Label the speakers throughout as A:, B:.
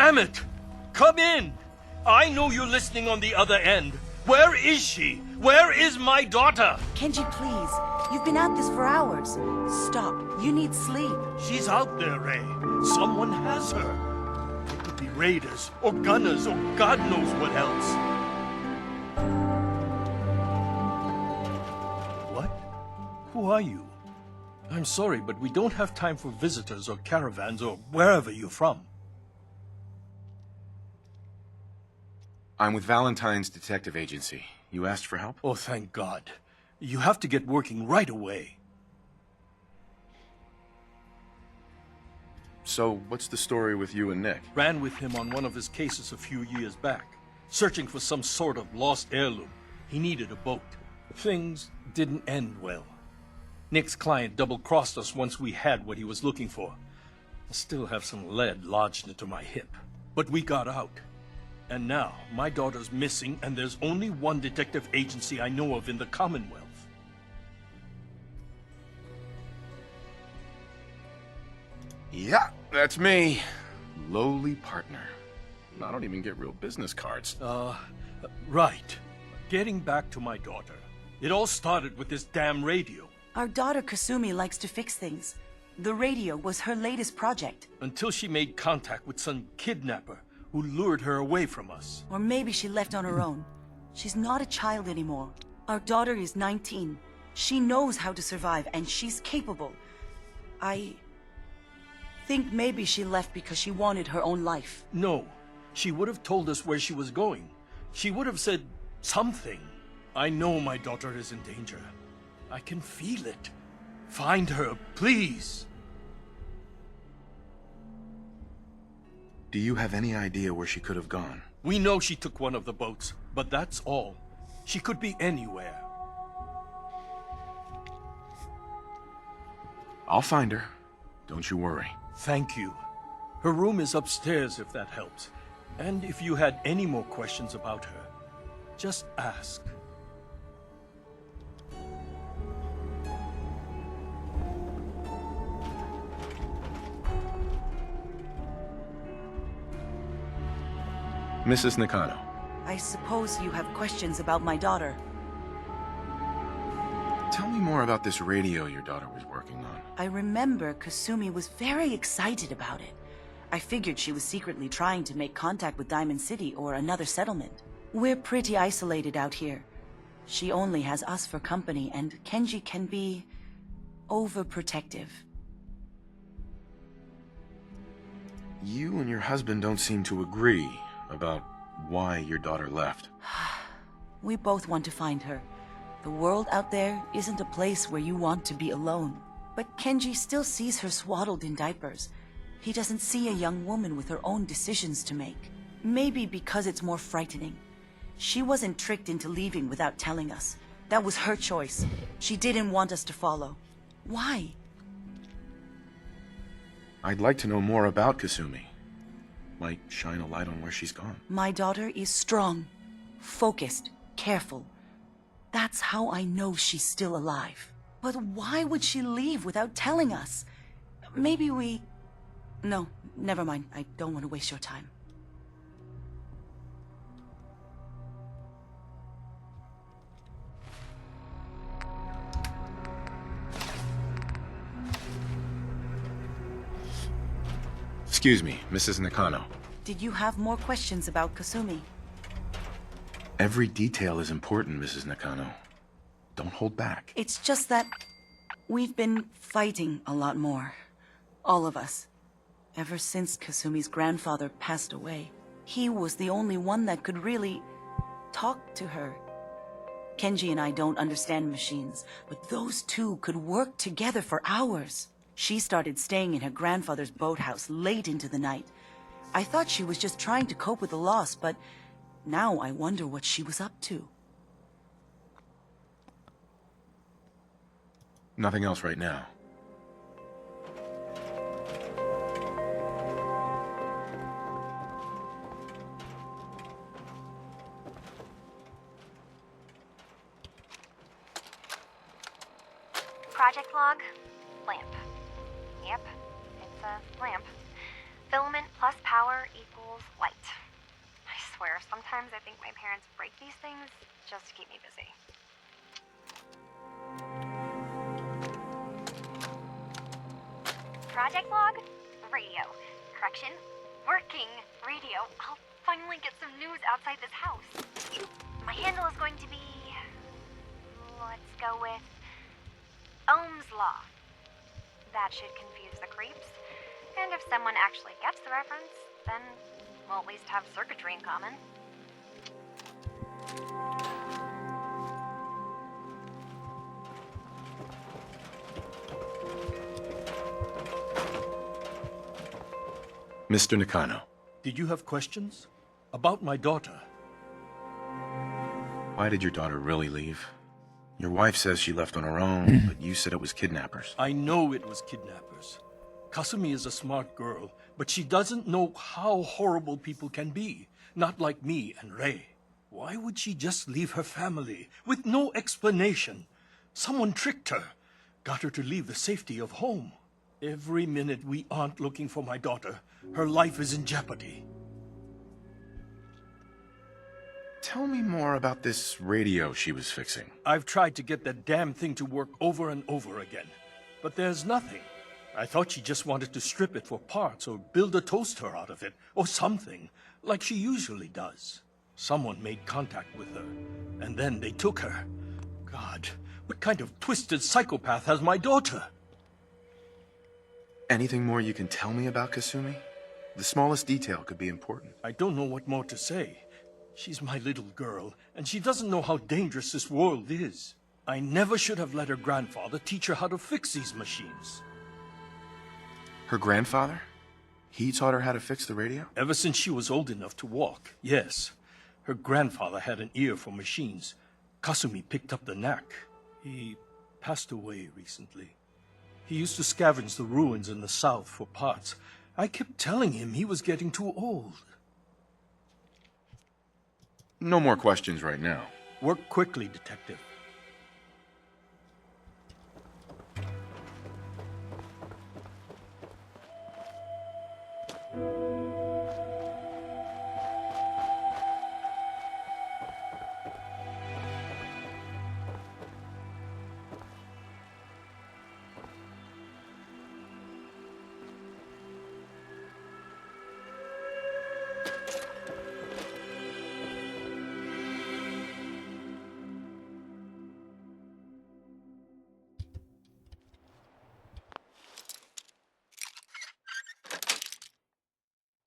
A: Damn it! Come in! I know you're listening on the other end. Where is she? Where is my daughter?
B: Kenji, please. You've been at this for hours. Stop. You need sleep.
A: She's out there, Ray. Someone has her. It could be raiders, or gunners, or God knows what else. What? Who are you? I'm sorry, but we don't have time for visitors or caravans or wherever you're from.
C: I'm with Valentine's detective agency. You asked for help?
A: Oh, thank God. You have to get working right away.
C: So, what's the story with you and Nick?
A: Ran with him on one of his cases a few years back, searching for some sort of lost heirloom. He needed a boat. Things didn't end well. Nick's client double-crossed us once we had what he was looking for. I still have some lead lodged into my hip. But we got out. And now, my daughter's missing, and there's only one detective agency I know of in the Commonwealth.
C: Yeah, that's me. Lowly partner. I don't even get real business cards.
A: Right. Getting back to my daughter. It all started with this damn radio.
B: Our daughter Kasumi likes to fix things. The radio was her latest project.
A: Until she made contact with some kidnapper who lured her away from us.
B: Or maybe she left on her own. She's not a child anymore. Our daughter is 19. She knows how to survive, and she's capable. I think maybe she left because she wanted her own life.
A: No. She would have told us where she was going. She would have said something. I know my daughter is in danger. I can feel it. Find her, please.
C: Do you have any idea where she could have gone?
A: We know she took one of the boats, but that's all. She could be anywhere.
C: I'll find her. Don't you worry.
A: Thank you. Her room is upstairs if that helps. And if you had any more questions about her, just ask.
C: Mrs. Nakano.
B: I suppose you have questions about my daughter.
C: Tell me more about this radio your daughter was working on.
B: I remember Kasumi was very excited about it. I figured she was secretly trying to make contact with Diamond City or another settlement. We're pretty isolated out here. She only has us for company, and Kenji can be overprotective.
C: You and your husband don't seem to agree about why your daughter left.
B: We both want to find her. The world out there isn't a place where you want to be alone. But Kenji still sees her swaddled in diapers. He doesn't see a young woman with her own decisions to make. Maybe because it's more frightening. She wasn't tricked into leaving without telling us. That was her choice. She didn't want us to follow. Why?
C: I'd like to know more about Kasumi. Might shine a light on where she's gone.
B: My daughter is strong, focused, careful. That's how I know she's still alive. But why would she leave without telling us? Maybe we... No, never mind. I don't want to waste your time.
C: Excuse me, Mrs. Nakano.
B: Did you have more questions about Kasumi?
C: Every detail is important, Mrs. Nakano. Don't hold back.
B: It's just that we've been fighting a lot more. All of us. Ever since Kasumi's grandfather passed away. He was the only one that could really talk to her. Kenji and I don't understand machines, but those two could work together for hours. She started staying in her grandfather's boathouse late into the night. I thought she was just trying to cope with the loss, but now I wonder what she was up to.
C: Nothing else right now.
D: Project log, lamp. Yep, it's a lamp. Filament plus power equals rules light. I swear, sometimes I think my parents break these things just to keep me busy. Project log? Radio. Correction? Working radio. I'll finally get some news outside this house. My handle is going to be... let's go with... Ohm's Law. That should confuse the creeps. And if someone actually gets the reference, then we'll at least have circuitry in common.
C: Mr. Nakano,
A: Did you have questions? About my daughter?
C: why did your daughter really leave? Your wife says she left on her own, but you said it was kidnappers.
A: I know it was kidnappers. Kasumi is a smart girl, but she doesn't know how horrible people can be. Not like me and Ray. Why would she just leave her family with no explanation? Someone tricked her, got her to leave the safety of home. Every minute we aren't looking for my daughter, her life is in jeopardy.
C: Tell me more about this radio she was fixing.
A: I've tried to get that damn thing to work over and over again, but there's nothing. I thought she just wanted to strip it for parts or build a toaster out of it, or something, like she usually does. Someone made contact with her, and then they took her. God, what kind of twisted psychopath has my daughter?
C: Anything more you can tell me about Kasumi? The smallest detail could be important.
A: I don't know what more to say. She's my little girl, and she doesn't know how dangerous this world is. I never should have let her grandfather teach her how to fix these machines.
C: Her grandfather? He taught her how to fix the radio?
A: Ever since she was old enough to walk, yes. Her grandfather had an ear for machines. Kasumi picked up the knack. He passed away recently. He used to scavenge the ruins in the south for parts. I kept telling him he was getting too old.
C: No more questions right now.
A: Work quickly, Detective.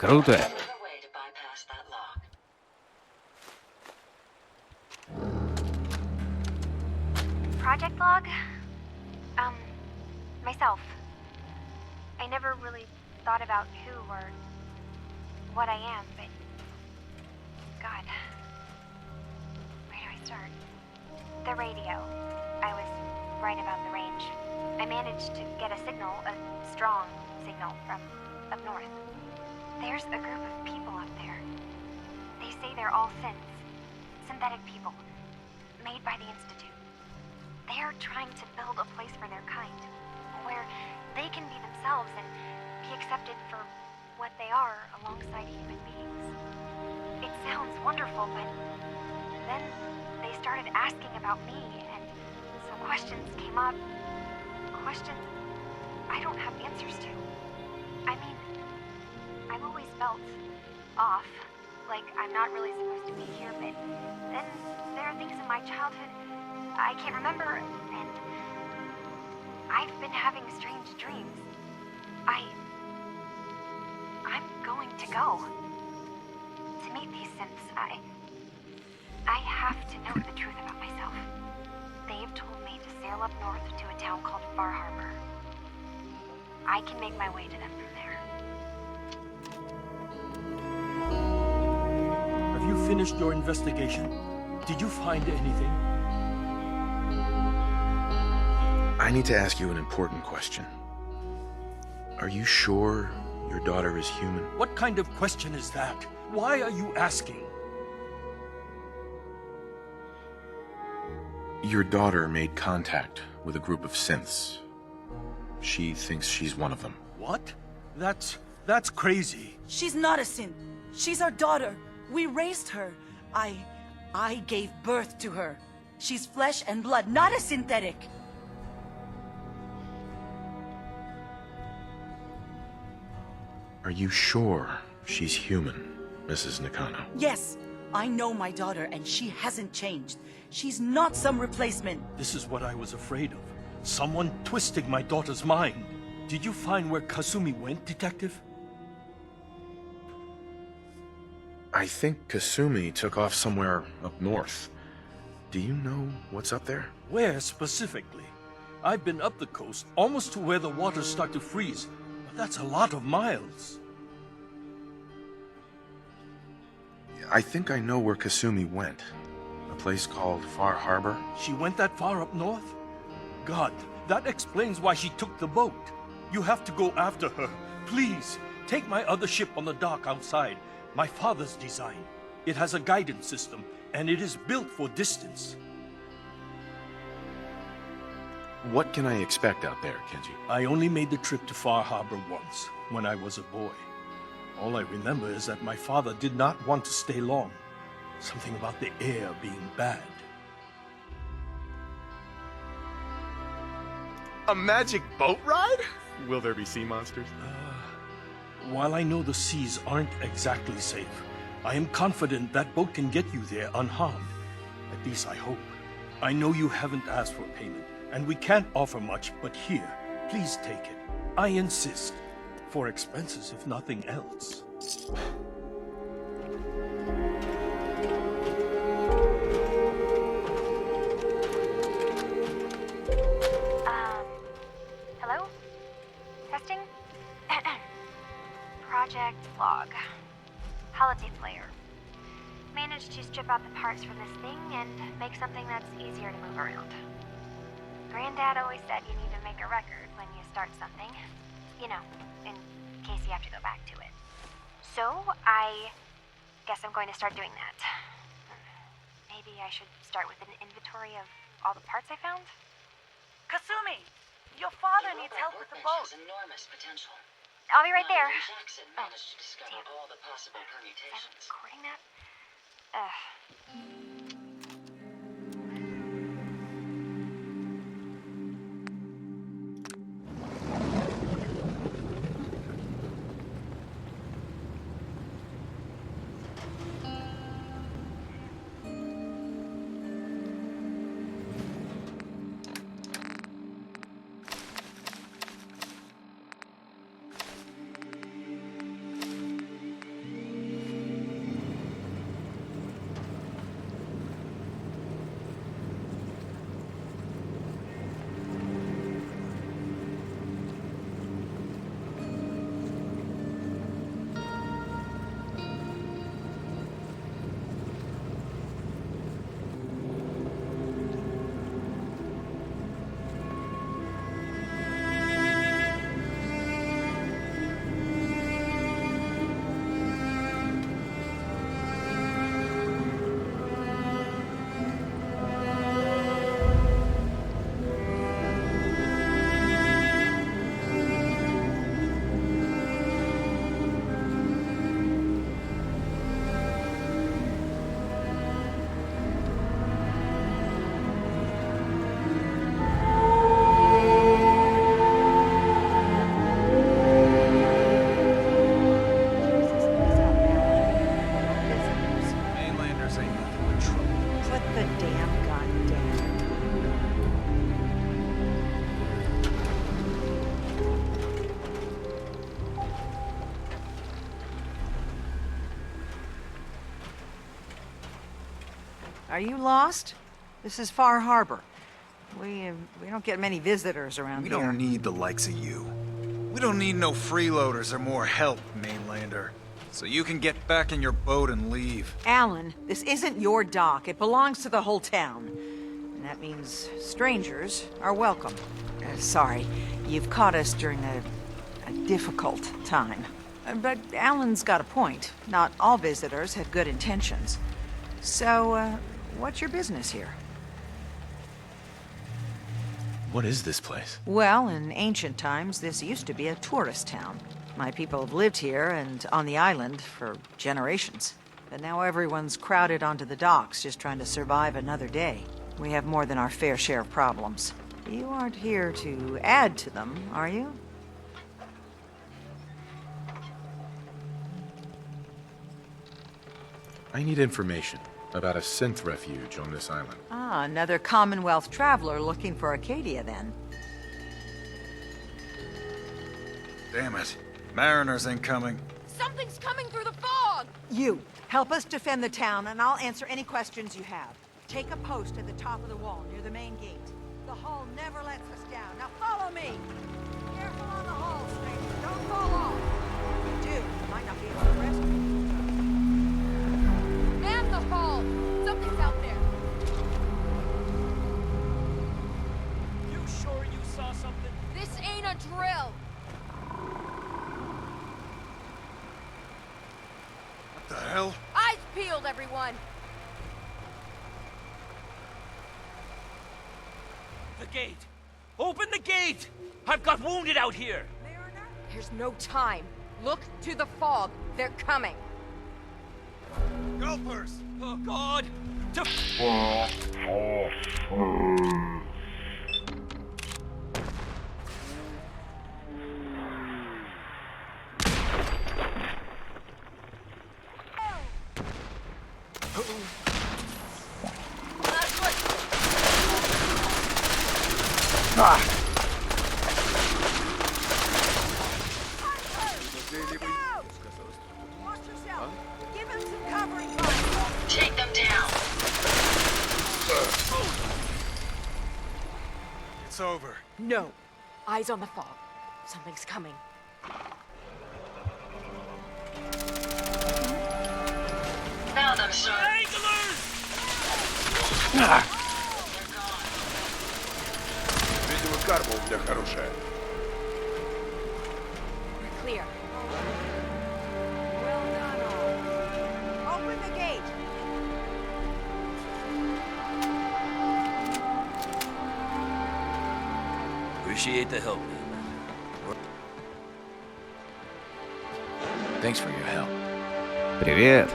E: Круто.
D: Project log? Myself. I never really thought about who or what I am, but... God. Where do I start? The radio. I was right about the range. I managed to get a signal, a strong signal, from up north. There's a group of people up there. They say they're all synthetic people, made by the Institute. They're trying to build a place for their kind, where they can be themselves and be accepted for what they are alongside human beings. It sounds wonderful, but then they started asking about me, and some questions came up. Questions I don't have answers to. I mean, I've always felt off, like I'm not really supposed to be here, but then there are things in my childhood I can't remember, and I've been having strange dreams. I'm going to go to meet these synths. I have to know the truth about myself. They've told me to sail up north to a town called Far Harbor. I can make my way to them from there.
A: Have you finished your investigation? Did you find anything?
C: I need to ask you an important question. Are you sure your daughter is human?
A: What kind of question is that? Why are you asking?
C: Your daughter made contact with a group of synths. She thinks she's one of them.
A: What? That's crazy.
B: She's not a synth. She's our daughter. We raised her. I gave birth to her. She's flesh and blood, not a synthetic.
C: Are you sure she's human, Mrs. Nakano?
B: Yes, I know my daughter, and she hasn't changed. She's not some replacement.
A: This is what I was afraid of. Someone twisting my daughter's mind. Did you find where Kasumi went, Detective?
C: I think Kasumi took off somewhere up north. Do you know what's up there?
A: Where specifically? I've been up the coast, almost to where the waters start to freeze. But that's a lot of miles.
C: I think I know where Kasumi went. A place called Far Harbor.
A: She went that far up north? God, that explains why she took the boat. You have to go after her. Please, take my other ship on the dock outside. My father's design. It has a guidance system, and it is built for distance.
C: What can I expect out there, Kenji?
A: I only made the trip to Far Harbor once, when I was a boy. All I remember is that my father did not want to stay long. Something about the air being bad.
C: A magic boat ride? Will there be sea monsters?
A: While I know the seas aren't exactly safe, I am confident that boat can get you there unharmed. At least I hope. I know you haven't asked for payment, and we can't offer much, but here, please take it. I insist. For expenses, if nothing else.
D: Hello? Testing? Project Log. Holotape layer. Managed to strip out the parts from this thing and make something that's easier to move around. Granddad always said you need to make a record when you start something. You know, in case you have to go back to it. So, I guess I'm going to start doing that. Maybe I should start with an inventory of all the parts I found?
B: Kasumi, your father needs help with the boat.
E: Has enormous potential.
D: I'll be right there.
E: Jackson managed to discover
D: damn.
E: all the possible
D: Am I
E: permutations.
D: recording that?
F: Mainlanders ain't nothing but trouble.
G: Put the damn gun down. Are you lost? This is Far Harbor. We don't get many visitors around
F: We
G: here.
F: don't need the likes of you. We don't need no freeloaders or more help, Mainlander. So you can get back in your boat and leave.
G: Alan, this isn't your dock. It belongs to the whole town. And that means strangers are welcome. Sorry, you've caught us during a difficult time. But Alan's got a point. Not all visitors have good intentions. So, what's your business here?
C: What is this place?
G: Well, in ancient times, this used to be a tourist town. My people have lived here and on the island for generations. But now everyone's crowded onto the docks, just trying to survive another day. We have more than our fair share of problems. You aren't here to add to them, are you?
C: I need information about a synth refuge on this island.
G: Ah, another Commonwealth traveler looking for Acadia, then.
F: Damn it. Mariners incoming.
H: Something's coming through the fog!
G: You, help us defend the town, and I'll answer any questions you have. Take a post at the top of the wall, near the main gate. The hull never lets us down. Now follow me! Careful on the hull, stranger. Don't fall off. If you do, you might not be able to rescue.
H: Man the hull! Something's out there!
I: You sure you saw something?
H: This ain't a drill!
F: What the hell?
H: Eyes peeled, everyone!
I: The gate! Open the gate! I've got wounded out here!
H: Mariner? There's no time. Look to the fog. They're coming.
F: Gulpers!
I: Oh, God! To...
G: Watch yourself. Give him some covering fire.
E: Take them down.
F: It's over.
H: No. Eyes on the fog. Something's coming.
E: Found them, sir.
I: Anglers!
E: They're gone.
C: Видимо, карма у меня хорошая.
H: We're clear.
G: Well done, all. Open the gate.
I: Appreciate the help, man.
C: Thanks for your help.
J: Привет.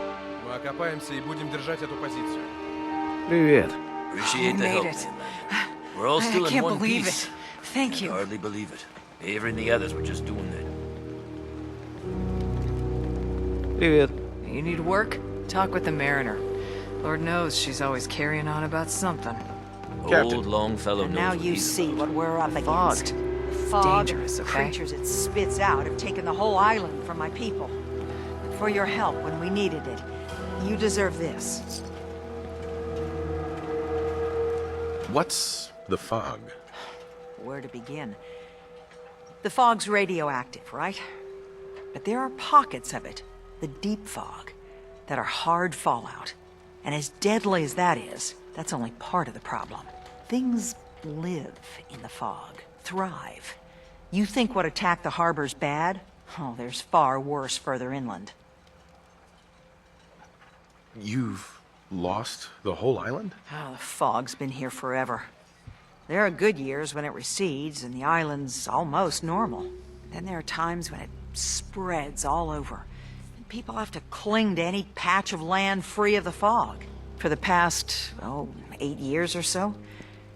C: Мы окопаемся и будем держать эту позицию.
J: Привет.
I: Appreciate the
G: made
I: help,
G: it.
I: man. We're all still
G: I
I: in
G: can't
I: one
G: believe
I: piece.
G: it. Thank
I: I
G: you.
I: hardly believe it. Avery and the others were just doing that.
J: Привет.
K: You need work? Talk with the Mariner. Lord knows she's always carrying on about something.
C: Captain.
I: Old Longfellow
G: And
I: knows
G: now
I: what
G: you
I: he's
G: see
I: about.
G: what we're up
K: Fog.
G: against. Fog,
K: dangerous,
G: the
K: okay?
G: creatures it spits out have taken the whole island from my people. For your help when we needed it, you deserve this.
C: What's the fog?
G: Where to begin? The fog's radioactive, right? But there are pockets of it, the deep fog, that are hard fallout. And as deadly as that is, that's only part of the problem. Things live in the fog, thrive. You think what attacked the harbor's bad? Oh, there's far worse further inland.
C: You've lost the whole island?
G: Oh, the fog's been here forever. There are good years when it recedes and the island's almost normal. Then there are times when it spreads all over. And people have to cling to any patch of land free of the fog. For the past, 8 years or so,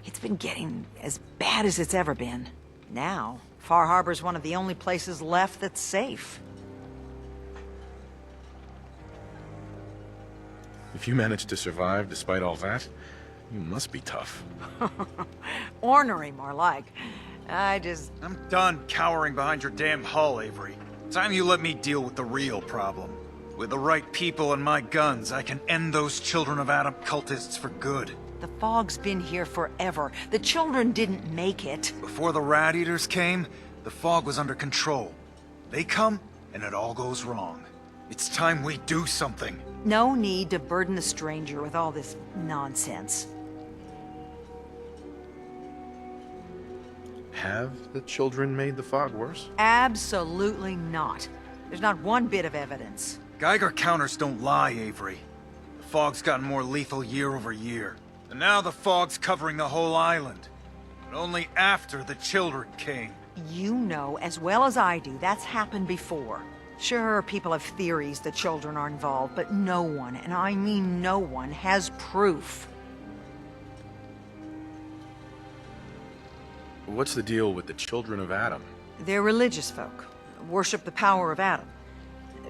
G: it's been getting as bad as it's ever been. Now, Far Harbor's one of the only places left that's safe.
C: If you managed to survive despite all that, you must be tough.
G: Ornery, more like. I'm
F: done cowering behind your damn hull, Avery. Time you let me deal with the real problem. With the right people and my guns, I can end those Children of Adam cultists for good.
G: The fog's been here forever. The children didn't make it.
F: Before the Rat Eaters came, the fog was under control. They come, and it all goes wrong. It's time we do something.
G: No need to burden the stranger with all this nonsense.
C: Have the children made the fog worse?
G: Absolutely not. There's not one bit of evidence.
F: Geiger counters don't lie, Avery. The fog's gotten more lethal year over year. And now the fog's covering the whole island. But only after the children came.
G: You know as well as I do that's happened before. Sure, people have theories the children are involved, but no one, and I mean no one, has proof.
C: What's the deal with the children of Adam?
G: They're religious folk. Worship the power of Adam.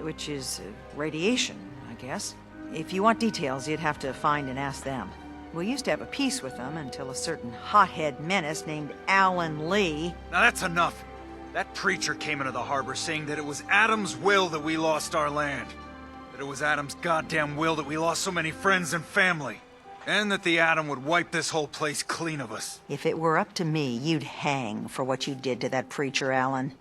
G: Which is radiation, I guess. If you want details, you'd have to find and ask them. We used to have a peace with them until a certain hothead menace named Alan Lee...
F: Now that's enough. That preacher came into the harbor saying that it was Adam's will that we lost our land. That it was Adam's goddamn will that we lost so many friends and family. And that the Adam would wipe this whole place clean of us.
G: If it were up to me, you'd hang for what you did to that preacher, Alan.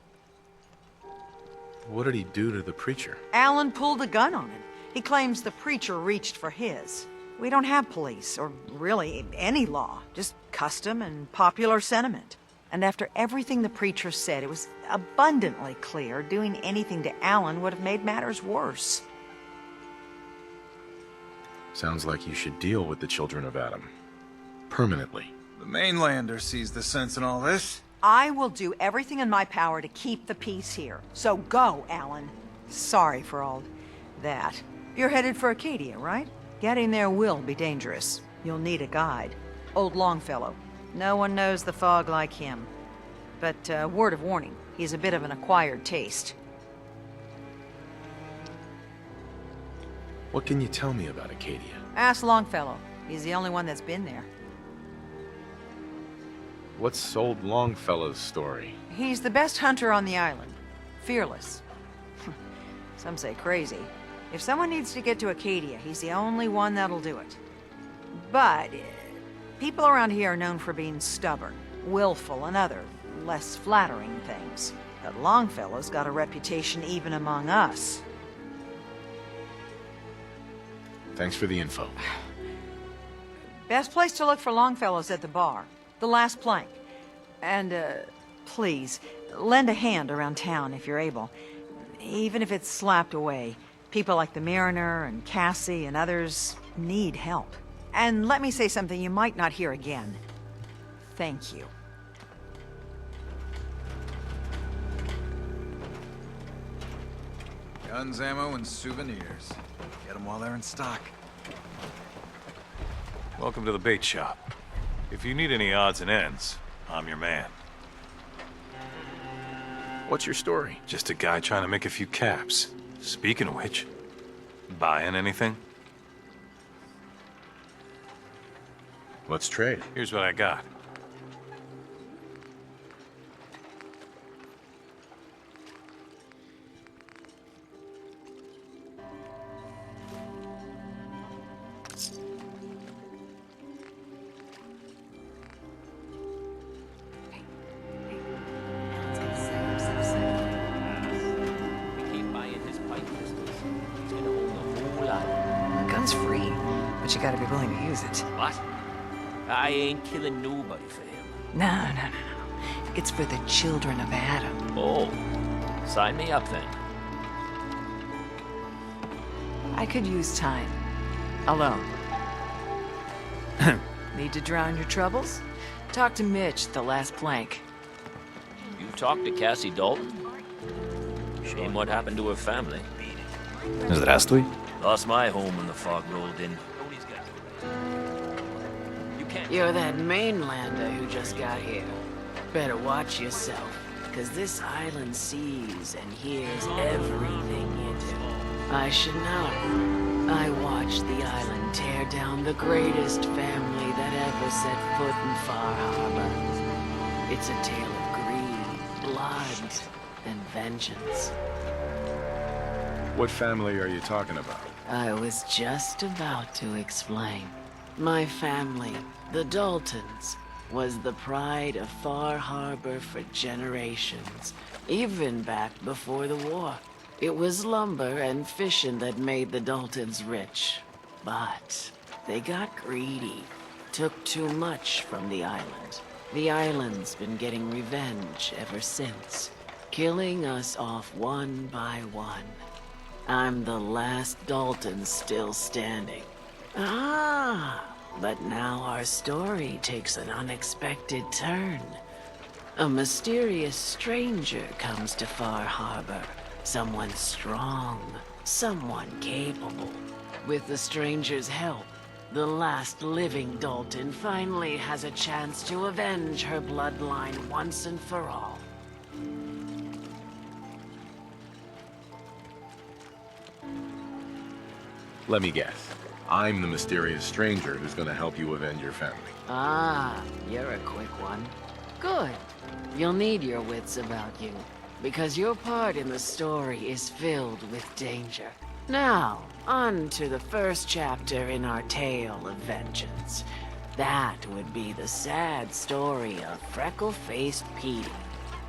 C: What did he do to the preacher?
G: Alan pulled a gun on him. He claims the preacher reached for his. We don't have police, or really any law, just custom and popular sentiment. And after everything the preacher said, it was abundantly clear doing anything to Alan would have made matters worse.
C: Sounds like you should deal with the children of Adam. Permanently.
F: The mainlander sees the sense in all this.
G: I will do everything in my power to keep the peace here. So go, Alan. Sorry for all that. You're headed for Acadia, right? Getting there will be dangerous. You'll need a guide. Old Longfellow. No one knows the fog like him. But, word of warning, he's a bit of an acquired taste.
C: What can you tell me about Acadia?
G: Ask Longfellow. He's the only one that's been there.
C: What's old Longfellow's story?
G: He's the best hunter on the island. Fearless. Some say crazy. If someone needs to get to Acadia, he's the only one that'll do it. But people around here are known for being stubborn, willful, and other, less flattering things. But Longfellow's got a reputation even among us.
C: Thanks for the info.
G: Best place to look for Longfellow's at the bar. The last plank. And, please, lend a hand around town if you're able. Even if it's slapped away. People like the Mariner and Cassie and others need help. And let me say something you might not hear again. Thank you.
F: Guns, ammo, and souvenirs. Get them while they're in stock.
L: Welcome to the bait shop. If you need any odds and ends, I'm your man.
C: What's your story?
L: Just a guy trying to make a few caps. Speaking of which, buying anything?
C: Let's trade.
L: Here's what I got.
K: Gun's free, but you gotta be willing to use it.
I: What? I ain't killing nobody for him.
K: No. It's for the children of Adam.
I: Oh, sign me up then.
K: I could use time. Alone. Need to drown your troubles? Talk to Mitch, the last plank.
I: You talked to Cassie Dalton? Shame what happened to her family.
J: Здравствуй.
I: Lost my home when the fog rolled in.
M: You're that mainlander who just got here. Better watch yourself, because this island sees and hears everything you do. I should know. I watched the island tear down the greatest family that ever set foot in Far Harbor. It's a tale of greed, blood, and vengeance.
C: What family are you talking about?
M: I was just about to explain. My family, the Daltons, was the pride of Far Harbor for generations, even back before the war. It was lumber and fishing that made the Daltons rich. But they got greedy, took too much from the island. The island's been getting revenge ever since, killing us off one by one. I'm the last Dalton still standing. Ah, but now our story takes an unexpected turn. A mysterious stranger comes to Far Harbor. Someone strong, someone capable. With the stranger's help, the last living Dalton finally has a chance to avenge her bloodline once and for all.
C: Let me guess. I'm the mysterious stranger who's gonna help you avenge your family.
M: Ah, you're a quick one. Good. You'll need your wits about you, because your part in the story is filled with danger. Now, on to the first chapter in our tale of vengeance. That would be the sad story of freckle-faced Petey.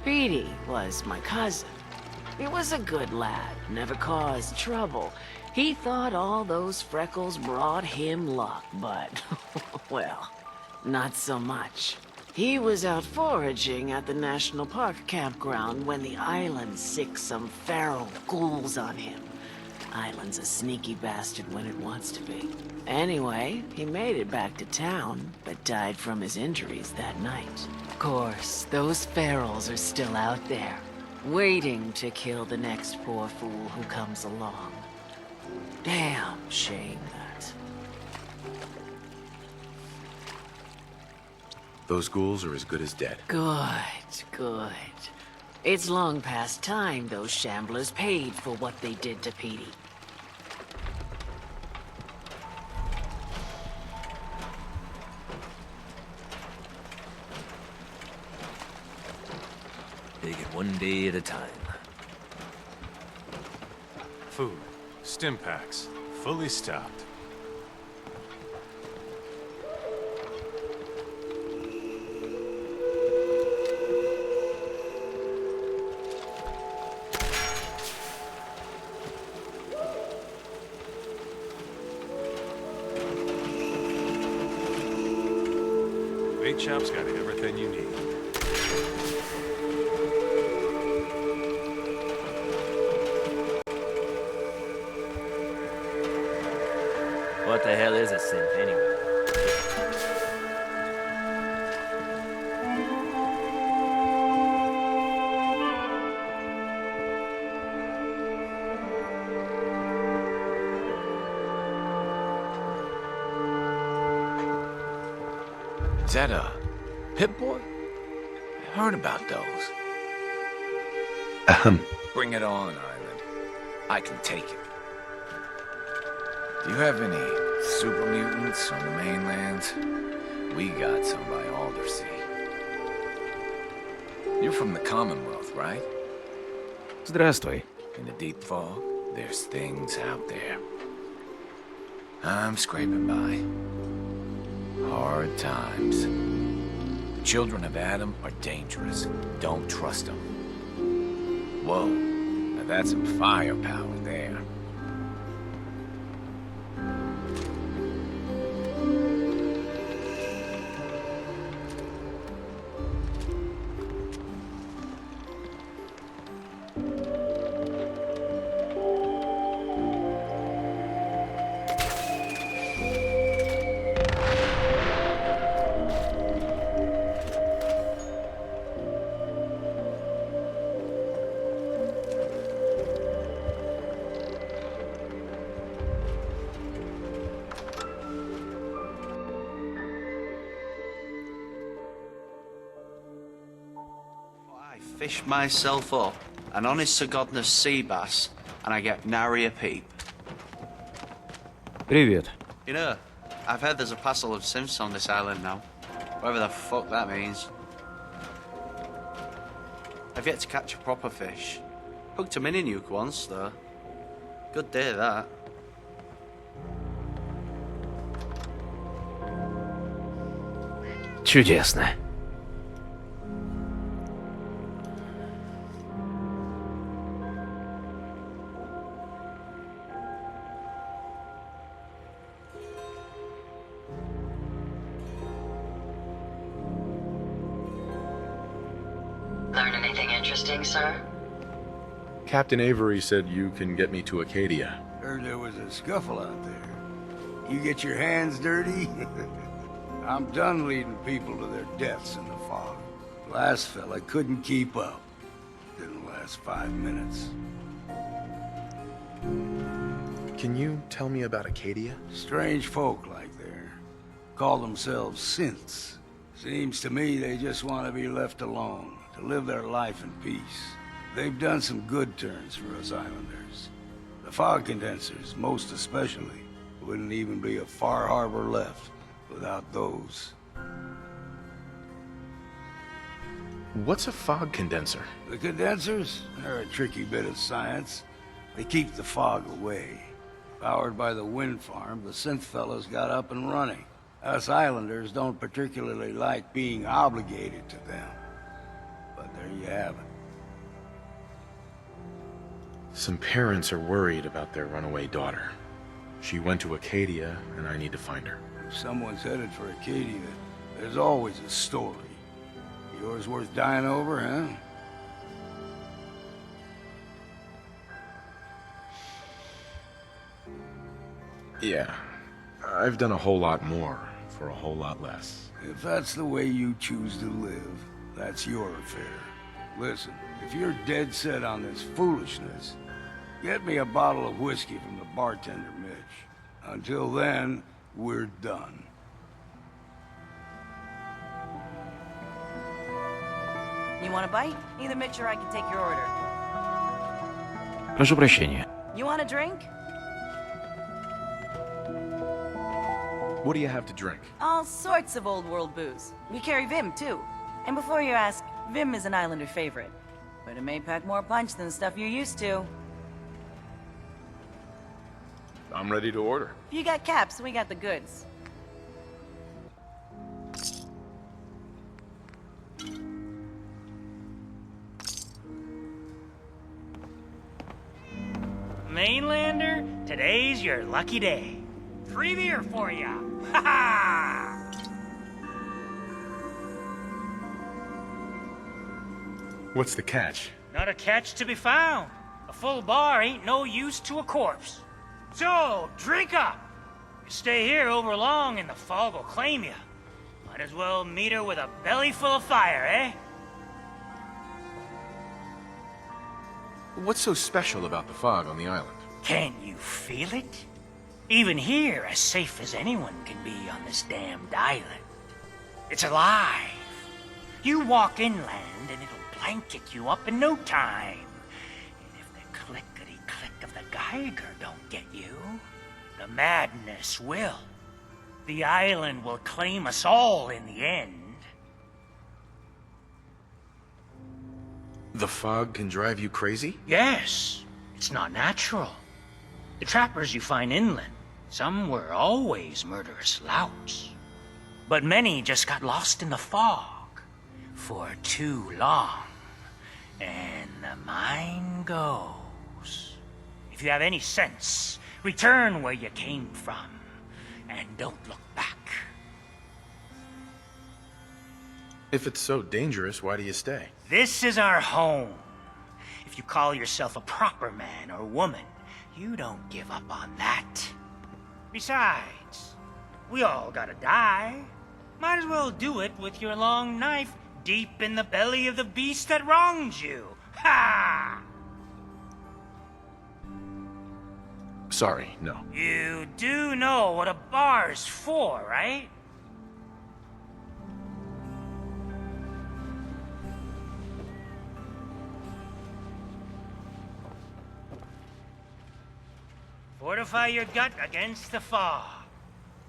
M: Petey was my cousin. He was a good lad, never caused trouble. He thought all those freckles brought him luck, but, well, not so much. He was out foraging at the National Park campground when the island sicked some feral ghouls on him. Island's a sneaky bastard when it wants to be. Anyway, he made it back to town, but died from his injuries that night. Of course, those ferals are still out there, waiting to kill the next poor fool who comes along. Damn shame that.
C: Those ghouls are as good as dead.
M: Good, good. It's long past time those shamblers paid for what they did to Petey.
I: Take it one day at a time.
L: Food. Stim packs. Fully stocked. Bait shop's got everything you need.
I: What the hell is a synth anyway?
C: Is that a Pip-Boy? I heard about those.
N: Bring it on, Island. I can take it. Do you have any super mutants on the mainland? We got some by Aldersea. You're from the Commonwealth, right?
J: Здравствуй.
N: In the deep fog, there's things out there. I'm scraping by. Hard times. The children of Adam are dangerous. Don't trust them. Whoa, now that's some firepower there.
O: Fish myself up, an honest to goodness sea bass, and I get nary a peep.
J: Привет.
O: You know, I've heard there's a parcel of Simps on this island now. Whatever the fuck that means. I've yet to catch a proper fish. Hooked a mini nuke once, though. Good day, that.
J: Чудесно.
E: Learn anything interesting, sir?
C: Captain Avery said you can get me to Acadia.
P: Heard there was a scuffle out there. You get your hands dirty? I'm done leading people to their deaths in the fog. Last fella couldn't keep up. Didn't last 5 minutes.
C: Can you tell me about Acadia?
P: Strange folk like there. Call themselves synths. Seems to me they just want to be left alone, to live their life in peace. They've done some good turns for us islanders. The fog condensers, most especially, wouldn't even be a Far Harbor left without those.
C: What's a fog condenser?
P: The condensers? They're a tricky bit of science. They keep the fog away. Powered by the wind farm, the synth fellows got up and running. Us islanders don't particularly like being obligated to them. But there you have it.
C: Some parents are worried about their runaway daughter. She went to Acadia, and I need to find her.
P: If someone's headed for Acadia, there's always a story. Yours worth dying over, huh?
C: Yeah. I've done a whole lot more for a whole lot less.
P: If that's the way you choose to live, that's your affair. Listen, if you're dead set on this foolishness, get me a bottle of whiskey from the bartender, Mitch. Until then, we're done.
B: You want a bite? Either Mitch or I can take your order.
J: Прошу прощения.
B: You want a drink?
C: What do you have to drink?
B: All sorts of old world booze. We carry Vim, too. And before you ask, Vim is an islander favorite. But it may pack more punch than the stuff you're used to.
C: I'm ready to order.
B: If you got caps, we got the goods.
Q: Mainlander, today's your lucky day. Free beer for ya. Ha ha!
C: What's the catch?
Q: Not a catch to be found. A full bar ain't no use to a corpse. So, drink up. You stay here over long and the fog will claim you. Might as well meet her with a belly full of fire, eh?
C: What's so special about the fog on the island?
Q: Can you feel it? Even here, as safe as anyone can be on this damned island. It's alive. You walk inland and it'll blanket you up in no time. And if the clickety-click of the Geiger don't get you, the madness will. The island will claim us all in the end.
C: The fog can drive you crazy?
Q: Yes, it's not natural. The trappers you find inland, some were always murderous louts. But many just got lost in the fog for too long. And the mind goes. If you have any sense, return where you came from and don't look back.
C: If it's so dangerous, why do you stay?
Q: This is our home. If you call yourself a proper man or woman, you don't give up on that. Besides, we all gotta die. Might as well do it with your long knife deep in the belly of the beast that wronged you. Ha!
C: Sorry, no.
Q: You do know what a bar's for, right? Fortify your gut against the fog.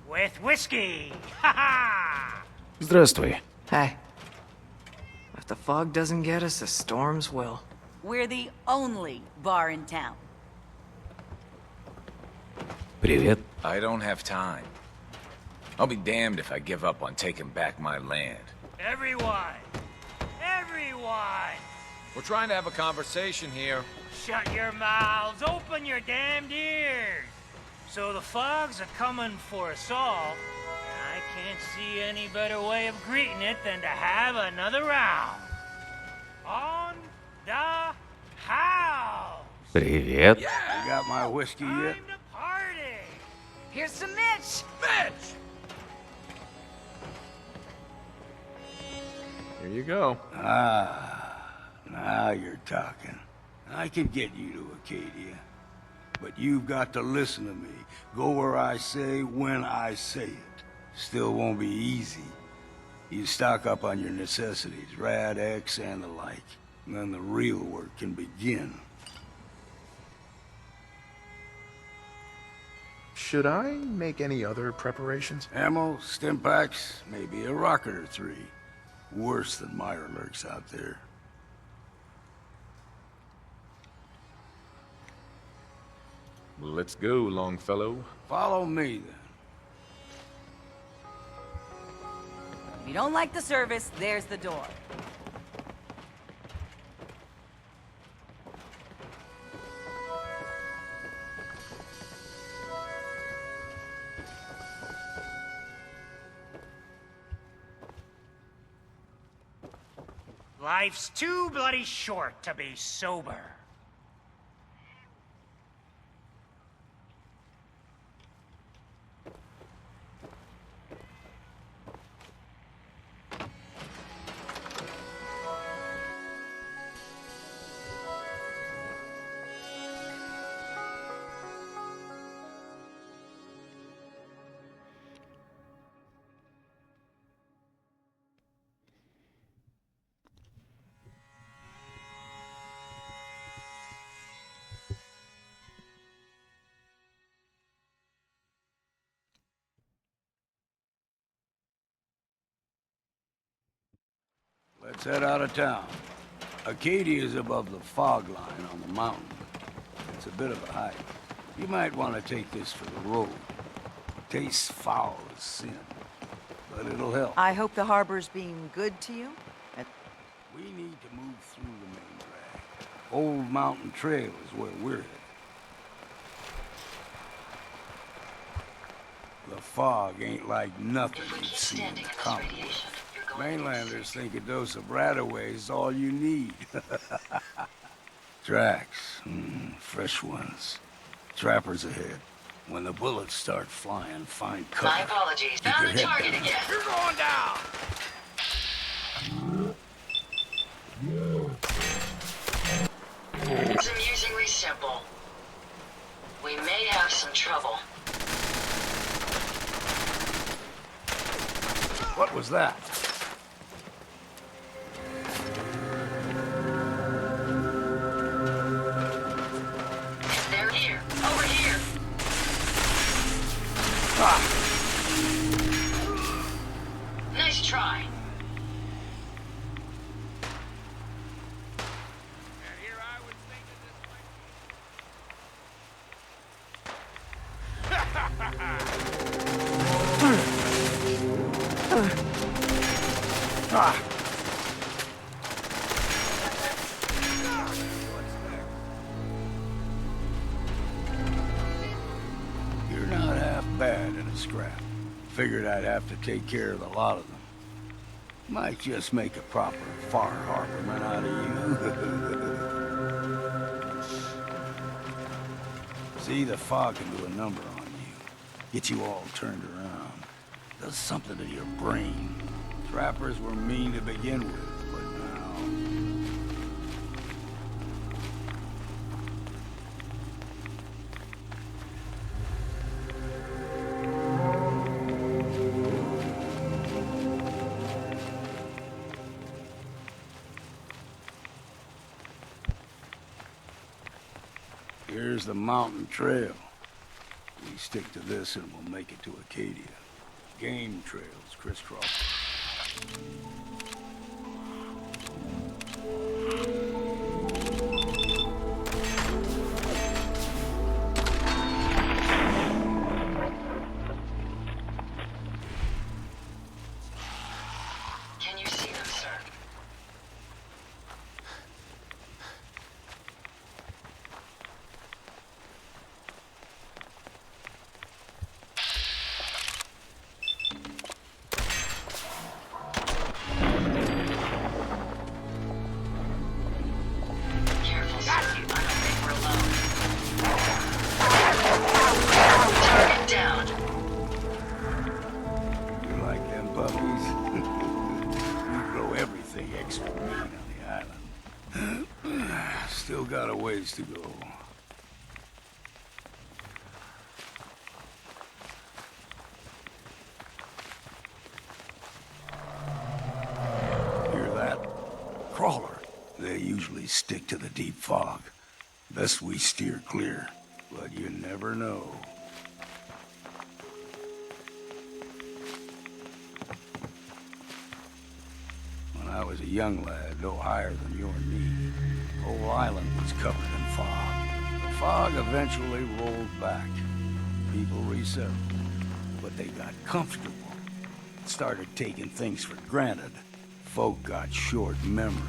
Q: With whiskey! Ha ha!
J: Здравствуй.
K: Hey. If the fog doesn't get us, the storms will.
B: We're the only bar in town.
J: Привет.
N: I don't have time. I'll be damned if I give up on taking back my land.
Q: Everyone! Everyone!
N: We're trying to have a conversation here.
Q: Shut your mouths, open your damned ears! So the fogs are coming for us all, and I can't see any better way of greeting it than to have another round. On the house!
J: Привет.
P: You got my whiskey yet?
Q: Time to party!
G: Here's some Mitch!
N: Mitch!
C: Here you go.
P: Ah, now you're talking. I can get you to Acadia. But you've got to listen to me. Go where I say, when I say it. Still won't be easy. You stock up on your necessities, Rad, X, and the like. And then the real work can begin.
C: Should I make any other preparations?
P: Ammo, stim packs, maybe a rocket or three. Worse than Meyer lurks out there.
C: Let's go, Longfellow.
P: Follow me, then.
B: If you don't like the service, there's the door.
Q: Life's too bloody short to be sober.
P: Let's head out of town. Acadia is above the fog line on the mountain. It's a bit of a hike. You might want to take this for the road. Tastes foul as sin, but it'll help.
G: I hope the harbor's being good to you.
P: We need to move through the main drag. Old Mountain Trail is where we're headed. The fog ain't like nothing you've seen in the Commonwealth. Mainlanders think a dose of Radaway is all you need. Tracks, fresh ones. Trappers ahead. When the bullets start flying, find cover.
E: My apologies.
P: Keep
E: Found
P: your
E: the
P: head
E: target
P: down.
E: again.
P: You're going down!
E: It's amusingly simple. We may have some trouble.
P: What was that?
E: They're here. Over here. Nice try.
P: You're not half bad in a scrap. Figured I'd have to take care of a lot of them. Might just make a proper Far Harborman out of you. See, the fog can do a number on you. Get you all turned around. Does something to your brain. Trappers were mean to begin with, but now... Here's the mountain trail. We stick to this and we'll make it to Acadia. Game trails crisscross.
E: Can you see them, sir?
P: on the island. Still got a ways to go. Hear that? Crawler. They usually stick to the deep fog. Best we steer clear, but you never know. When I was a young lad, no higher than you and me, the whole island was covered in fog. The fog eventually rolled back. People resettled, but they got comfortable. Started taking things for granted. Folk got short memories.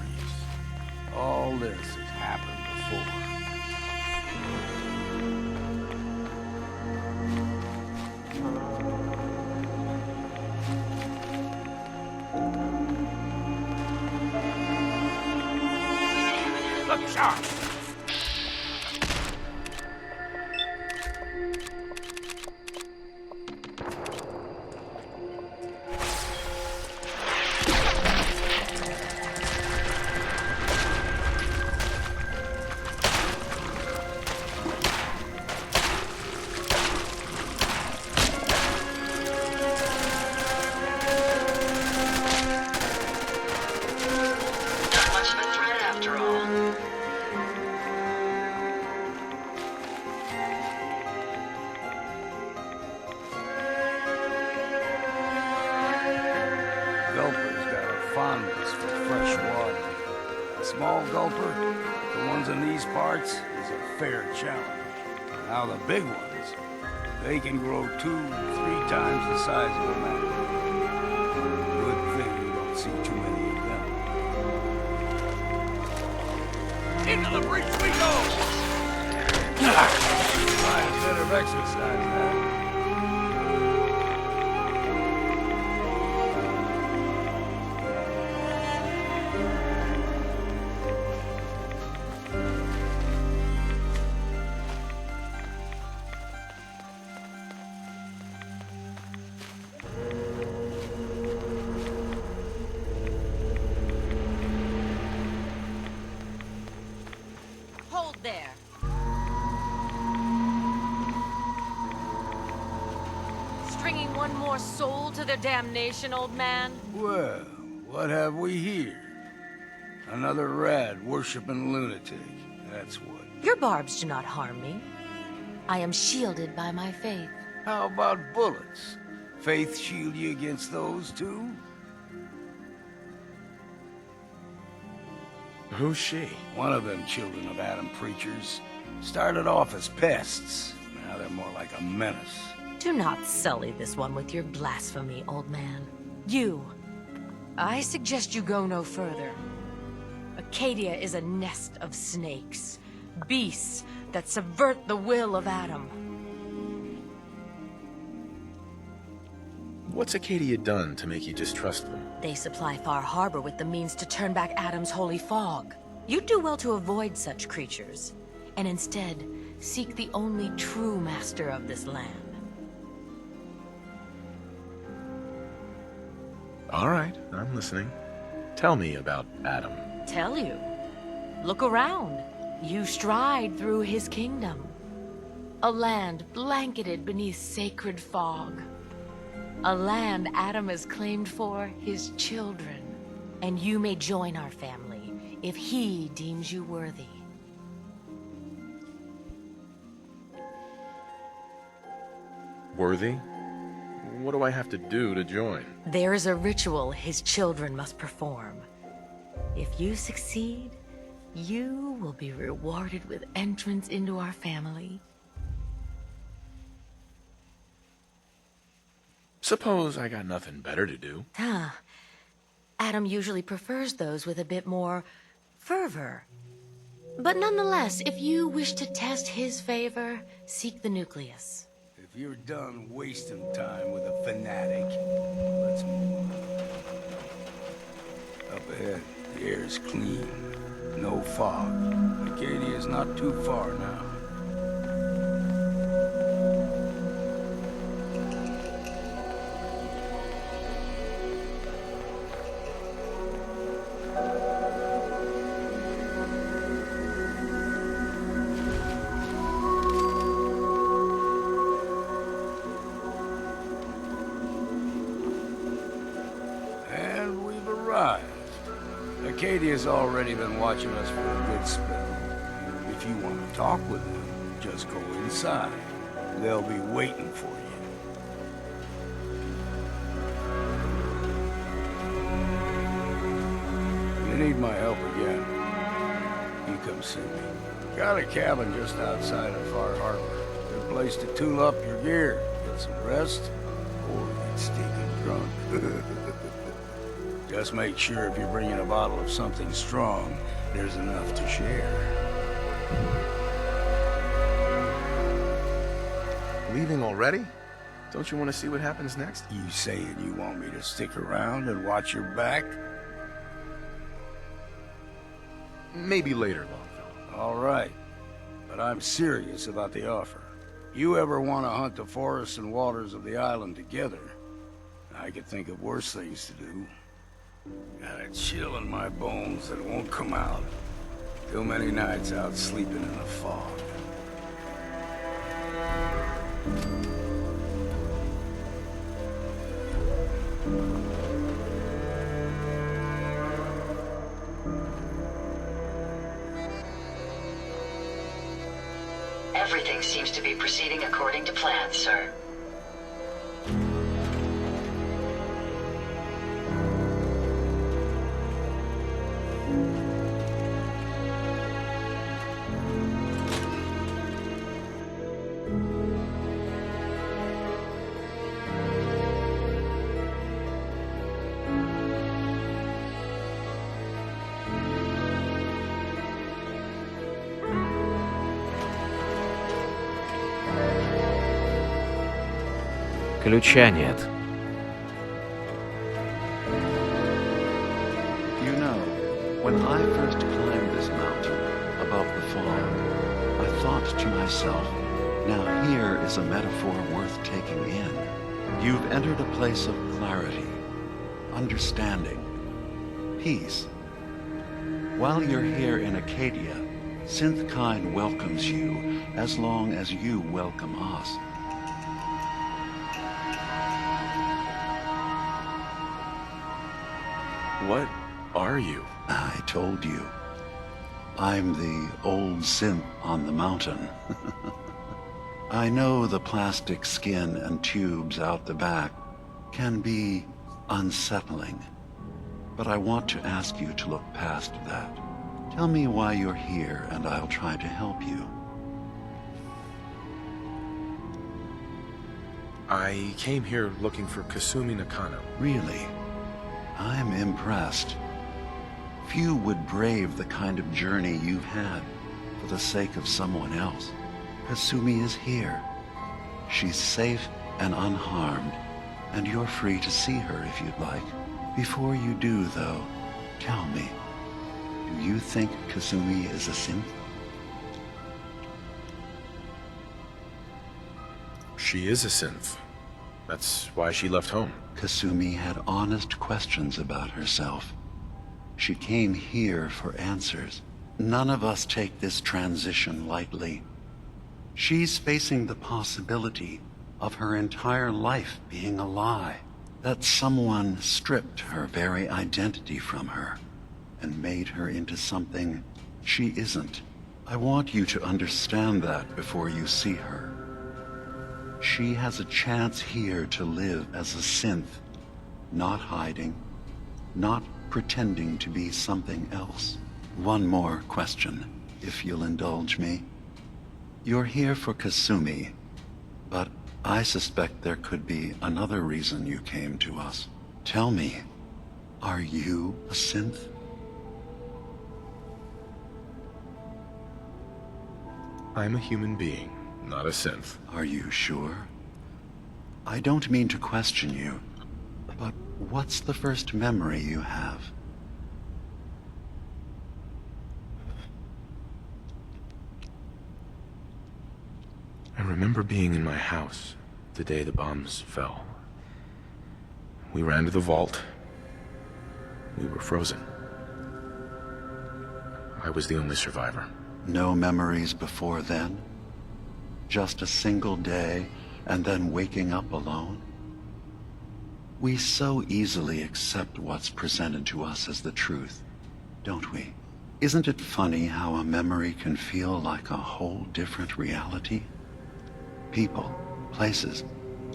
P: All this has happened before.
N: Look sharp! Not much of a threat after all.
P: Gulper's got a fondness for fresh water. A small gulper, like the ones in these parts, is a fair challenge. Now the big ones, they can grow 2 to 3 times the size of a man. Good thing you don't see too many of them. Into the breach we go! Quite a bit of exercise now.
H: Hold there. Stringing one more soul to their damnation, old man?
P: Well, what have we here? Another rad worshipping lunatic. That's what.
R: Your barbs do not harm me. I am shielded by my faith.
P: How about bullets? Faith shield you against those too?
C: Who's she?
P: One of them children of Adam preachers. Started off as pests. Now they're more like a menace.
R: Do not sully this one with your blasphemy, old man. You. I suggest you go no further. Acadia is a nest of snakes. Beasts that subvert the will of Adam.
C: What's Acadia done to make you distrust them?
R: They supply Far Harbor with the means to turn back Adam's holy fog. You'd do well to avoid such creatures, and instead seek the only true master of this land.
C: All right, I'm listening. Tell me about Adam.
R: Tell you. Look around. You stride through his kingdom. A land blanketed beneath sacred fog. A land Adam has claimed for his children. And you may join our family if he deems you worthy.
C: Worthy? What do I have to do to join?
R: There is a ritual his children must perform. If you succeed, you will be rewarded with entrance into our family.
C: Suppose I got nothing better to do.
R: Adam usually prefers those with a bit more fervor. But nonetheless, if you wish to test his favor, seek the nucleus.
P: If you're done wasting time with a fanatic, let's move on. Up ahead, the air's clean. No fog. Acadia's not too far now. Acadia's already been watching us for a good spell. If you want to talk with them, just go inside. They'll be waiting for you. If you need my help again, you come see me. Got a cabin just outside of Far Harbor. Good place to tool up your gear, get some rest, or get stinking drunk. Just make sure if you're bringing a bottle of something strong, there's enough to share.
C: Leaving already? Don't you want to see what happens next?
P: You saying you want me to stick around and watch your back?
C: Maybe later, Longfellow.
P: All right. But I'm serious about the offer. You ever want to hunt the forests and waters of the island together, I could think of worse things to do. Got a chill in my bones that won't come out. Too many nights out sleeping in the fog.
E: Everything seems to be proceeding according to plan, sir.
J: Ключа нет.
S: You know, when I first climbed this mountain above the fog, I thought to myself, now here is a metaphor worth taking in. You've entered a place of clarity, understanding, peace. While you're here in Acadia, Synthkind welcomes you as long as you welcome us.
C: What are you?
S: I told you. I'm the old synth on the mountain. I know the plastic skin and tubes out the back can be unsettling, but I want to ask you to look past that. Tell me why you're here, and I'll try to help you.
C: I came here looking for Kasumi Nakano.
S: Really? I'm impressed. Few would brave the kind of journey you've had for the sake of someone else. Kasumi is here. She's safe and unharmed, and you're free to see her if you'd like. Before you do, though, tell me, do you think Kasumi is a synth?
C: She is a synth. That's why she left home.
S: Kasumi had honest questions about herself. She came here for answers. None of us take this transition lightly. She's facing the possibility of her entire life being a lie, that someone stripped her very identity from her and made her into something she isn't. I want you to understand that before you see her. She has a chance here to live as a synth, not hiding, not pretending to be something else. One more question, if you'll indulge me. You're here for Kasumi, but I suspect there could be another reason you came to us. Tell me, are you a synth?
C: I'm a human being, not a synth.
S: Are you sure? I don't mean to question you, but what's the first memory you have?
C: I remember being in my house the day the bombs fell. We ran to the vault. We were frozen. I was the only survivor.
S: No memories before then? Just a single day, and then waking up alone? We so easily accept what's presented to us as the truth. don't we? Isn't it funny how a memory can feel like a whole different reality? People, places,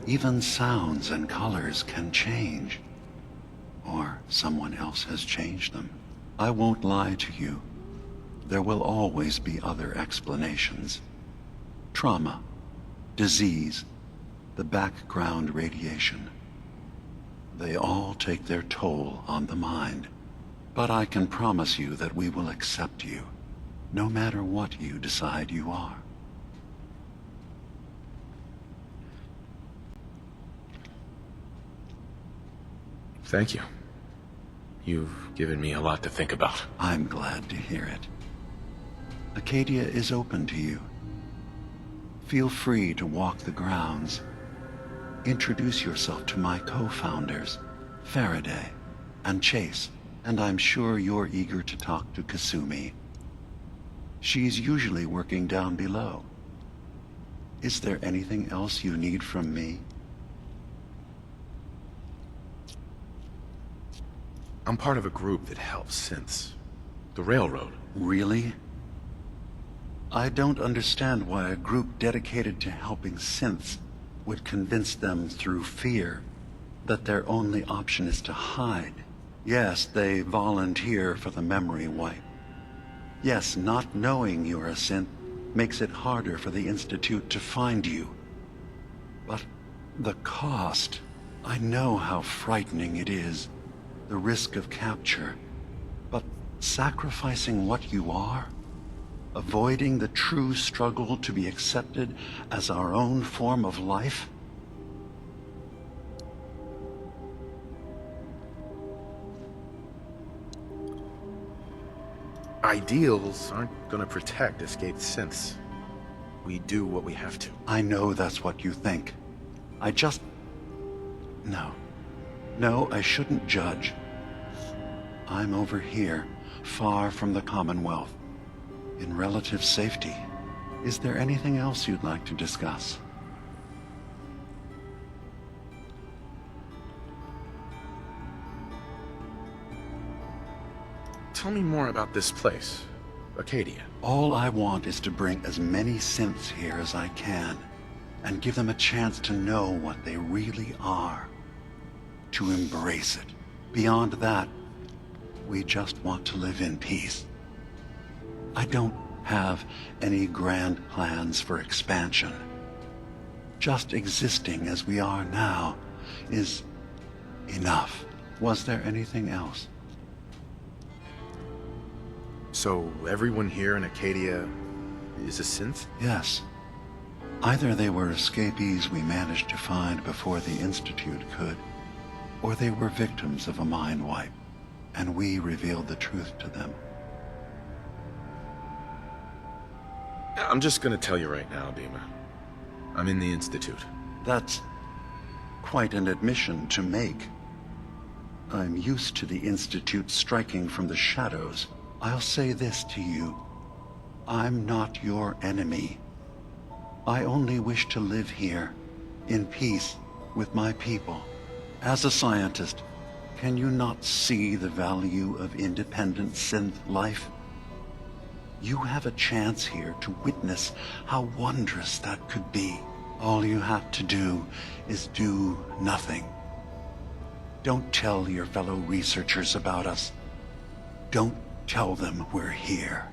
S: even sounds and colors can change. Or someone else has changed them. I won't lie to you. There will always be other explanations. Trauma, disease, the background radiation. They all take their toll on the mind. But I can promise you that we will accept you, no matter what you decide you are.
C: Thank you. You've given me a lot to think about.
S: I'm glad to hear it. Acadia is open to you. Feel free to walk the grounds. Introduce yourself to my co-founders, Faraday and Chase, and I'm sure you're eager to talk to Kasumi. She's usually working down below. Is there anything else you need from me?
C: I'm part of a group that helps synths. The Railroad.
S: Really? I don't understand why a group dedicated to helping synths would convince them through fear that their only option is to hide. Yes, they volunteer for the memory wipe. Yes, not knowing you're a synth makes it harder for the Institute to find you. But the cost, I know how frightening it is. The risk of capture. But sacrificing what you are? Avoiding the true struggle to be accepted as our own form of life?
C: Ideals aren't gonna protect escaped synths. We do what we have to.
S: I know that's what you think. I just... No, I shouldn't judge. I'm over here, far from the Commonwealth, in relative safety. Is there anything else you'd like to discuss?
C: Tell me more about this place, Acadia.
S: All I want is to bring as many synths here as I can, and give them a chance to know what they really are. To embrace it. Beyond that, we just want to live in peace. I don't have any grand plans for expansion. Just existing as we are now is enough. Was there anything else?
C: So everyone here in Acadia is a synth?
S: Yes. Either they were escapees we managed to find before the Institute could, or they were victims of a mind wipe, and we revealed the truth to them.
C: I'm just gonna tell you right now, Dima. I'm in the Institute.
S: That's quite an admission to make. I'm used to the Institute striking from the shadows. I'll say this to you. I'm not your enemy. I only wish to live here, in peace, with my people. As a scientist, can you not see the value of independent synth life? You have a chance here to witness how wondrous that could be. All you have to do is do nothing. Don't tell your fellow researchers about us. Don't tell them we're here.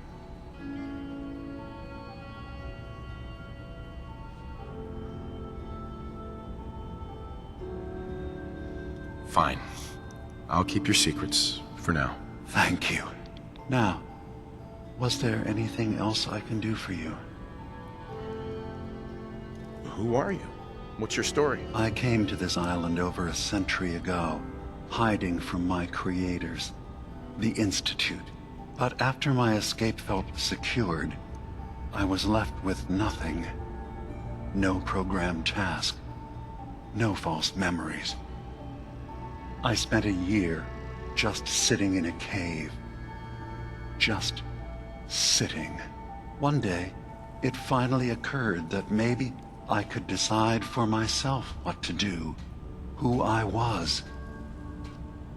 C: Fine. I'll keep your secrets for now.
S: Thank you. Now, was there anything else I can do for you?
C: Who are you? What's your story?
S: I came to this island over a century ago, hiding from my creators, the Institute. But after my escape felt secured, I was left with nothing. No programmed task. No false memories. I spent a year just sitting in a cave. Just sitting. One day, it finally occurred that maybe I could decide for myself what to do, who I was.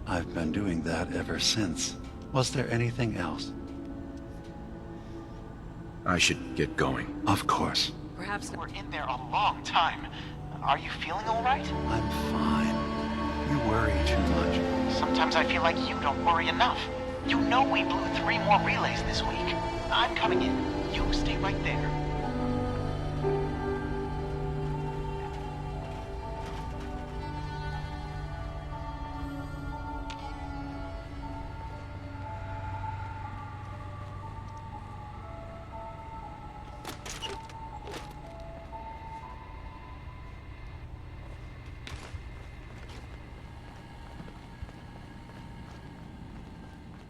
S: I've been doing that ever since. Was there anything else?
C: I should get going.
S: Of course.
K: Perhaps
T: We're in there a long time. Are you feeling all right?
S: I'm fine. You worry too much.
T: Sometimes I feel like you don't worry enough. You know we blew 3 more relays this week. I'm coming in. You stay right there.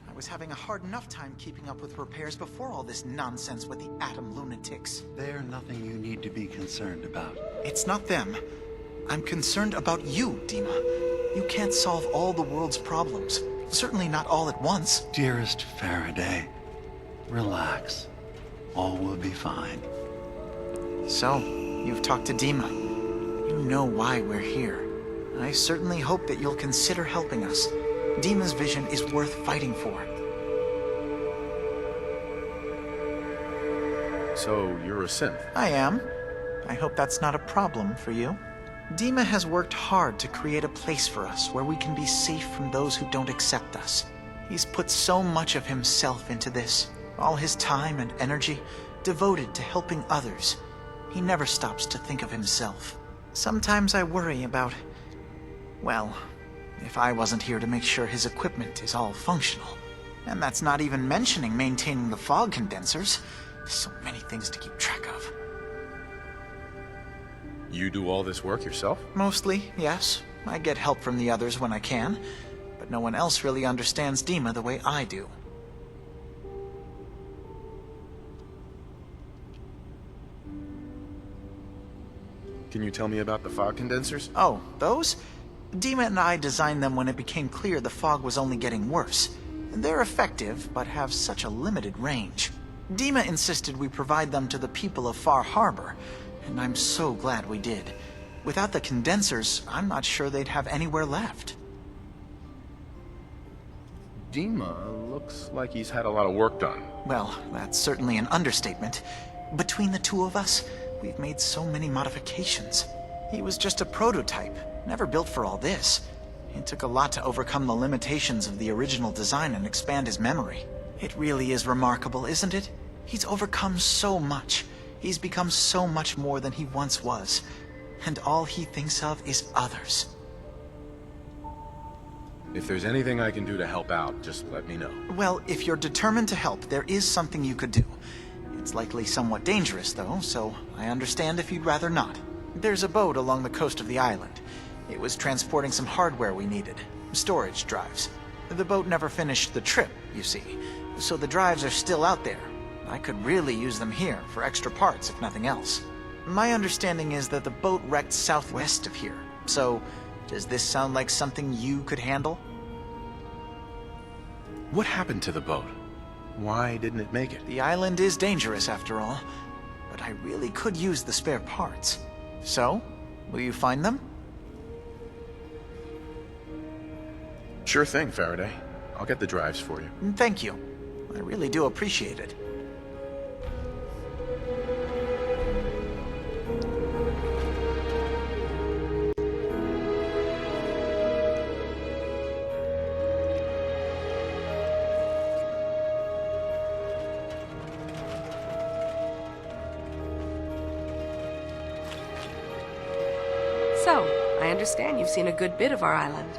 T: I was having a hard enough time keeping up with repairs before all this nonsense with the atom lunatics.
S: They're nothing you need to be concerned about.
T: It's not them. I'm concerned about you, Dima. You can't solve all the world's problems. Certainly not all at once.
S: Dearest Faraday, relax. All will be fine.
T: So, you've talked to Dima. You know why we're here. I certainly hope that you'll consider helping us. Dima's vision is worth fighting for.
C: So, you're a synth?
T: I am. I hope that's not a problem for you. Dima has worked hard to create a place for us where we can be safe from those who don't accept us. He's put so much of himself into this, all his time and energy devoted to helping others. He never stops to think of himself. Sometimes I worry about, well, if I wasn't here to make sure his equipment is all functional. And that's not even mentioning maintaining the fog condensers. So many things to keep track of.
C: You do all this work yourself?
T: Mostly, yes. I get help from the others when I can, but no one else really understands Dima the way I do.
C: Can you tell me about the fog condensers?
T: Oh, those? Dima and I designed them when it became clear the fog was only getting worse. They're effective, but have such a limited range. Dima insisted we provide them to the people of Far Harbor, and I'm so glad we did. Without the condensers, I'm not sure they'd have anywhere left.
C: Dima looks like he's had a lot of work done.
T: Well, that's certainly an understatement. Between the two of us, we've made so many modifications. He was just a prototype, never built for all this. It took a lot to overcome the limitations of the original design and expand his memory. It really is remarkable, isn't it? He's overcome so much. He's become so much more than he once was. And all he thinks of is others.
C: If there's anything I can do to help out, just let me know.
T: Well, if you're determined to help, there is something you could do. It's likely somewhat dangerous, though, so I understand if you'd rather not. There's a boat along the coast of the island. It was transporting some hardware we needed. Storage drives. The boat never finished the trip, you see, so the drives are still out there. I could really use them here for extra parts, if nothing else. My understanding is that the boat wrecked southwest of here, so does this sound like something you could handle?
C: What happened to the boat? Why didn't it make it?
T: The island is dangerous, after all, but I really could use the spare parts. So, will you find them?
C: Sure thing, Faraday. I'll get the drives for you.
T: Thank you. I really do appreciate it.
U: So, I understand you've seen a good bit of our island.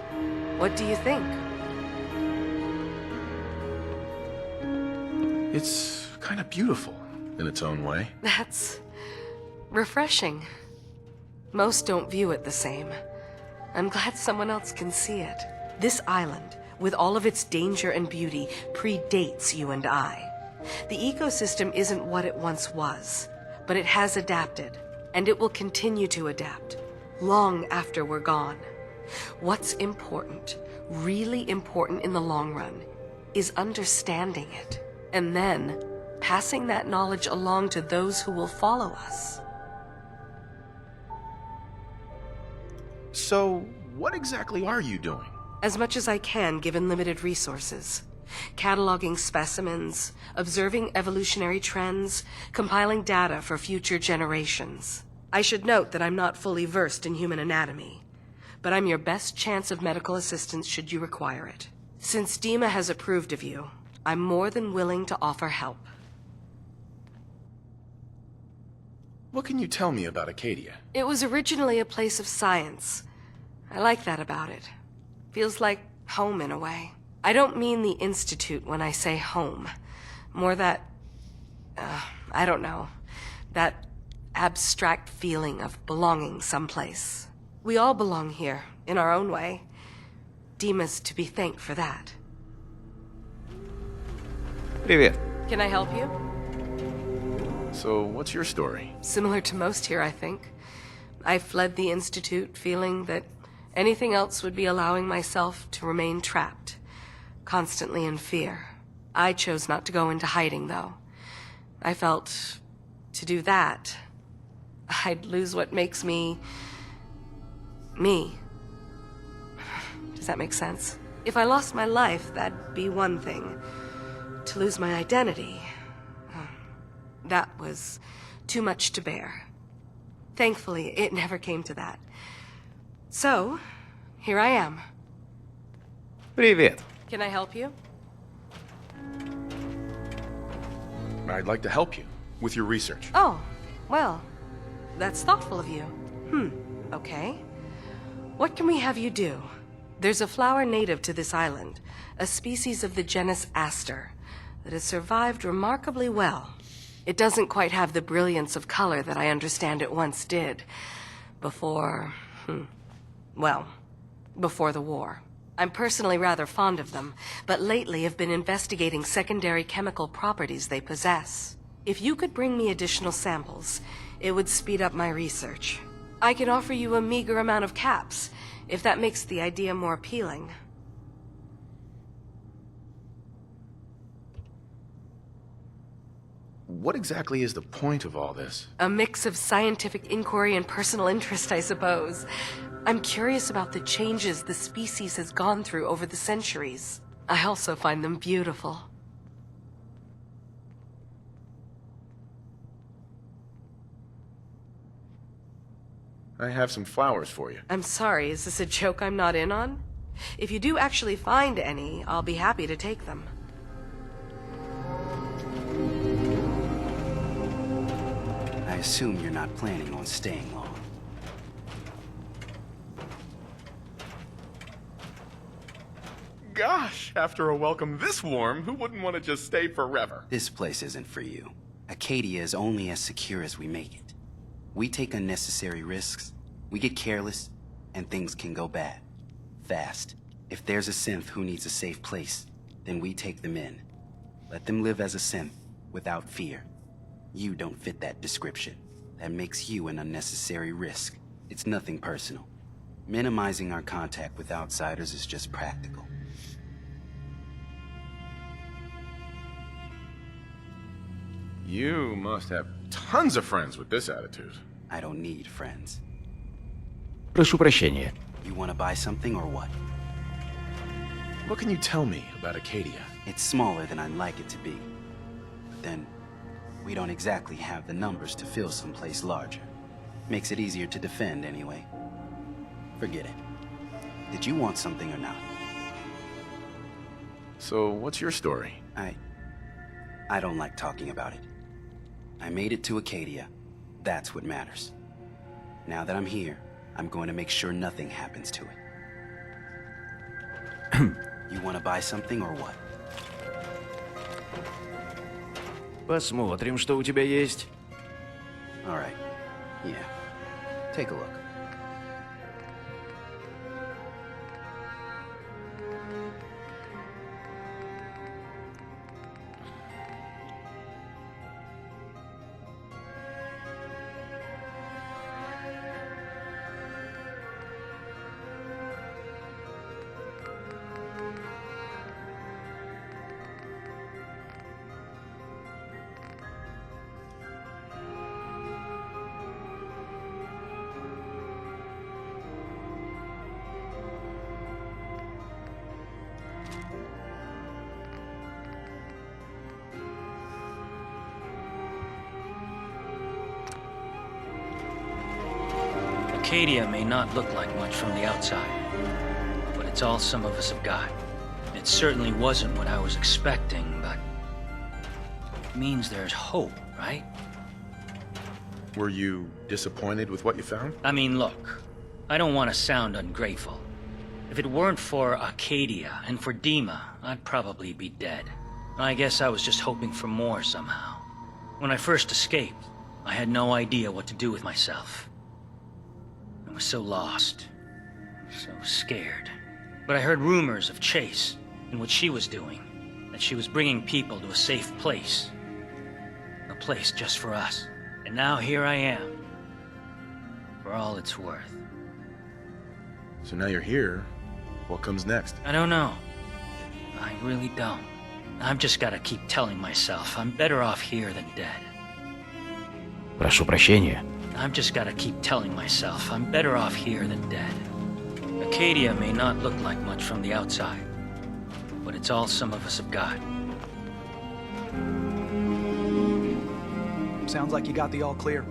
U: What do you think?
C: It's kind of beautiful in its own way.
U: That's refreshing. Most don't view it the same. I'm glad someone else can see it. This island, with all of its danger and beauty, predates you and I. The ecosystem isn't what it once was, but it has adapted, and it will continue to adapt, long after we're gone. What's important, really important in the long run, is understanding it, and then passing that knowledge along to those who will follow us.
C: So, what exactly are you doing?
U: As much as I can, given limited resources. cataloging specimens, observing evolutionary trends, compiling data for future generations. I should note that I'm not fully versed in human anatomy, but I'm your best chance of medical assistance should you require it. Since Dima has approved of you, I'm more than willing to offer help.
C: What can you tell me about Acadia?
U: It was originally a place of science. I like that about it. Feels like home in a way. I don't mean the Institute when I say home. More that, I don't know, that abstract feeling of belonging someplace. We all belong here, in our own way. Dima's to be thanked for that.
J: Привет.
U: Can I help you?
C: So, what's your story?
U: Similar to most here, I think. I fled the Institute feeling that anything else would be allowing myself to remain trapped, constantly in fear. I chose not to go into hiding, though. I felt to do that, I'd lose what makes me... me. Does that make sense? If I lost my life, that'd be one thing. To lose my identity, that was too much to bear. Thankfully, it never came to that. So, here I am.
J: Привет.
U: Can I help you?
C: I'd like to help you with your research.
U: Oh, well, that's thoughtful of you. Okay. What can we have you do? There's a flower native to this island, a species of the genus Aster, that has survived remarkably well. It doesn't quite have the brilliance of color that I understand it once did. Before the war. I'm personally rather fond of them, but lately have been investigating secondary chemical properties they possess. If you could bring me additional samples, it would speed up my research. I can offer you a meager amount of caps, if that makes the idea more appealing.
C: What exactly is the point of all this?
U: A mix of scientific inquiry and personal interest, I suppose. I'm curious about the changes the species has gone through over the centuries. I also find them beautiful.
C: I have some flowers for you.
U: I'm sorry, is this a joke I'm not in on? If you do actually find any, I'll be happy to take them.
A: I assume you're not planning on staying long.
C: Gosh, after a welcome this warm, who wouldn't want to just stay forever?
A: This place isn't for you. Acadia is only as secure as we make it. We take unnecessary risks, we get careless, and things can go bad. Fast. If there's a synth who needs a safe place, then we take them in. Let them live as a synth, without fear. You don't fit that description. That makes you an unnecessary risk. It's nothing personal. Minimizing our contact with outsiders is just practical.
C: You must have tons of friends with this attitude.
A: I don't need friends.
J: Прошу прощения.
A: You want to buy something or what?
C: What can you tell me about Acadia?
A: It's smaller than I'd like it to be. But then, we don't exactly have the numbers to fill someplace larger. Makes it easier to defend anyway. Forget it. Did you want something or not?
C: So, what's your story?
A: I don't like talking about it. I made it to Acadia. That's what matters. Now that I'm here, I'm going to make sure nothing happens to it. You want to buy something or what?
J: Посмотрим, что у тебя есть.
A: All right. Yeah. Take a look.
Q: Acadia may not look like much from the outside, but it's all some of us have got. It certainly wasn't what I was expecting, but it means there's hope, right?
C: Were you disappointed with what you found?
Q: I mean, look, I don't want to sound ungrateful. If it weren't for Acadia and for Dima, I'd probably be dead. I guess I was just hoping for more somehow. When I first escaped, I had no idea what to do with myself. I was so lost, so scared. But I heard rumors of Chase and what she was doing, that she was bringing people to a safe place. A place just for us. And now here I am, for all it's worth.
C: So now you're here. What comes next?
Q: I don't know. I really don't. I've just gotta keep telling myself I'm better off here than dead.
J: Прошу прощения.
Q: I've just gotta keep telling myself I'm better off here than dead. Acadia may not look like much from the outside, but it's all some of us have got.
D: Sounds like you got the all clear.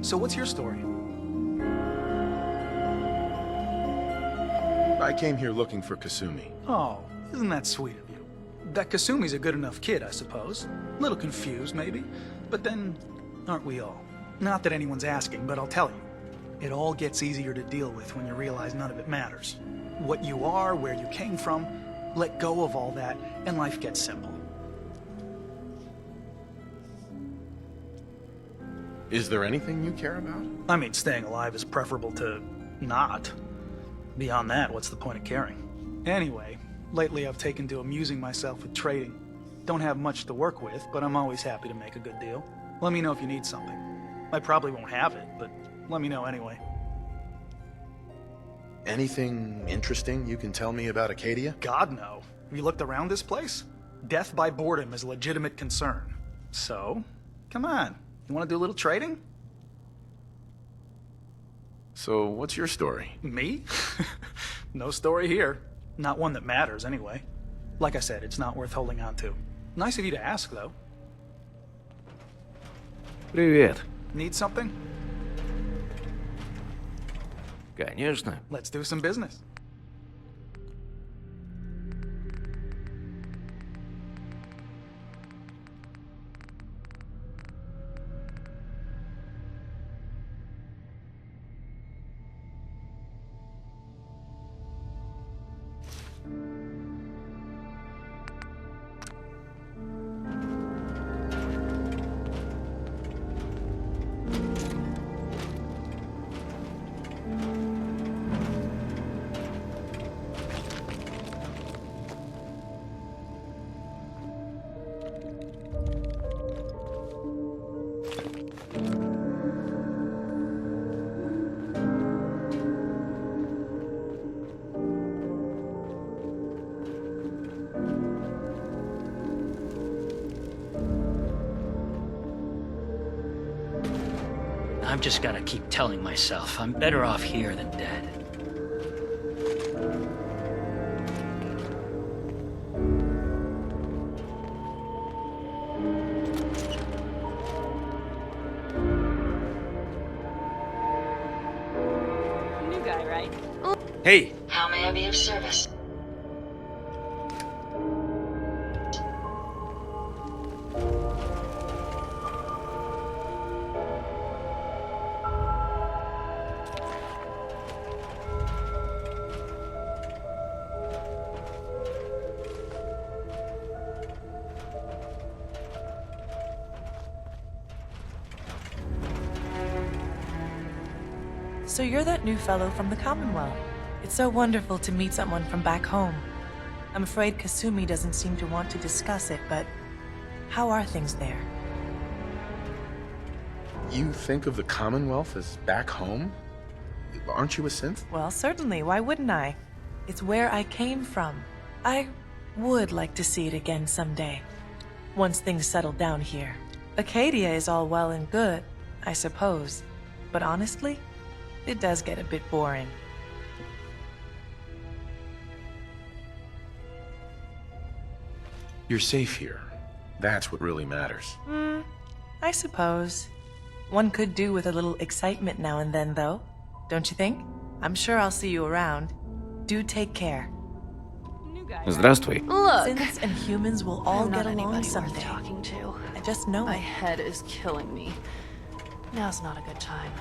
D: So what's your story?
C: I came here looking for Kasumi.
D: Oh, isn't that sweet of you? That Kasumi's a good enough kid, I suppose. A little confused, maybe. But then, aren't we all? Not that anyone's asking, but I'll tell you. It all gets easier to deal with when you realize none of it matters. What you are, where you came from, let go of all that, and life gets simple.
C: Is there anything you care about?
D: I mean, staying alive is preferable to not. Beyond that, what's the point of caring? Anyway, lately I've taken to amusing myself with trading. Don't have much to work with, but I'm always happy to make a good deal. Let me know if you need something. I probably won't have it, but let me know anyway.
C: Anything interesting you can tell me about Acadia?
D: God, no. Have you looked around this place? Death by boredom is a legitimate concern. So, come on. You want to do a little trading?
C: So, what's your story?
D: Me? No story here. Not one that matters, anyway. Like I said, it's not worth holding on to. Nice of you to ask, though.
J: Привет.
D: Need something?
J: Конечно.
D: Let's do some business.
Q: I've just gotta keep telling myself I'm better off here than dead.
R: New guy, right?
O: Hey!
E: How may I be of service?
B: So you're that new fellow from the Commonwealth. It's so wonderful to meet someone from back home. I'm afraid Kasumi doesn't seem to want to discuss it, but how are things there?
C: You think of the Commonwealth as back home? Aren't you a synth?
B: Well, certainly. Why wouldn't I? It's where I came from. I would like to see it again someday, once things settle down here. Acadia is all well and good, I suppose, but honestly, it does get a bit boring.
C: You're safe here. That's what really matters.
B: I suppose. One could do with a little excitement now and then, though.
F: don't you think? I'm sure I'll see you around. Do take care.
J: Здравствуй.
R: Look,
F: Synths and humans will all
R: I'm not
F: get along
R: anybody
F: someday.
R: worth talking to.
F: I just know
R: My
F: it.
R: head is killing me. Now's not a good time.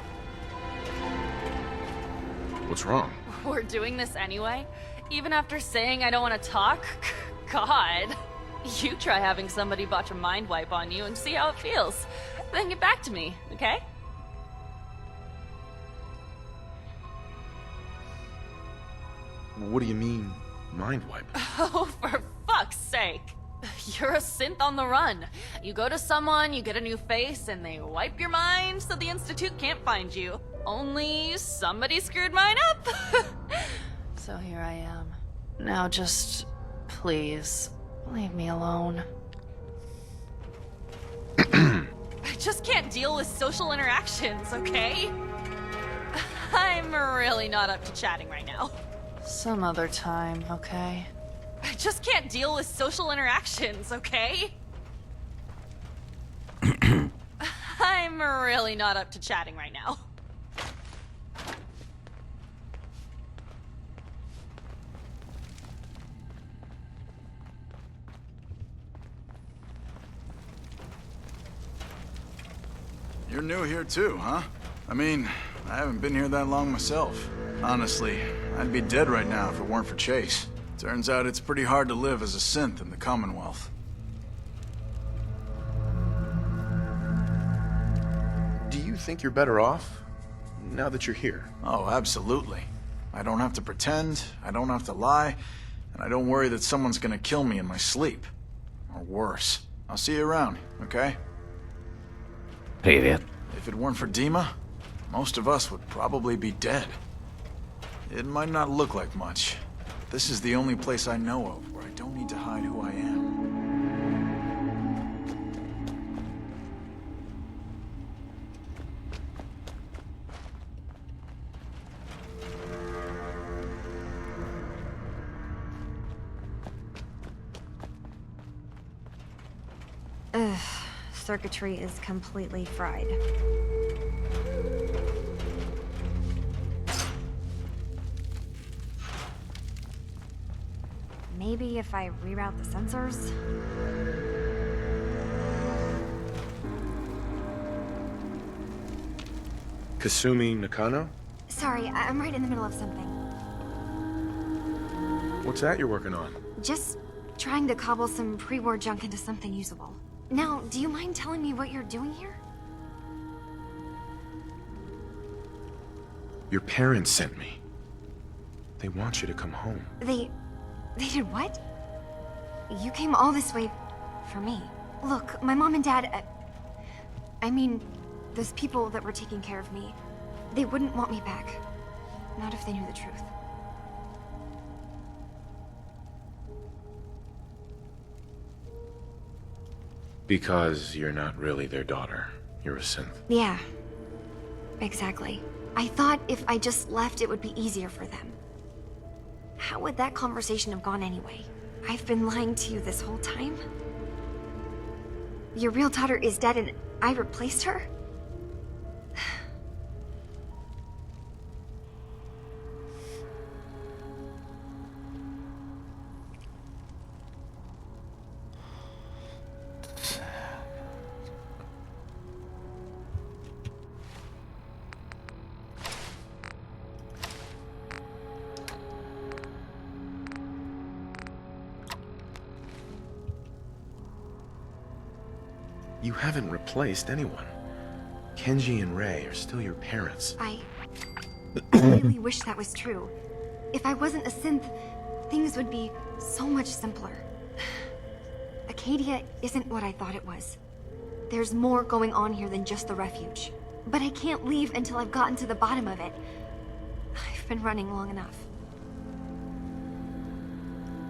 C: What's wrong?
V: We're doing this anyway? Even after saying I don't want to talk? God. You try having somebody botch a mind wipe on you and see how it feels. Then get back to me, okay?
C: What do you mean, mind wipe?
V: Oh, for fuck's sake. You're a synth on the run. You go to someone, you get a new face, and they wipe your mind so the Institute can't find you. Only somebody screwed mine up. So here I am. Now just, please, leave me alone. I just can't deal with social interactions, okay? I'm really not up to chatting right now. Some other time, okay? I just can't deal with social interactions, okay? I'm really not up to chatting right now.
W: You're new here too, huh? I mean, I haven't been here that long myself. Honestly, I'd be dead right now if it weren't for Chase. Turns out it's pretty hard to live as a synth in the Commonwealth.
C: Do you think you're better off now that you're here?
W: Oh, absolutely. I don't have to pretend, I don't have to lie, and I don't worry that someone's gonna kill me in my sleep. Or worse. I'll see you around, okay?
J: Привет.
W: If it weren't for Dima, most of us would probably be dead. It might not look like much. But this is the only place I know of where I don't need to hide who I am.
X: Ugh, circuitry is completely fried. Maybe if I reroute the sensors?
C: Kasumi Nakano?
X: Sorry, I'm right in the middle of something.
C: What's that you're working on?
X: Just trying to cobble some pre-war junk into something usable. Now, do you mind telling me what you're doing here?
C: Your parents sent me. They want you to come home.
X: They did what? You came all this way for me. Look, my mom and dad, I mean, those people that were taking care of me, they wouldn't want me back. Not if they knew the truth.
C: Because you're not really their daughter. You're a synth.
X: Yeah, exactly. I thought if I just left, it would be easier for them. How would that conversation have gone anyway? I've been lying to you this whole time? Your real daughter is dead and I replaced her?
C: You haven't replaced anyone. Kenji and Rei are still your parents.
X: I really wish that was true. If I wasn't a synth, things would be so much simpler. Acadia isn't what I thought it was. There's more going on here than just the refuge. But I can't leave until I've gotten to the bottom of it. I've been running long enough.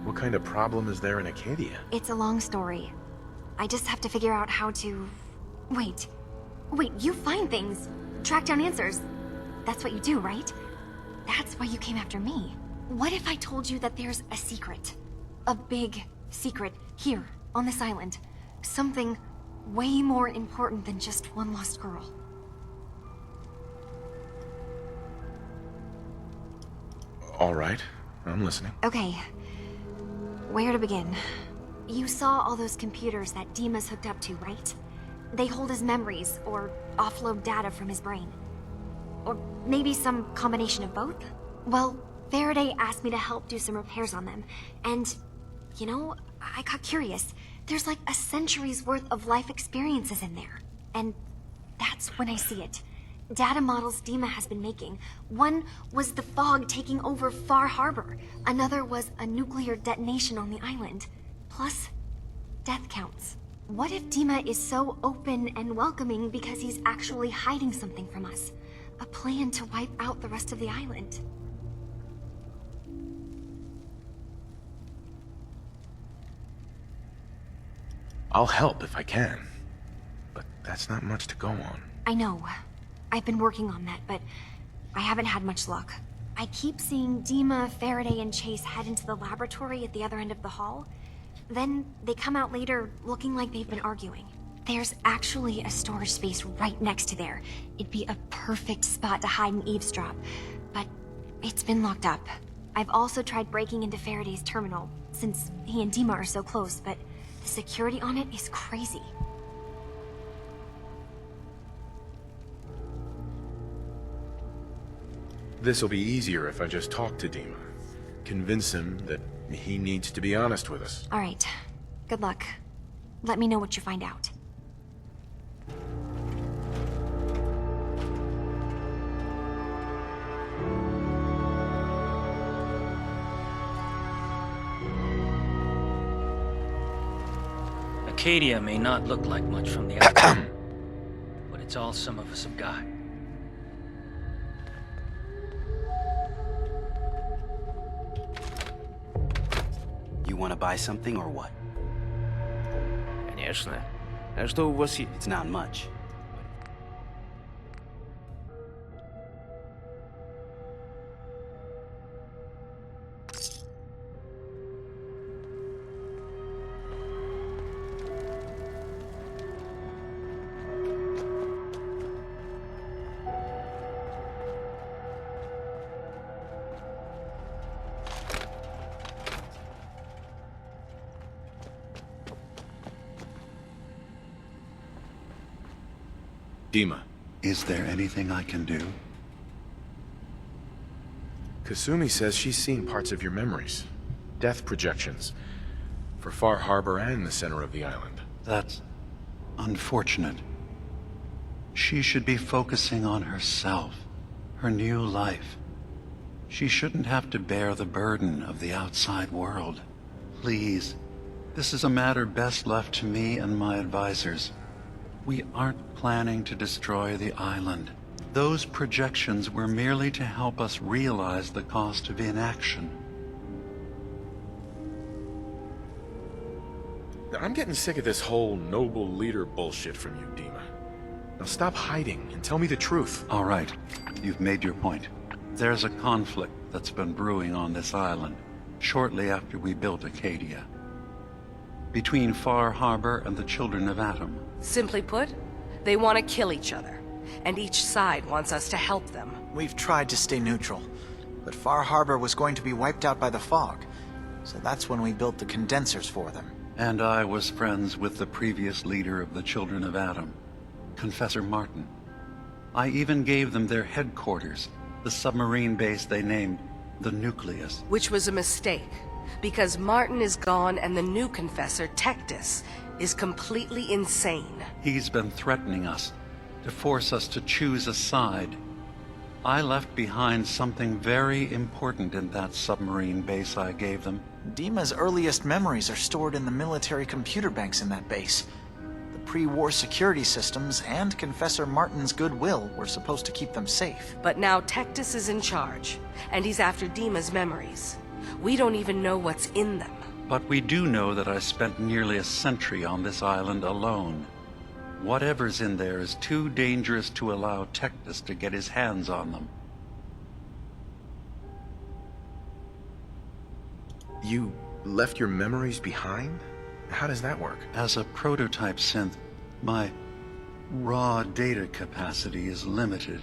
C: What kind of problem is there in Acadia?
X: It's a long story. I just have to figure out how to... Wait, you find things. Track down answers. That's what you do, right? That's why you came after me. What if I told you that there's a secret? A big secret here, on this island. Something way more important than just one lost girl.
C: All right, I'm listening.
X: Okay. Where to begin? You saw all those computers that Dima's hooked up to, right? They hold his memories, or offload data from his brain. Or maybe some combination of both? Well, Faraday asked me to help do some repairs on them, and, you know, I got curious. There's like a century's worth of life experiences in there. And that's when I see it. Data models Dima has been making. One was the fog taking over Far Harbor. Another was a nuclear detonation on the island. Plus, death counts. What if Dima is so open and welcoming because he's actually hiding something from us? A plan to wipe out the rest of the island?
C: I'll help if I can, but that's not much to go on.
X: I know. I've been working on that, but I haven't had much luck. I keep seeing Dima, Faraday, and Chase head into the laboratory at the other end of the hall. Then they come out later looking like they've been arguing. There's actually a storage space right next to there. It'd be a perfect spot to hide and eavesdrop, but it's been locked up. I've also tried breaking into Faraday's terminal, since he and Dima are so close, but the security on it is crazy.
C: This'll be easier if I just talk to Dima. Convince him that he needs to be honest with us.
X: All right. Good luck. Let me know what you find out.
Q: Acadia may not look like much from the outside, but it's all some of us have got.
A: You want to buy something or what?
J: Конечно. А что у вас есть?
A: It's not much.
C: Dima.
S: Is there anything I can do?
C: Kasumi says she's seen parts of your memories. Death projections. For Far Harbor and the center of the island.
S: That's unfortunate. She should be focusing on herself, her new life. She shouldn't have to bear the burden of the outside world. Please, this is a matter best left to me and my advisors. We aren't planning to destroy the island. Those projections were merely to help us realize the cost of inaction.
C: I'm getting sick of this whole noble leader bullshit from you, Dima. Now stop hiding and tell me the truth.
S: All right, you've made your point. There's a conflict that's been brewing on this island, shortly after we built Acadia. Between Far Harbor and the Children of Atom.
U: Simply put, they want to kill each other, and each side wants us to help them.
T: We've tried to stay neutral, but Far Harbor was going to be wiped out by the fog, so that's when we built the condensers for them.
S: And I was friends with the previous leader of the Children of Atom, Confessor Martin. I even gave them their headquarters, the submarine base they named the Nucleus.
U: Which was a mistake, because Martin is gone and the new Confessor, Tectus, is completely insane.
S: He's been threatening us, to force us to choose a side. I left behind something very important in that submarine base I gave them.
T: Dima's earliest memories are stored in the military computer banks in that base. The pre-war security systems and Confessor Martin's goodwill were supposed to keep them safe.
U: But now Tectus is in charge, and he's after Dima's memories. We don't even know what's in them.
S: But we do know that I spent nearly a century on this island alone. Whatever's in there is too dangerous to allow Tectus to get his hands on them.
C: You left your memories behind? How does that work?
S: As a prototype synth, my raw data capacity is limited.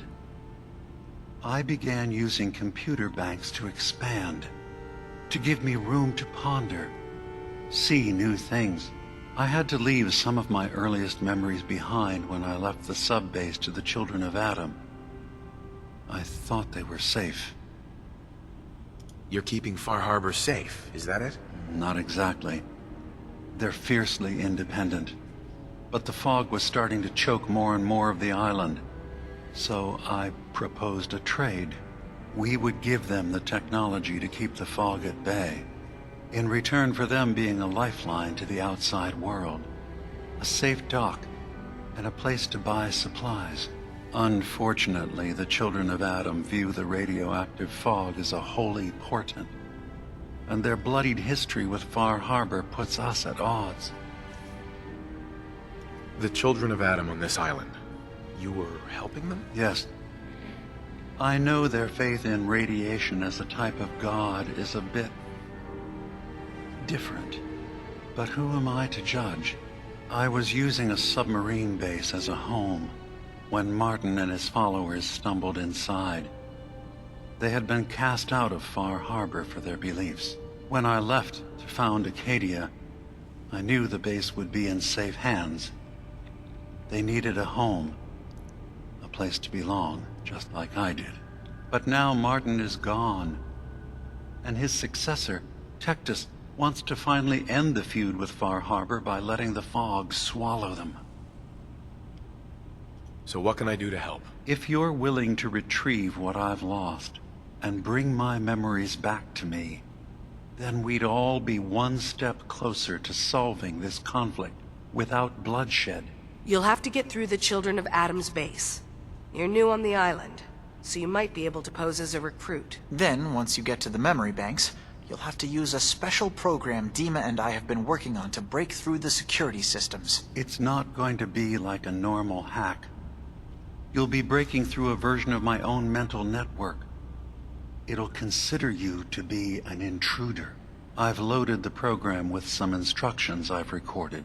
S: I began using computer banks to expand, to give me room to ponder, see new things. I had to leave some of my earliest memories behind when I left the sub-base to the Children of Adam. I thought they were safe.
C: You're keeping Far Harbor safe, is that it?
S: Not exactly. They're fiercely independent. But the fog was starting to choke more and more of the island. So I proposed a trade. We would give them the technology to keep the fog at bay, in return for them being a lifeline to the outside world, a safe dock, and a place to buy supplies. Unfortunately, the Children of Adam view the radioactive fog as a holy portent, and their bloodied history with Far Harbor puts us at odds.
C: The Children of Adam on this island, you were helping them?
S: Yes. I know their faith in radiation as a type of god is a bit different, but who am I to judge? I was using a submarine base as a home when Martin and his followers stumbled inside. They had been cast out of Far Harbor for their beliefs. When I left to found Acadia, I knew the base would be in safe hands. They needed a home, a place to belong, just like I did. But now Martin is gone, and his successor, Tectus, wants to finally end the feud with Far Harbor by letting the fog swallow them.
C: So what can I do to help?
S: If you're willing to retrieve what I've lost and bring my memories back to me, then we'd all be one step closer to solving this conflict without bloodshed.
U: You'll have to get through the Children of Adam's base. You're new on the island, so you might be able to pose as a recruit.
T: Then, once you get to the memory banks, you'll have to use a special program Dima and I have been working on to break through the security systems.
S: It's not going to be like a normal hack. You'll be breaking through a version of my own mental network. It'll consider you to be an intruder. I've loaded the program with some instructions I've recorded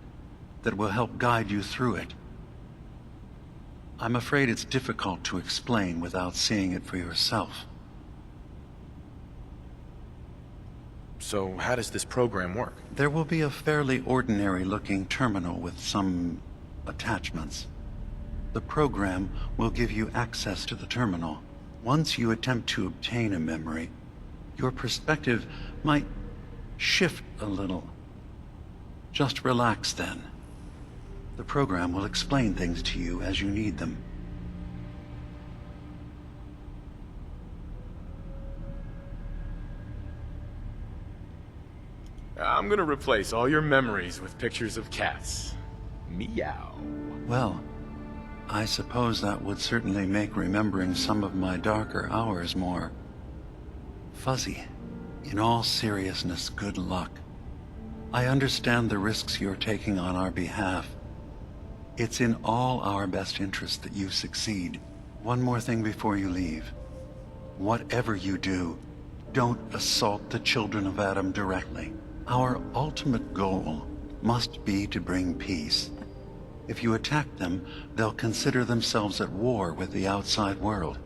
S: that will help guide you through it. I'm afraid it's difficult to explain without seeing it for yourself.
C: So how does this program work?
S: There will be a fairly ordinary-looking terminal with some attachments. The program will give you access to the terminal. Once you attempt to obtain a memory, your perspective might shift a little. Just relax then. The program will explain things to you as you need them.
C: I'm gonna replace all your memories with pictures of cats. Meow.
S: Well, I suppose that would certainly make remembering some of my darker hours more fuzzy. In all seriousness, good luck. I understand the risks you're taking on our behalf. It's in all our best interest that you succeed. One more thing before you leave. Whatever you do, don't assault the Children of Adam directly. Our ultimate goal must be to bring peace. If you attack them, they'll consider themselves at war with the outside world.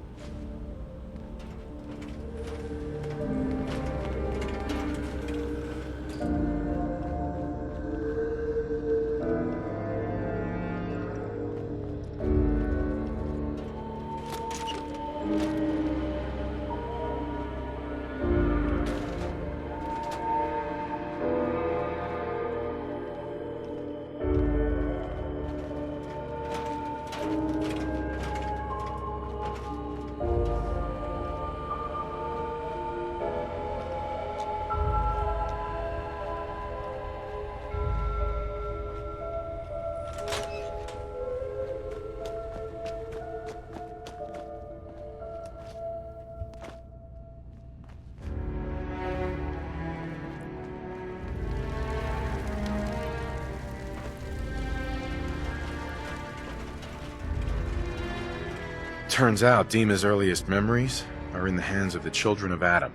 C: Turns out Dima's earliest memories are in the hands of the Children of Adam.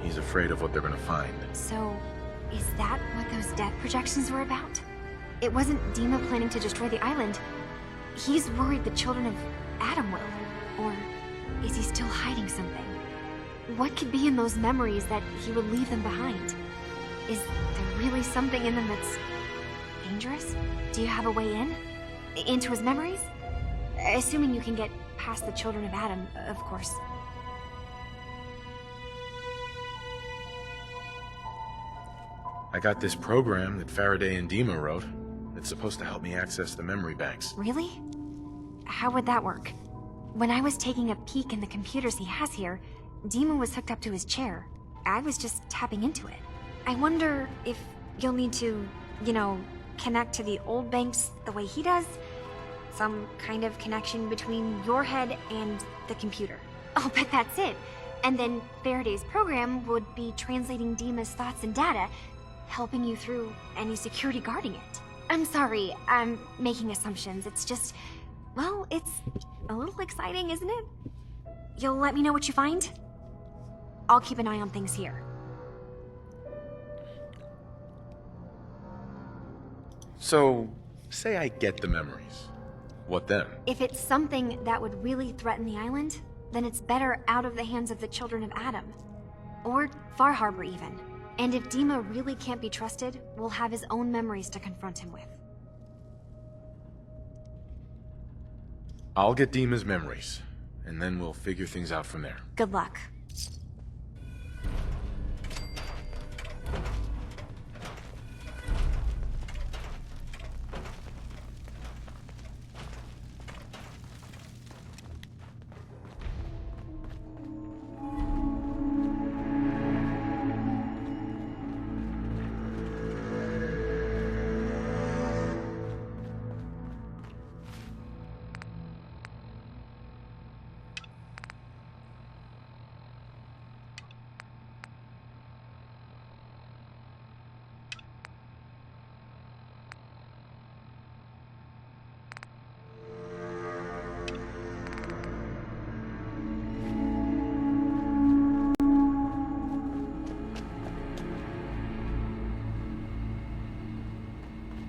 C: He's afraid of what they're gonna find.
X: So, is that what those death projections were about? It wasn't Dima planning to destroy the island. He's worried the Children of Adam will. Or is he still hiding something? What could be in those memories that he would leave them behind? Is there really something in them that's dangerous? Do you have a way in? Into his memories? Assuming you can get past the children of Adam, of course.
C: I got this program that Faraday and Dima wrote. It's supposed to help me access the memory banks.
X: Really? How would that work? When I was taking a peek in the computers he has here, Dima was hooked up to his chair. I was just tapping into it. I wonder if you'll need to, connect to the old banks the way he does? Some kind of connection between your head and the computer. I'll bet that's it. And then Faraday's program would be translating Dima's thoughts and data, helping you through any security guarding it. I'm sorry, I'm making assumptions. It's just, well, it's a little exciting, isn't it? You'll let me know what you find? I'll keep an eye on things here.
C: So, say I get the memories. What then?
X: If it's something that would really threaten the island, then it's better out of the hands of the children of Adam. Or Far Harbor, even. And if Dima really can't be trusted, we'll have his own memories to confront him with.
C: I'll get Dima's memories, and then we'll figure things out from there.
X: Good luck.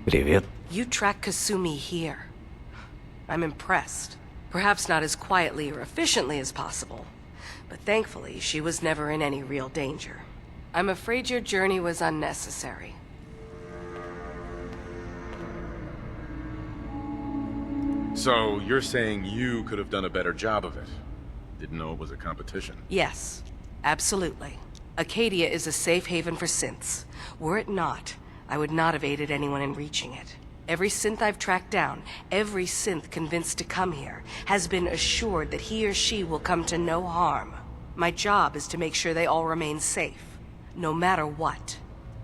J: Привет.
U: You track Kasumi here. I'm impressed. Perhaps not as quietly or efficiently as possible, but thankfully she was never in any real danger. I'm afraid your journey was unnecessary.
C: So, you're saying you could have done a better job of it? Didn't know it was a competition?
U: Yes, absolutely. Acadia is a safe haven for synths. Were it not, I would not have aided anyone in reaching it. Every synth I've tracked down, every synth convinced to come here, has been assured that he or she will come to no harm. My job is to make sure they all remain safe, no matter what.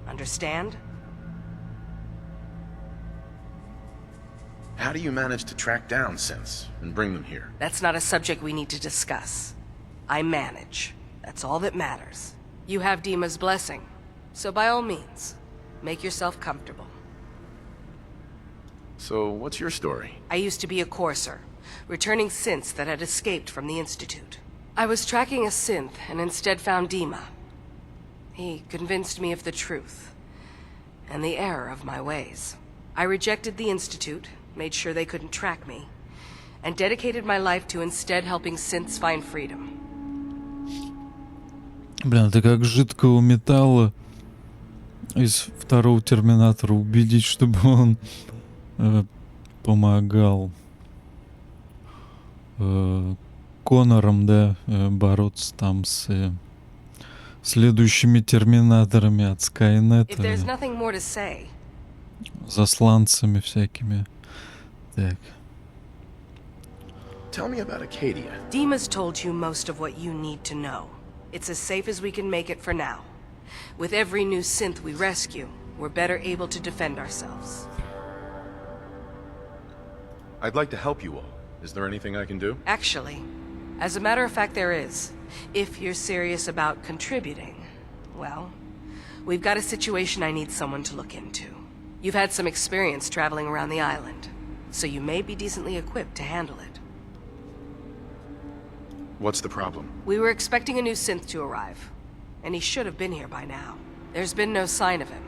U: Understand?
C: How do you manage to track down synths and bring them here?
U: That's not a subject we need to discuss. I manage. That's all that matters. You have Dima's blessing, so by all means, make yourself comfortable.
C: So, what's your story?
U: I used to be a courser, returning synths that had escaped from the Institute. I was tracking a synth and instead found Dima. He convinced me of the truth, and the error of my ways. I rejected the Institute, made sure they couldn't track me, and dedicated my life to instead helping synths find freedom.
G: Блин, это как жидкого металла из второго Терминатора убедить, чтобы он помогал Коннорам, да, бороться там с следующими Терминаторами от Скайнета, засланцами всякими. Так.
C: Tell me about Acadia.
U: Dima's told you most of what you need to know. It's as safe as we can make it for now. With every new synth we rescue, we're better able to defend ourselves.
C: I'd like to help you all. Is there anything I can do?
U: Actually, as a matter of fact, there is. If you're serious about contributing, well, we've got a situation I need someone to look into. You've had some experience traveling around the island, so you may be decently equipped to handle it.
C: What's the problem?
U: We were expecting a new synth to arrive, and he should have been here by now. There's been no sign of him,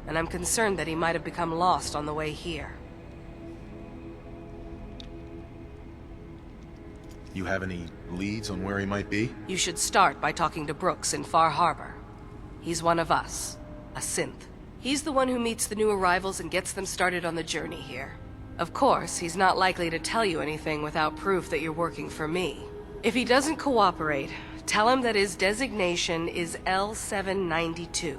U: and I'm concerned that he might have become lost on the way here.
C: You have any leads on where he might be?
U: You should start by talking to Brooks in Far Harbor. He's one of us, a synth. He's the one who meets the new arrivals and gets them started on the journey here. Of course, he's not likely to tell you anything without proof that you're working for me. If he doesn't cooperate, tell him that his designation is L792.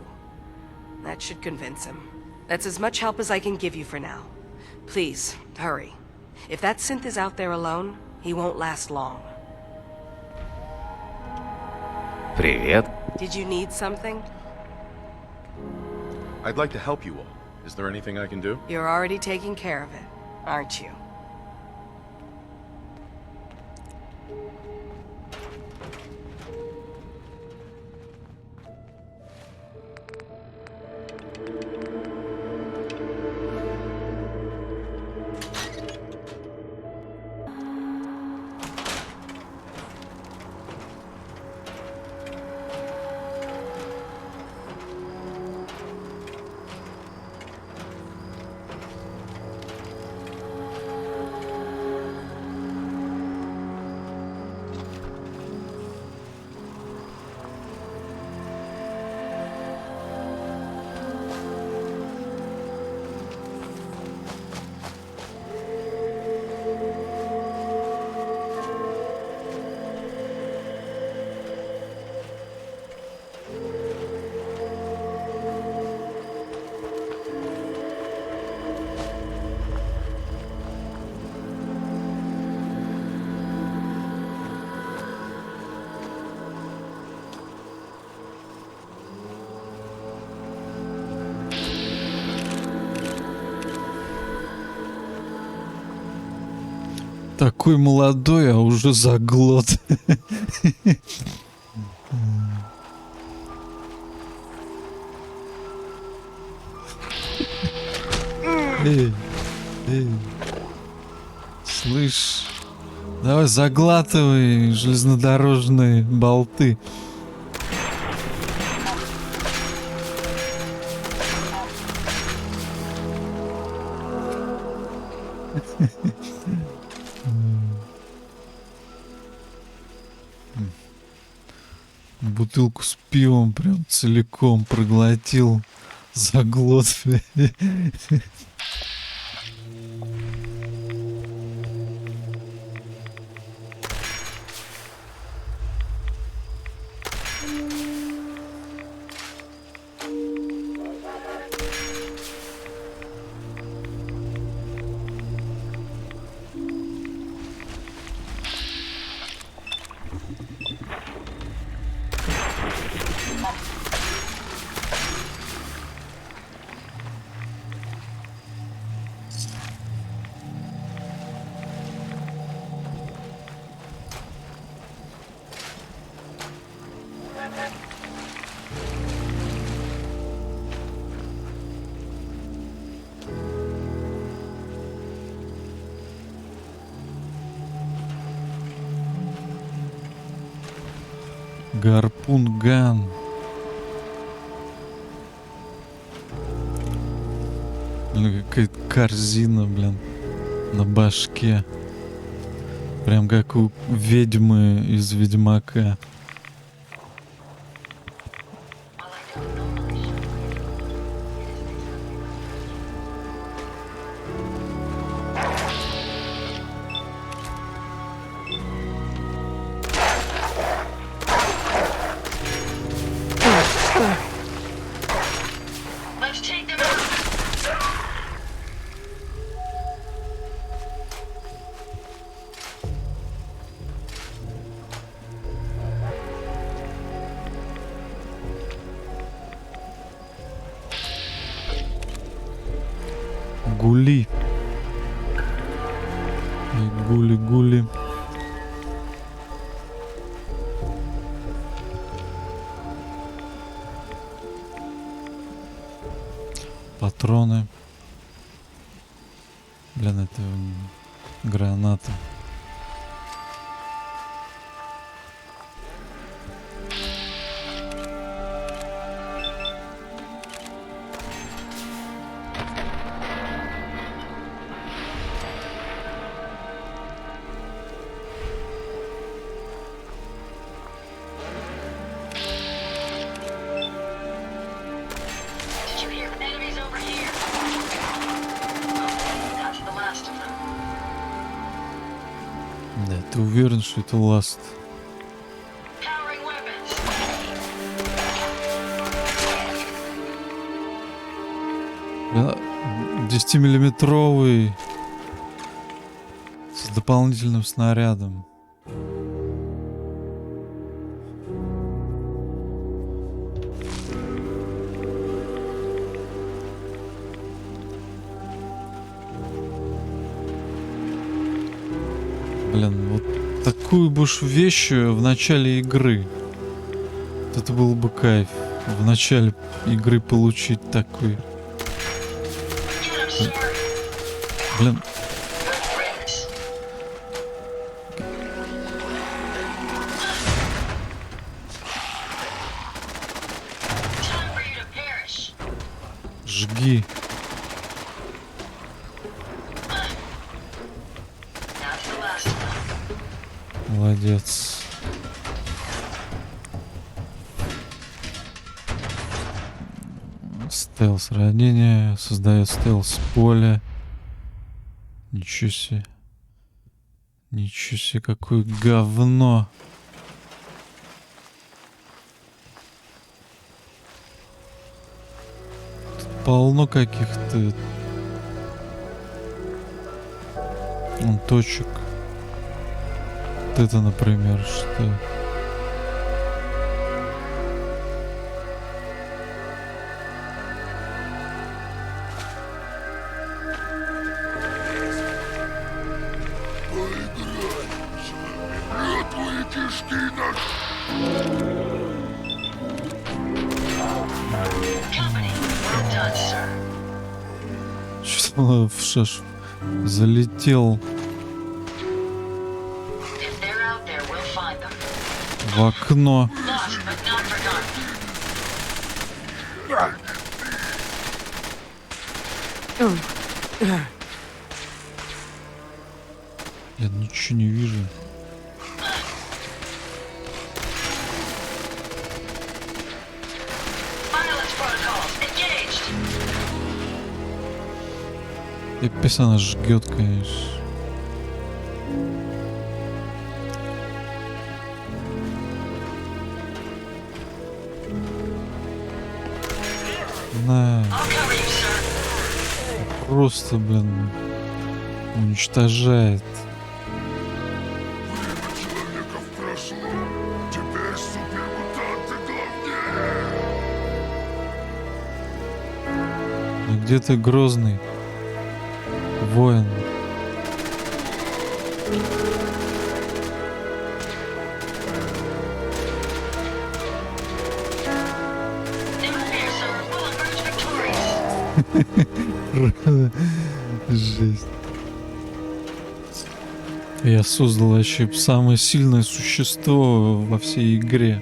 U: That should convince him. That's as much help as I can give you for now. Please, hurry. If that synth is out there alone, he won't last long.
J: Привет.
U: Did you need something?
C: I'd like to help you all. Is there anything I can do?
U: You're already taking care of it, aren't you?
G: Такой молодой, а уже заглот. Эй, эй. Слышь, давай заглатывай железнодорожные болты. Бутылку с пивом прям целиком проглотил. Заглот. Гарпунган. Блин, какая-то корзина, блин, на башке. Прям как у ведьмы из Ведьмака.
E: Let's take them out.
G: Гули. И гули-гули. Патроны. Блин, это граната. Да, ты уверен, что это ласт? Бля, 10-миллиметровый с дополнительным снарядом. Блин, вот такую бы уж вещь в начале игры. Вот это был бы кайф. В начале игры получить такой. Блин. Жги. Молодец. Стелс ранение. Создает стелс поле. Ничего себе. Ничего себе, какое говно. Тут полно каких-то точек. Вот это, например, что? Что-то в шаш залетел в окно. Я ничего не вижу. И писано жгет, конечно. На. Просто, блин, уничтожает. Ну где ты, грозный воин? Жесть. Я создал вообще самое сильное существо во всей игре.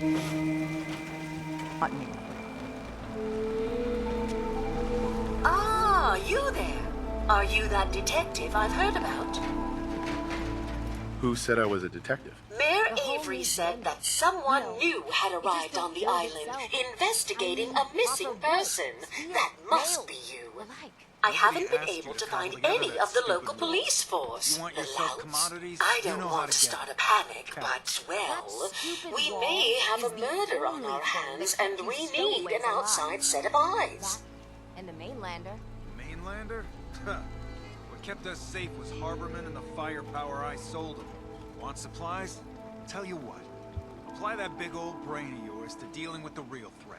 I: Ah, you there. Are you that detective I've heard about?
C: Who said I was a detective?
I: Mayor Avery said that someone new had arrived on the island, investigating a missing person. That must be you. I haven't been able to find any of the local police force. The louts. I don't want to start a panic, but, well, we may have a murder on our hands, and we need an outside set of eyes.
H: And the mainlander.
L: Mainlander? What kept us safe was Harborman and the firepower I sold him. Want supplies? Tell you what. Apply that big old brain of yours to dealing with the real threat.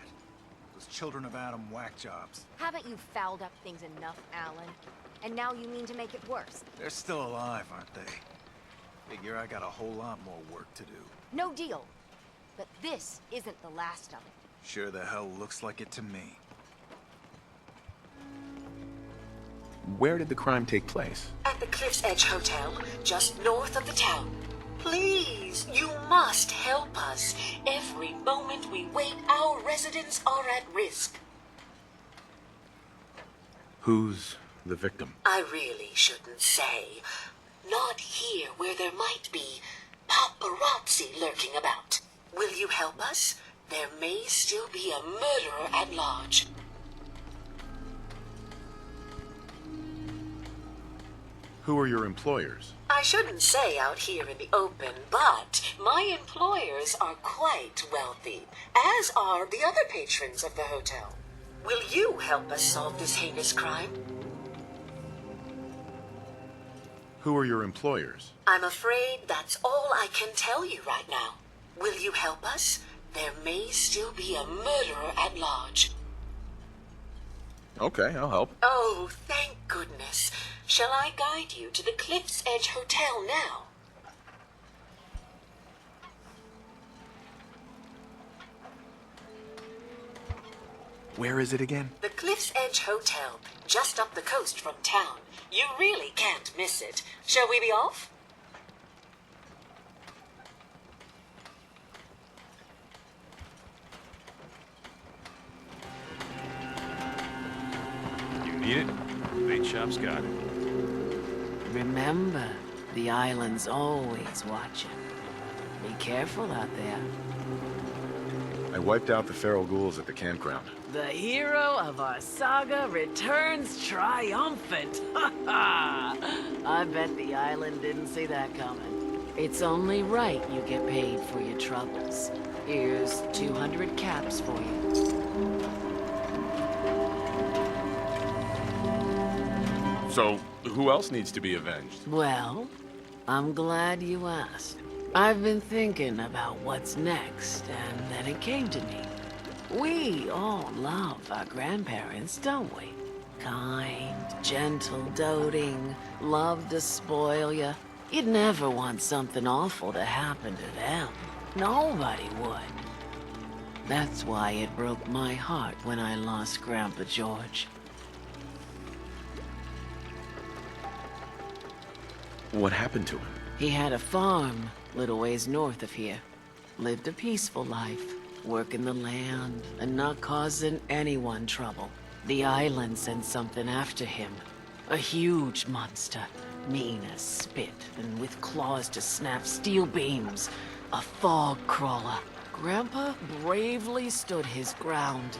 L: Those children of Adam whack jobs.
H: Haven't you fouled up things enough, Alan? And now you mean to make it worse?
L: They're still alive, aren't they? Figure I got a whole lot more work to do.
H: No deal. But this isn't the last of it.
L: Sure the hell looks like it to me.
C: Where did the crime take place?
I: At the Cliff's Edge Hotel, just north of the town. Please, you must help us. Every moment we wait, our residents are at risk.
C: Who's the victim?
I: I really shouldn't say. Not here where there might be paparazzi lurking about. Will you help us? There may still be a murderer at large.
C: Who are your employers?
I: I shouldn't say out here in the open, but my employers are quite wealthy, as are the other patrons of the hotel. Will you help us solve this heinous crime?
C: Who are your employers?
I: I'm afraid that's all I can tell you right now. Will you help us? There may still be a murderer at large.
C: Okay, I'll help.
I: Oh, thank goodness. Shall I guide you to the Cliff's Edge Hotel now?
C: Where is it again?
I: The Cliff's Edge Hotel, just up the coast from town. You really can't miss it. Shall we be off?
C: You need it? Bait shop's got it.
R: Remember, the island's always watching. Be careful out there.
C: I wiped out the feral ghouls at the campground.
R: The hero of our saga returns triumphant. Ha ha! I bet the island didn't see that coming. It's only right you get paid for your troubles. Here's 200 caps for you.
C: So, who else needs to be avenged?
R: Well, I'm glad you asked. I've been thinking about what's next, and then it came to me. We all love our grandparents, don't we? Kind, gentle, doting, love to spoil you. You'd never want something awful to happen to them. Nobody would. That's why it broke my heart when I lost Grandpa George.
C: What happened to him?
R: He had a farm, little ways north of here. Lived a peaceful life, working the land and not causing anyone trouble. The island sent something after him. A huge monster, mean as spit and with claws to snap steel beams. A fog crawler. Grandpa bravely stood his ground.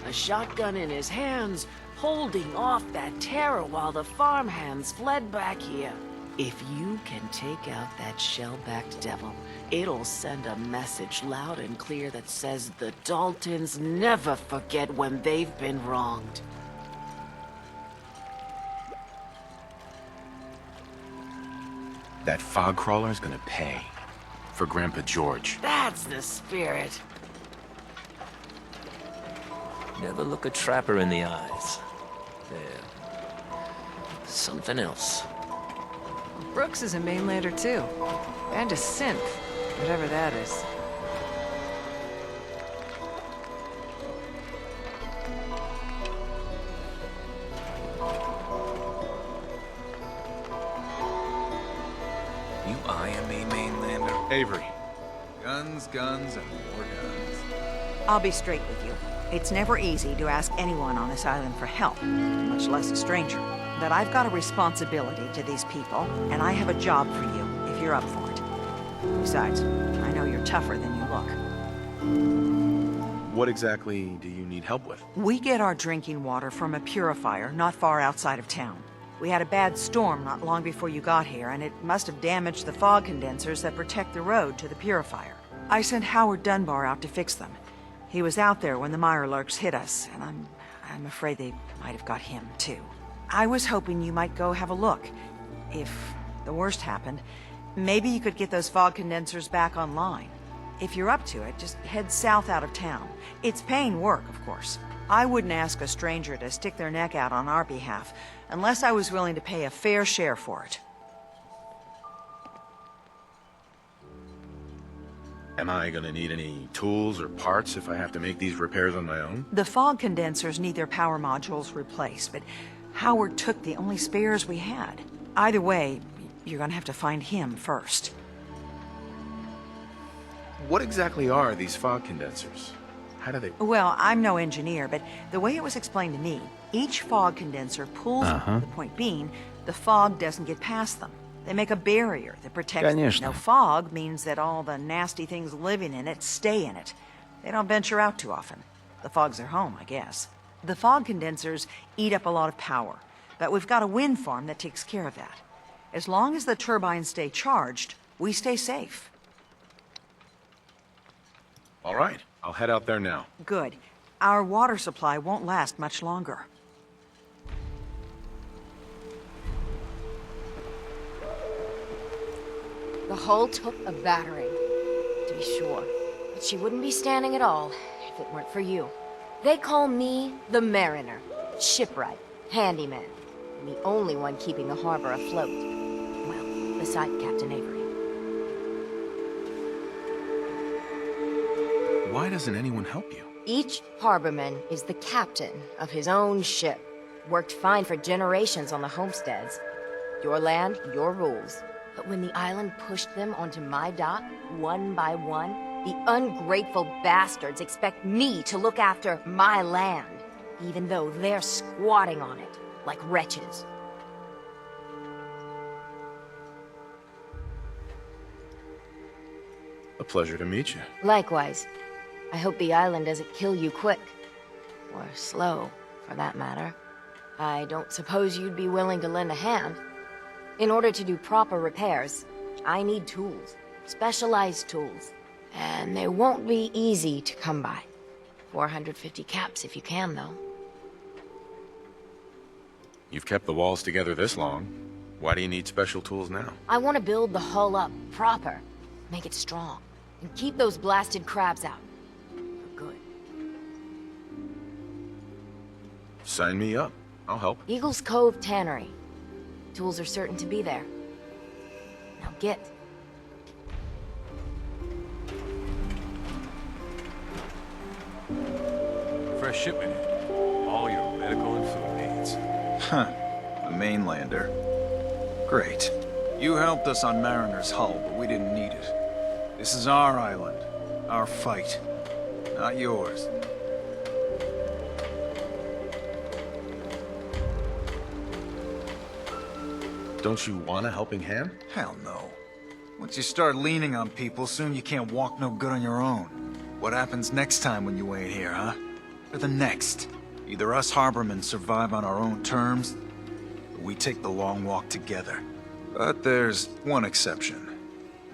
R: A shotgun in his hands, holding off that terror while the farmhands fled back here. If you can take out that shell-backed devil, it'll send a message loud and clear that says the Daltons never forget when they've been wronged.
C: That fog crawler's gonna pay for Grandpa George.
R: That's the spirit.
J: Never look a trapper in the eyes. There. Something else.
H: Brooks is a mainlander too. And a synth, whatever that is.
L: You I am a mainlander.
C: Avery.
L: Guns, guns, and more guns.
K: I'll be straight with you. It's never easy to ask anyone on this island for help, much less a stranger. But I've got a responsibility to these people, and I have a job for you, if you're up for it. Besides, I know you're tougher than you look.
C: What exactly do you need help with?
K: We get our drinking water from a purifier not far outside of town. We had a bad storm not long before you got here, and it must have damaged the fog condensers that protect the road to the purifier. I sent Howard Dunbar out to fix them. He was out there when the Mirelurks hit us, and I'm afraid they might have got him, too. I was hoping you might go have a look. If the worst happened, maybe you could get those fog condensers back online. If you're up to it, just head south out of town. It's paying work, of course. I wouldn't ask a stranger to stick their neck out on our behalf, unless I was willing to pay a fair share for it.
C: Am I gonna need any tools or parts if I have to make these repairs on my own?
K: The fog condensers need their power modules replaced, but Howard took the only spares we had. Either way, you're gonna have to find him first.
C: What exactly are these fog condensers? How do they...
K: Well, I'm no engineer, but the way it was explained to me, each fog condenser pulls them, the point being, the fog doesn't get past them. They make a barrier that protects them. No fog means that all the nasty things living in it stay in it. They don't venture out too often. The fog's their home, I guess. The fog condensers eat up a lot of power, but we've got a wind farm that takes care of that. As long as the turbines stay charged, we stay safe.
C: All right, I'll head out there now.
K: Good. Our water supply won't last much longer.
D: The hull took a battering, to be sure. But she wouldn't be standing at all if it weren't for you. They call me the Mariner, shipwright, handyman, and the only one keeping the harbor afloat. Well, beside Captain Avery.
C: Why doesn't anyone help you?
D: Each harborman is the captain of his own ship. Worked fine for generations on the homesteads. Your land, your rules. But when the island pushed them onto my dock, one by one, the ungrateful bastards expect me to look after my land, even though they're squatting on it, like wretches.
C: A pleasure to meet you.
D: Likewise. I hope the island doesn't kill you quick. Or slow, for that matter. I don't suppose you'd be willing to lend a hand. In order to do proper repairs, I need tools. Specialized tools. And they won't be easy to come by. 450 caps if you can, though.
C: You've kept the walls together this long. Why do you need special tools now?
D: I want to build the hull up, proper. Make it strong. And keep those blasted crabs out. For good.
C: Sign me up. I'll help.
D: Eagle's Cove Tannery. Tools are certain to be there. Now get.
L: Fresh shipment in. All your medical and food needs. Huh. A mainlander. Great. You helped us on Mariner's hull, but we didn't need it. This is our island. Our fight. Not yours.
C: Don't you want a helping hand?
L: Hell no. Once you start leaning on people, soon you can't walk no good on your own. What happens next time when you ain't here, huh? Or the next? Either us harbormen survive on our own terms, or we take the long walk together. But there's one exception.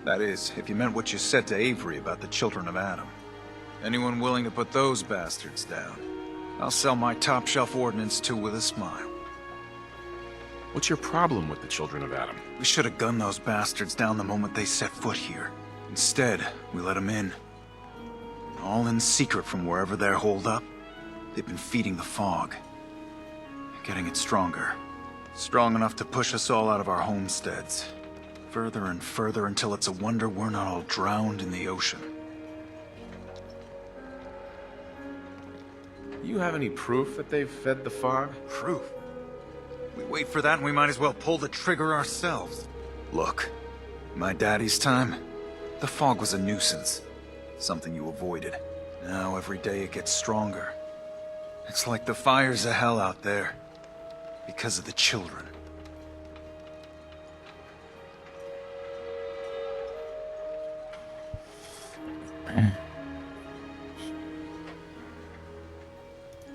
L: That is, if you meant what you said to Avery about the children of Adam. Anyone willing to put those bastards down, I'll sell my top-shelf ordnance to with a smile.
C: What's your problem with the children of Adam?
L: We should have gunned those bastards down the moment they set foot here. Instead, we let them in. All in secret from wherever they're holed up. They've been feeding the fog. Getting it stronger. Strong enough to push us all out of our homesteads. Further and further until it's a wonder we're not all drowned in the ocean.
C: You have any proof that they've fed the fog?
L: Proof? We wait for that and we might as well pull the trigger ourselves. Look, my daddy's time, the fog was a nuisance. Something you avoided. Now every day it gets stronger. It's like the fires of hell out there. Because of the children.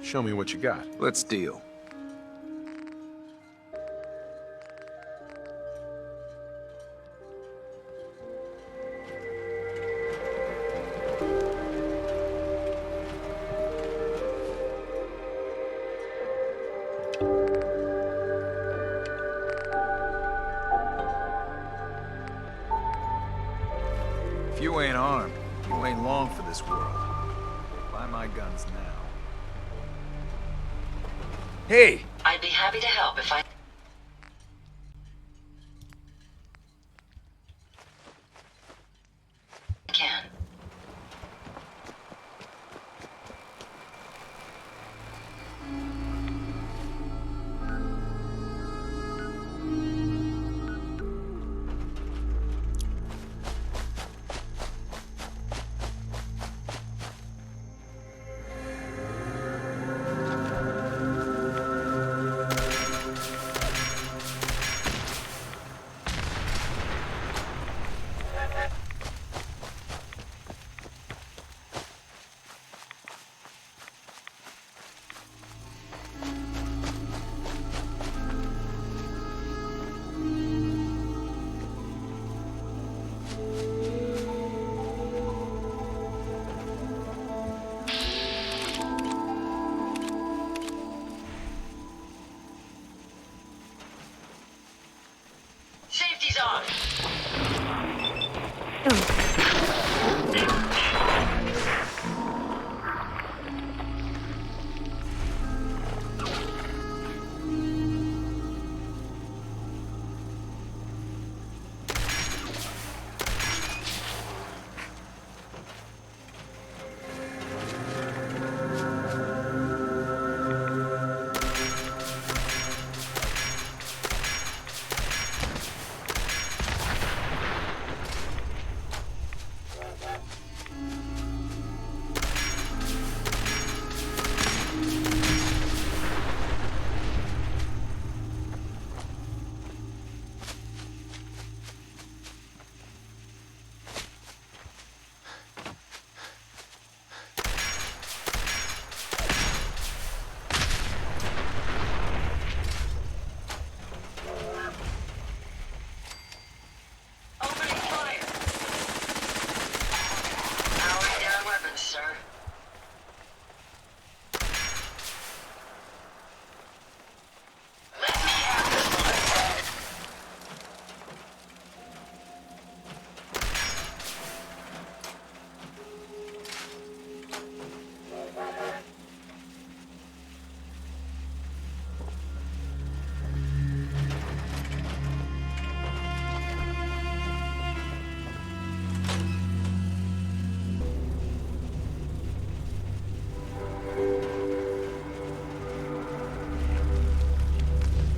C: Show me what you got.
L: Let's deal. If you ain't armed, you ain't long for this world. Buy my guns now. Hey!
E: I'd be happy to help if I can.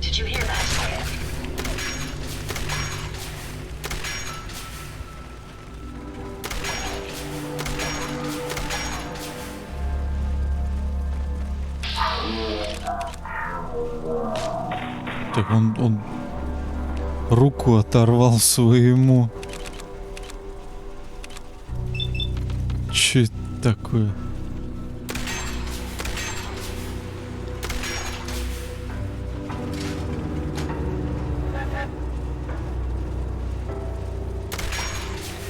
E: Did you hear that?
G: Так он руку оторвал своему. Че это такое?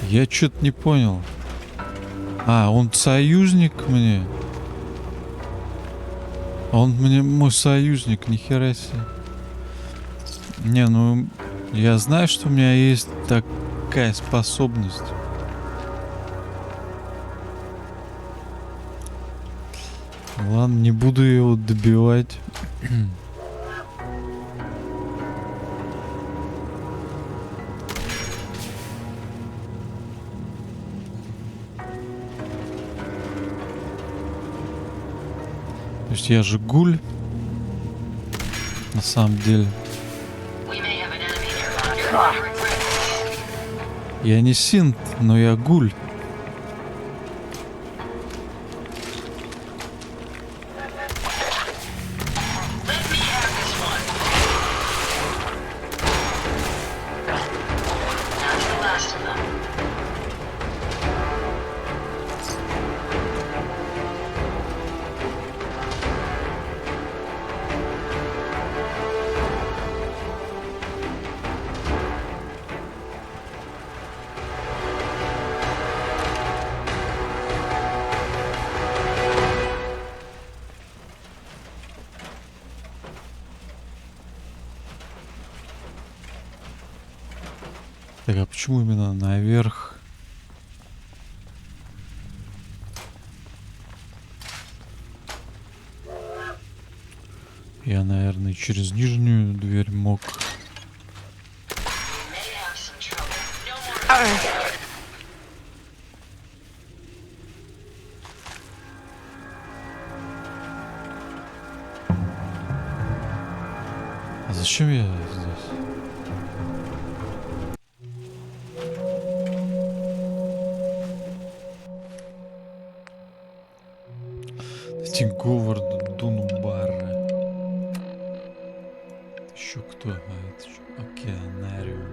G: Я что-то не понял. А, он союзник мне? Он мне мой союзник, нихера себе. Не, ну я знаю, что у меня есть такая способность. Ладно, не буду его добивать. То есть я же гуль. На самом деле. Я не синт, но я гуль. Так, а почему именно наверх? Я, наверное, через нижнюю дверь мог. А зачем я здесь? Эти Говард Дунбара. Еще кто? А это что? Океанариум.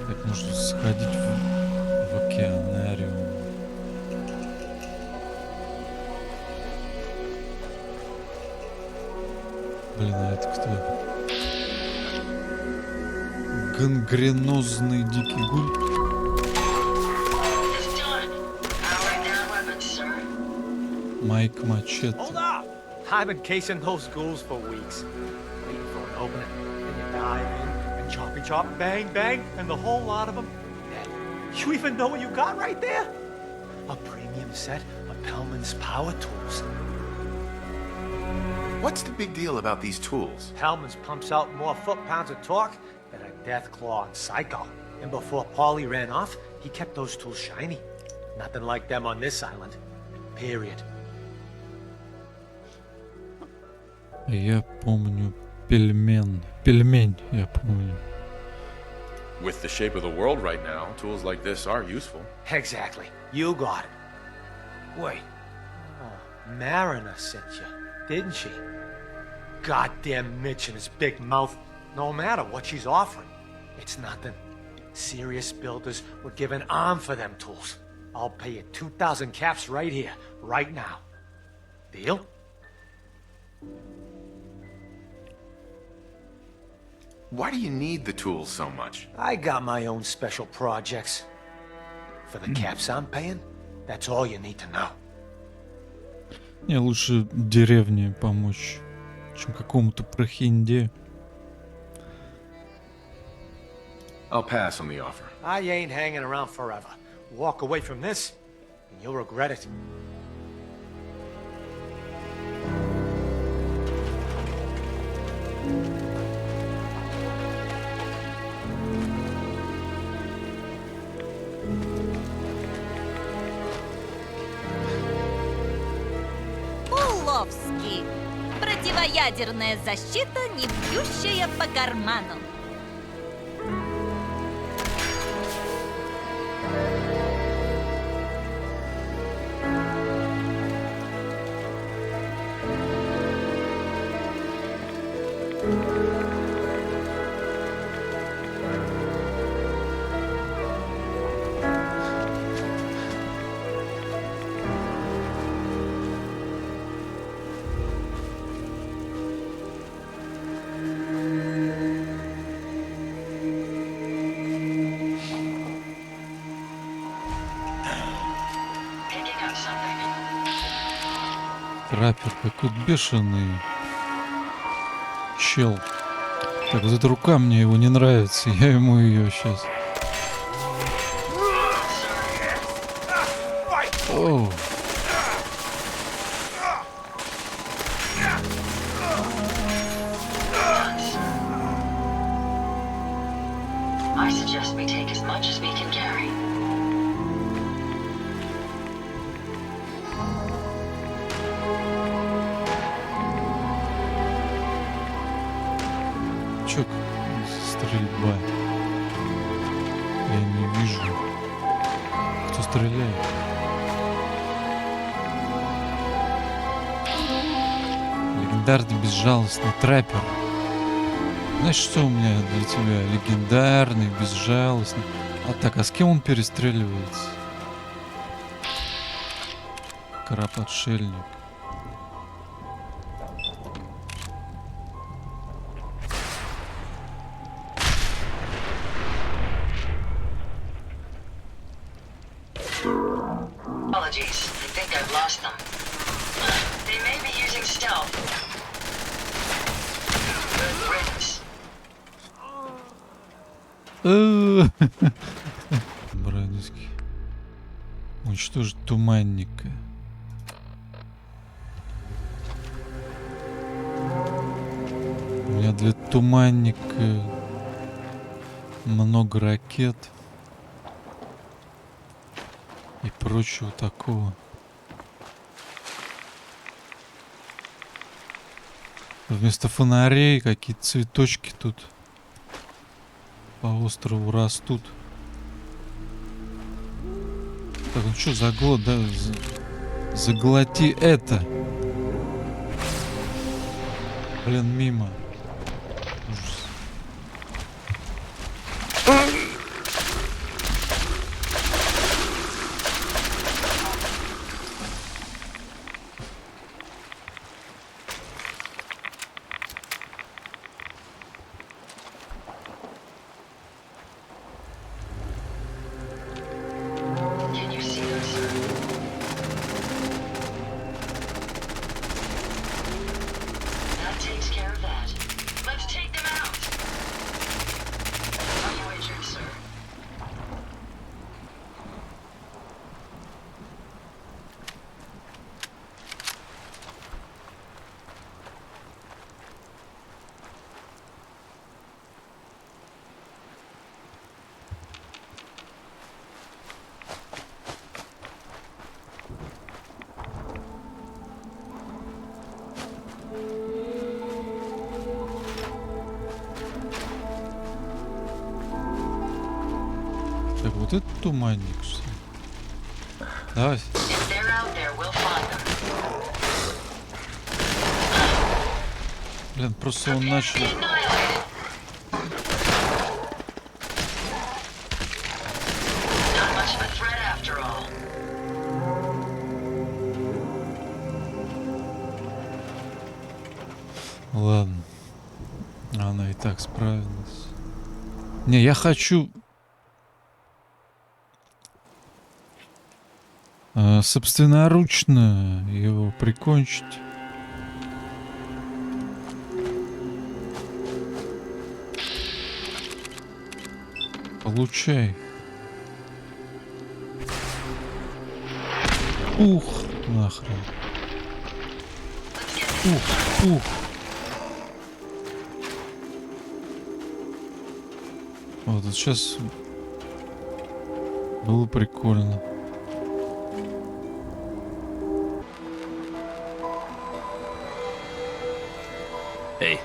G: Так, нужно сходить в океанариум. Блин, а это кто? Гангренозный дикий гуль. Майк Мачете.
M: Hold up! I've been casing those ghouls for weeks. Waiting for an opening. Then you dive in and chop each chop, bang, bang, and the whole lot of them. You even know what you got right there? A premium set of Hellman's power tools.
C: What's the big deal about these tools?
M: Hellman's pumps out more foot-pounds of torque than a death claw and Psycho. And before Paulie ran off, he kept those tools shiny. Nothing like them on this island. Period.
G: Я помню пельмень. Пельмень, я помню.
C: With the shape of the world right now, tools like this are useful.
M: Exactly. You got it. Wait. Oh, Mariner sent you, didn't she? Goddamn Mitch and his big mouth. No matter what she's offering, it's nothing. Serious builders would give an arm for them tools. I'll pay you 2,000 caps right here, right now. Deal?
C: Why do you need the tools so much?
M: I got my own special projects. For the caps I'm paying, that's all you need to know.
G: Мне лучше деревне помочь, чем какому-то прохинде.
C: I'll pass on the offer.
M: I ain't hanging around forever. Walk away from this, and you'll regret it.
N: Уловский. Противоядерная защита, не бьющая по карману.
G: Траппер какой-то бешеный чел. Так, вот эта рука мне его не нравится, я ему ее сейчас. Оу.
E: I suggest we take as much as we can carry.
G: Чё стрельба? Я не вижу. Кто стреляет? Легендарный безжалостный траппер. Знаешь, что у меня для тебя? Легендарный, безжалостный. А так, а с кем он перестреливается? Краб-отшельник.
E: Apologies, I think I've lost them. They may be using stealth. Good riddance.
G: Брадиски. Уничтожить туманника. У меня для туманника много ракет и прочего такого. Вместо фонарей какие-то цветочки тут по острову растут. Так, ну что, заглоти это. Блин, мимо. Ужас.
E: Can you see them, sir? That takes care of that.
G: Так, вот это туманник, что ли? Давай.
E: If they're out there, we'll find them.
G: Блин, просто он начал...
E: Not much of a threat after all.
G: Ладно. Она и так справилась. Не, я хочу... собственноручно его прикончить. Получай. Ух, нахрен. Ух. Вот это сейчас было прикольно.
J: Hey.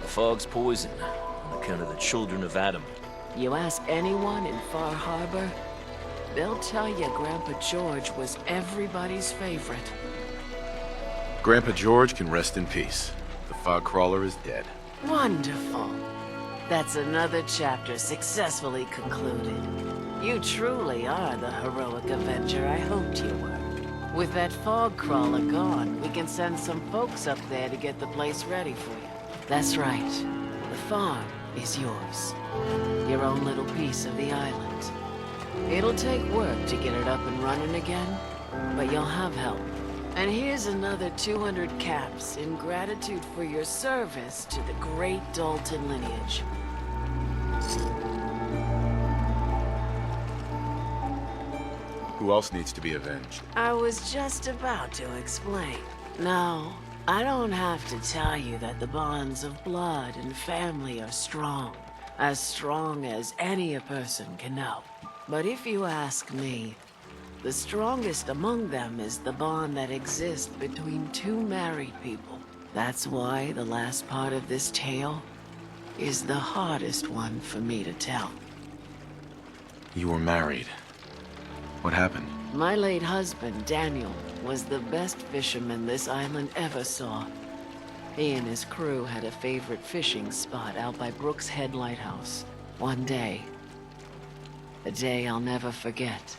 J: The fog's poison on account of the children of Adam.
R: You ask anyone in Far Harbor, they'll tell you Grandpa George was everybody's favorite.
C: Grandpa George can rest in peace. The fog crawler is dead.
R: Wonderful. That's another chapter successfully concluded. You truly are the heroic avenger I hoped you were. With that fog crawler gone, we can send some folks up there to get the place ready for you. That's right. The farm is yours. Your own little piece of the island. It'll take work to get it up and running again, but you'll have help. And here's another 200 caps in gratitude for your service to the great Dalton lineage.
C: Who else needs to be avenged?
R: I was just about to explain. No, I don't have to tell you that the bonds of blood and family are strong as any a person can know. But if you ask me, the strongest among them is the bond that exists between two married people. That's why the last part of this tale is the hardest one for me to tell.
C: You were married. What happened?
R: My late husband, Daniel, was the best fisherman this island ever saw. He and his crew had a favorite fishing spot out by Brooks Head Lighthouse. One day, a day I'll never forget,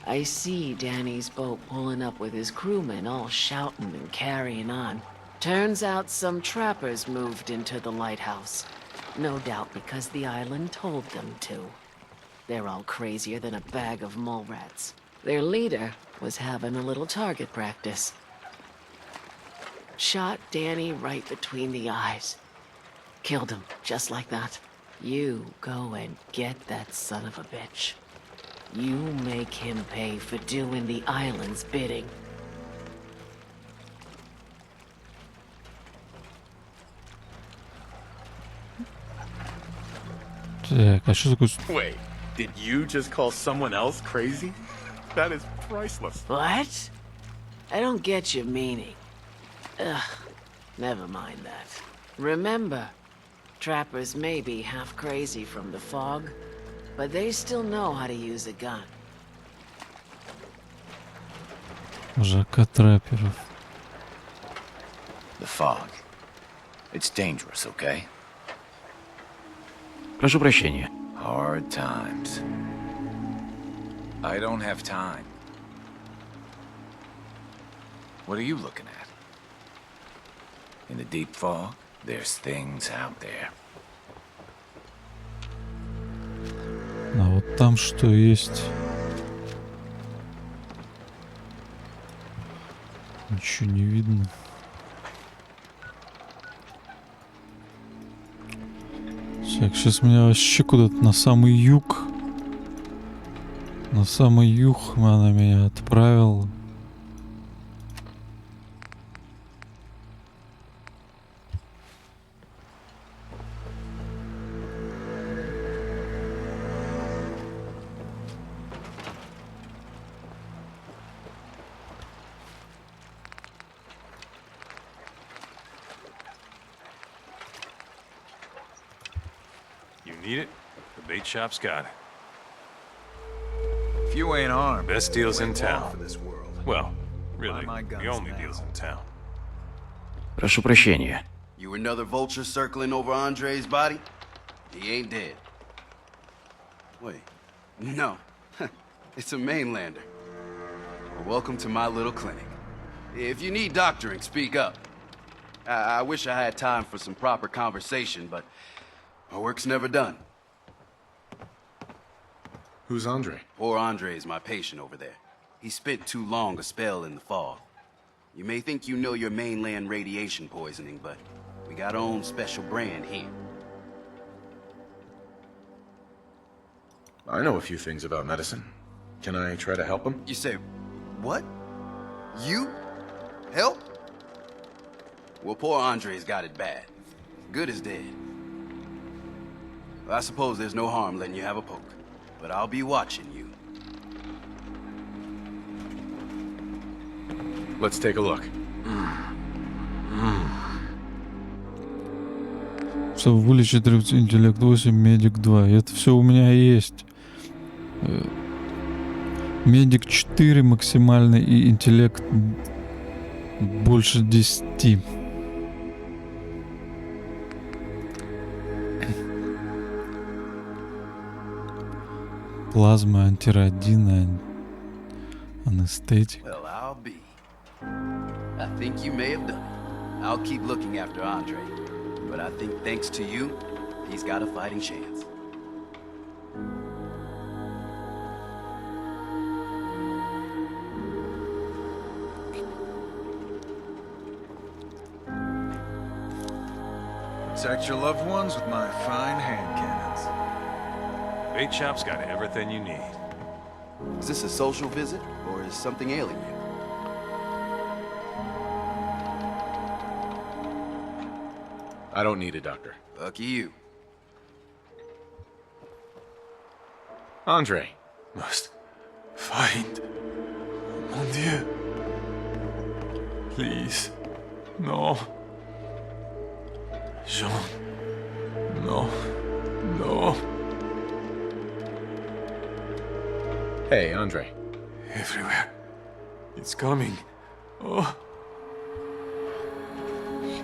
R: I see Danny's boat pulling up with his crewmen all shouting and carrying on. Turns out some trappers moved into the lighthouse. No doubt because the island told them to. They're all crazier than a bag of mole rats. Their leader was having a little target practice. Shot Danny right between the eyes. Killed him, just like that. You go and get that son of a bitch. You make him pay for doing the island's bidding.
G: Так, а что такое?
C: Wait, did you just call someone else crazy? That is priceless.
R: What? I don't get your meaning. Ugh, never mind that. Remember, trappers may be half crazy from the fog, but they still know how to use a gun.
G: Жака трапперов.
B: The fog. It's dangerous, okay? Прошу прощения. Hard times. I don't have time. What are you looking at? In the deep fog, there's things out there.
G: А вот там что есть? Ничего не видно. Так, сейчас меня вообще куда-то на самый юг. На самый юг она меня отправила.
F: Need it? The bait shop's got it.
L: If you ain't armed,
F: Best deals in
L: you ain't long
F: town.
L: for this world.
F: Well, really,
L: Buy my
F: the
L: guns
F: only
L: now.
F: deals in town.
O: Прошу прощения.
A: You another vulture circling over Andre's body? He ain't dead. Wait, no. It's a mainlander. Well, welcome to my little clinic. If you need doctoring, speak up. I wish I had time for some proper conversation, but my work's never done.
C: Who's Andre?
A: Poor Andre's my patient over there. He spent too long a spell in the fog. You may think you know your mainland radiation poisoning, but we got our own special brand here.
C: I know a few things about medicine. Can I try to help him?
A: You say, what? You? Help? Well, poor Andre's got it bad. Good as dead. Well, I suppose there's no harm letting you have a poke, but I'll be watching you.
C: Let's take a look.
G: Все, вылечить интеллект 8, медик 2. Это все у меня есть. Медик 4 максимальный и интеллект больше 10. Плазма, антирадин, анестетик.
A: Well, I'll be. I think you may have done it. I'll keep looking after Andre. But I think thanks to you, he's got a fighting chance.
L: Protect your loved ones with my fine hand cannons.
F: Bait shop's got everything you need.
A: Is this a social visit, or is something ailing you?
C: I don't need a doctor.
A: Lucky you.
C: Andre.
F: Must find. Mon Dieu. Please. No. Jean. No. No.
C: Hey, Andre.
F: Everywhere. It's coming. Oh.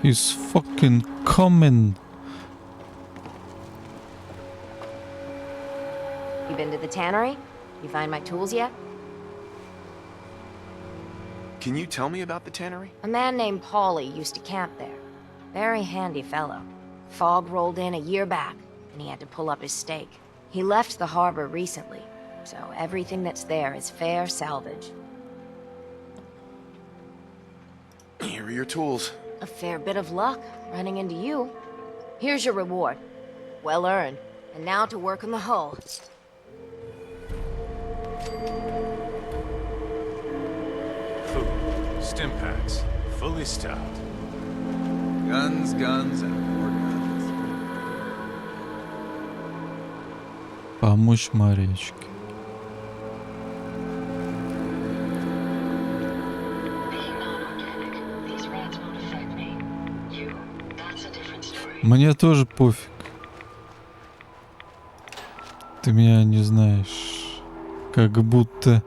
G: He's fucking coming.
D: You been to the tannery? You find my tools yet?
C: Can you tell me about the tannery?
D: A man named Paulie used to camp there. Very handy fellow. Fog rolled in a year back, and he had to pull up his stake. He left the harbor recently, so everything that's there is fair salvage.
C: Here are your tools.
D: A fair bit of luck running into you. Here's your reward. Well earned. And now to work on the hull.
F: Food. Stim packs. Fully stocked.
L: Guns, guns, and more guns.
G: Помочь Маречке. Мне тоже пофиг. Ты меня не знаешь. Как будто...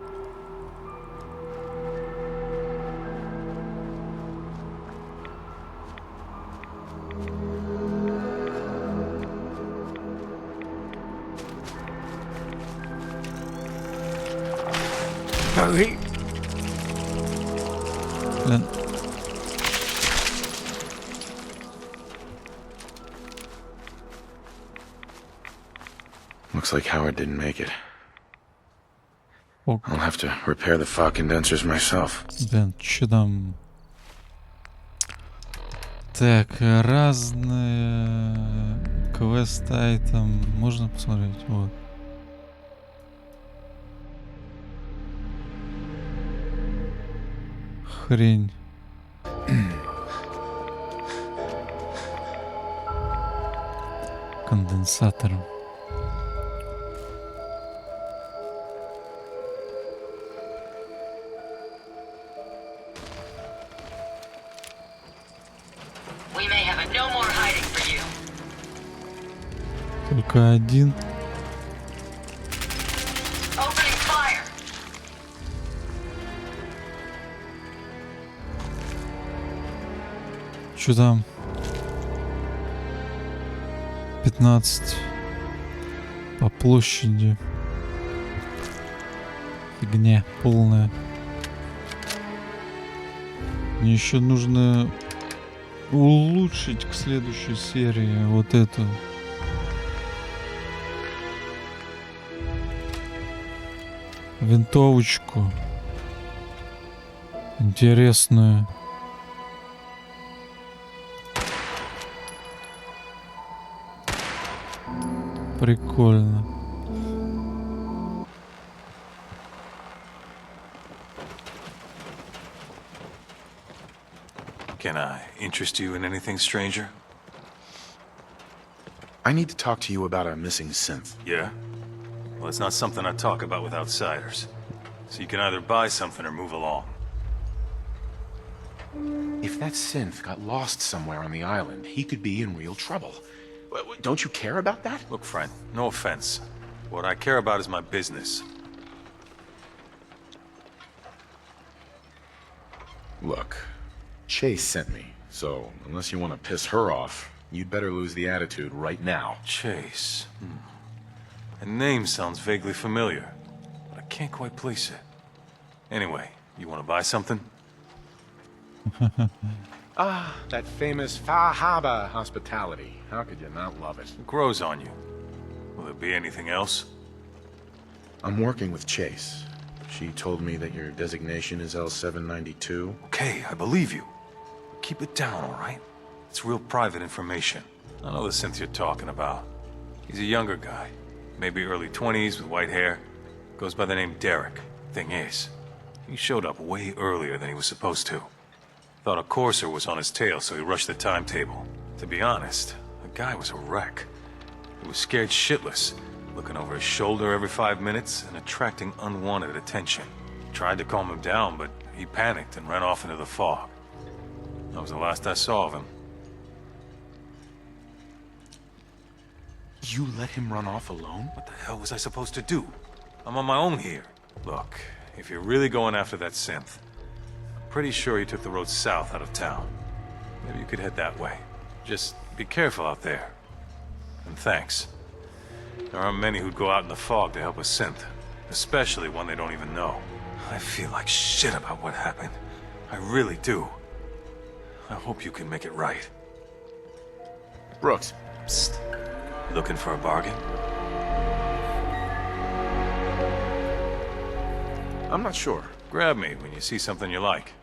G: Блин.
C: Looks like Howard didn't make it.
G: Ок.
C: I'll have to repair the fog condensers myself.
G: Блин, что там? Так, разные квест-айтем. Можно посмотреть? Вот. Хрень. Конденсатор. Только один. Что там? 15 по площади. Фигня полная. Мне еще нужно улучшить к следующей серии вот эту. Винтовочку. Интересную. Прикольно.
F: Can I interest you in anything, stranger?
C: I need to talk to you about a missing synth.
F: Yeah? Well, it's not something I talk about with outsiders. So you can either buy something or move along.
C: If that synth got lost somewhere on the island, he could be in real trouble. Don't you care about that?
F: Look, friend, no offense. What I care about is my business.
C: Look, Chase sent me, so unless you want to piss her off, you'd better lose the attitude right now.
F: Chase. A name sounds vaguely familiar, but I can't quite place it. Anyway, you want to buy something?
C: Ah, that famous Fahaba hospitality. How could you not love it?
F: It grows on you. Will there be anything else?
C: I'm working with Chase. She told me that your designation is L792.
F: Okay, I believe you. Keep it down, all right? It's real private information. I know the synth you're talking about. He's a younger guy. Maybe early 20s with white hair. Goes by the name Derek. Thing is, he showed up way earlier than he was supposed to. Thought a courser was on his tail, so he rushed the timetable. To be honest, the guy was a wreck. He was scared shitless, looking over his shoulder every 5 minutes and attracting unwanted attention. Tried to calm him down, but he panicked and ran off into the fog. That was the last I saw of him.
C: You let him run off alone?
F: What the hell was I supposed to do? I'm on my own here. Look, if you're really going after that synth, I'm pretty sure he took the road south out of town. Maybe you could head that way. Just be careful out there. And thanks. There aren't many who'd go out in the fog to help a synth, especially one they don't even know. I feel like shit about what happened. I really do. I hope you can make it right.
C: Brooks.
F: Psst. Looking for a bargain?
C: I'm not sure.
F: Grab me when you see something you like.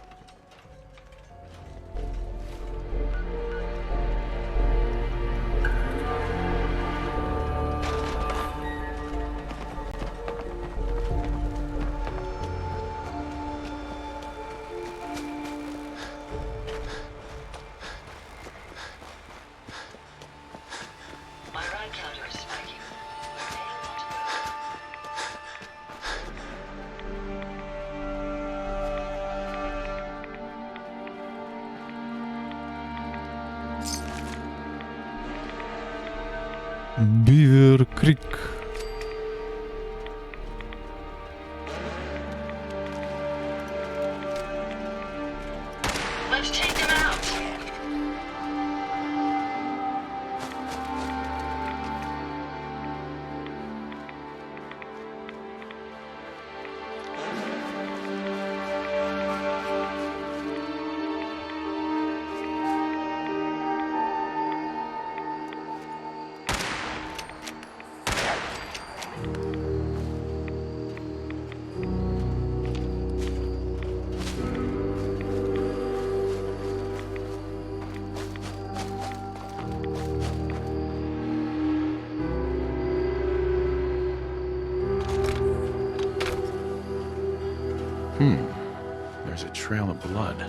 G: Beaver Creek.
E: Let's take them out.
C: There's a trail of blood.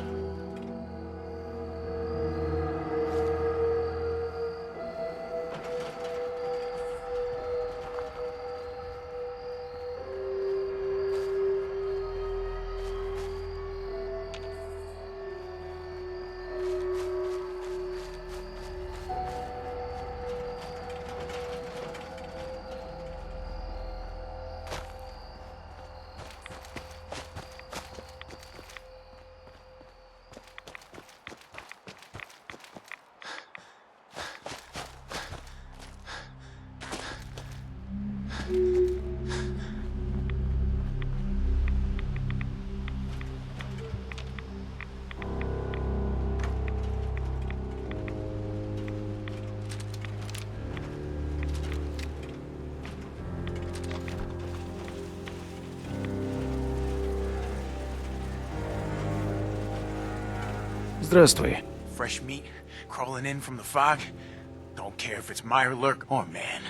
O: Здравствуй.
M: Fresh meat crawling in from the fog. Don't care if it's Meyer, Lurk, or man.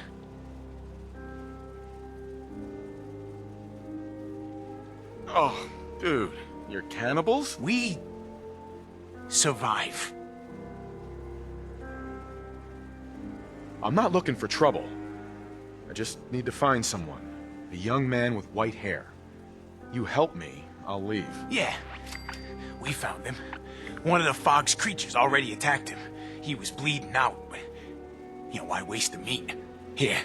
C: Oh, dude, you're cannibals?
M: We survive.
C: I'm not looking for trouble. I just need to find someone. A young man with white hair. You help me, I'll leave.
M: Yeah, we found him. One of the fog's creatures already attacked him. He was bleeding out, but, you know, why waste the meat? Here,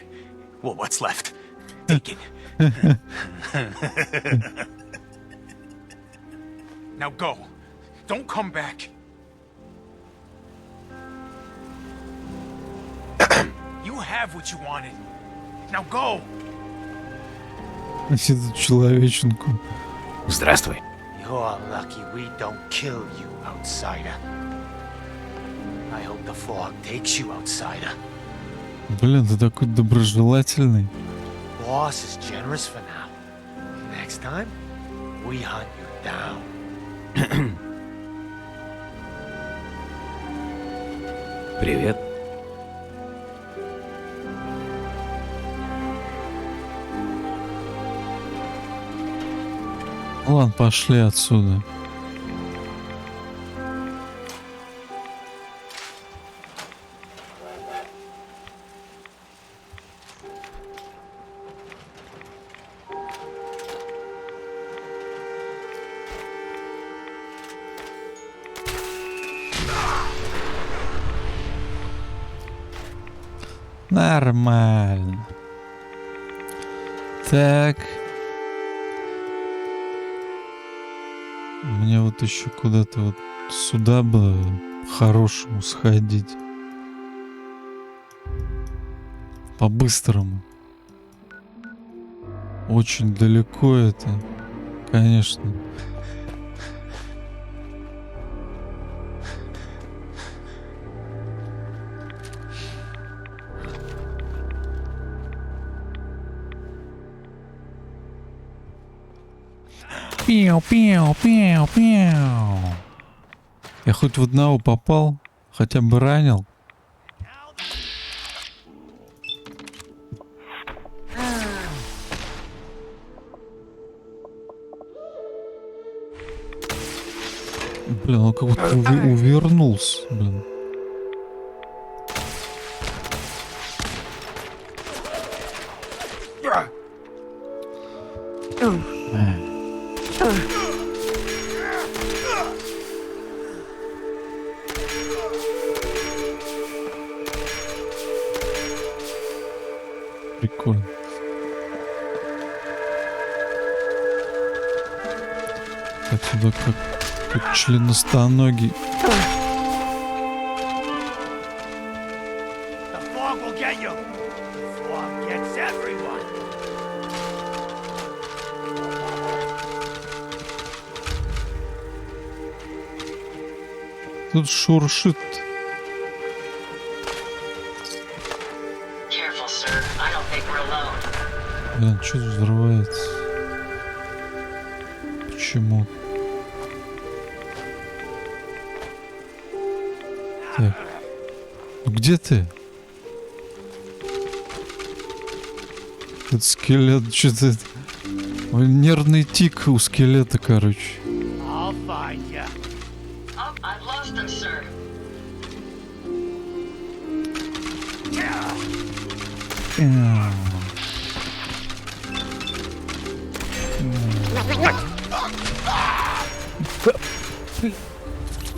M: well, what's left? Take it. Now go. Don't come back. You have what you wanted. Now go.
G: Эту человеченку.
O: Здравствуй.
M: You're lucky we don't kill you, outsider. I hope the fog takes you, outsider.
G: Блин, ты такой доброжелательный.
M: Boss is generous for now. Next time, we hunt you down.
O: Привет.
G: Ладно, пошли отсюда. Нормально. Так. Мне вот еще куда-то вот сюда бы по-хорошему сходить. По-быстрому. Очень далеко это, конечно. Пиу, пиу, пиу, пиу. Я хоть в одного попал, хотя бы ранил. Блин, он как будто увернулся, блин. Прикольно. Отсюда как членостоногий. Тут шуршит. Блин, что тут взрывается? Почему? Так. Ну где ты? Этот скелет, что-то... Нервный тик у скелета, короче.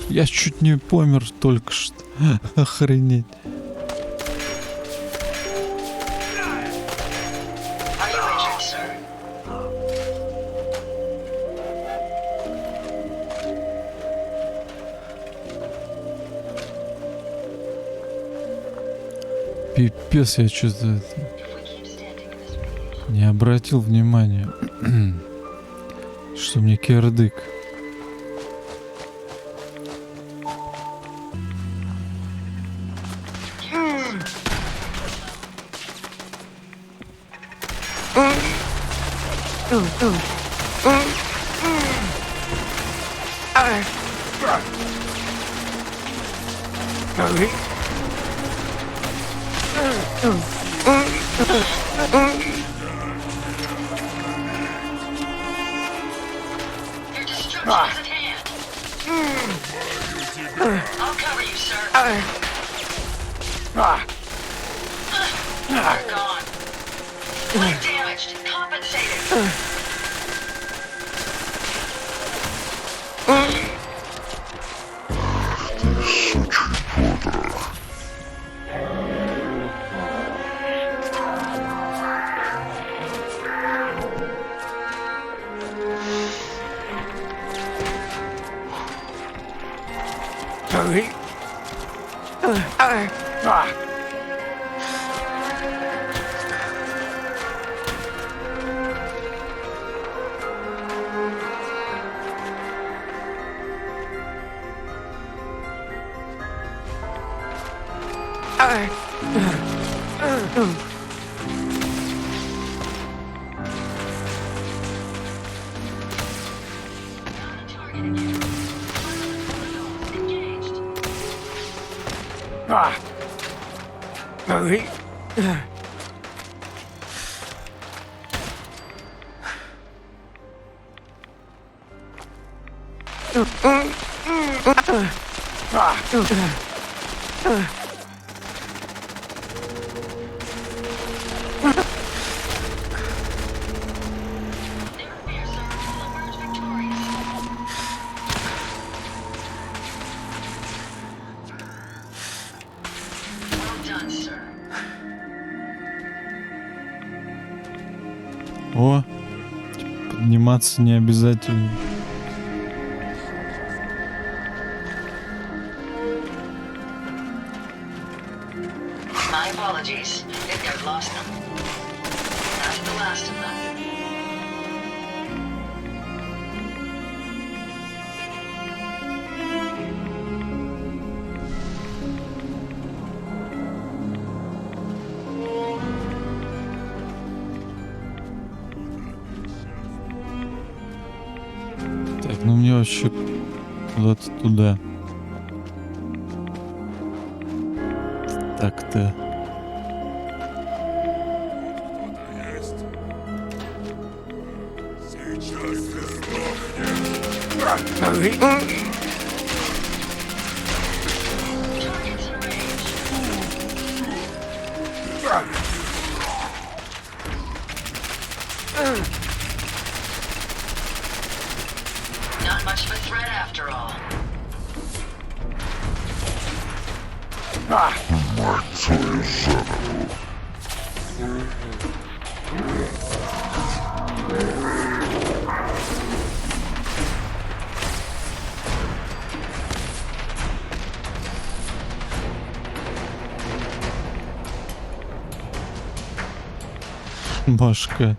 G: Я чуть не помер только что. Охренеть. Пипец, я что-то не обратил внимания, что мне кирдык.
E: Your destruction is at hand. I'll cover you, sir. You're gone. Light damaged. Compensated.
G: О, подниматься не обязательно.
E: My apologies. Think I've lost them. That's the last of them.
G: Так, ну мне вообще куда-то туда. Так-то.
E: Not much of a threat after all.
G: Башка.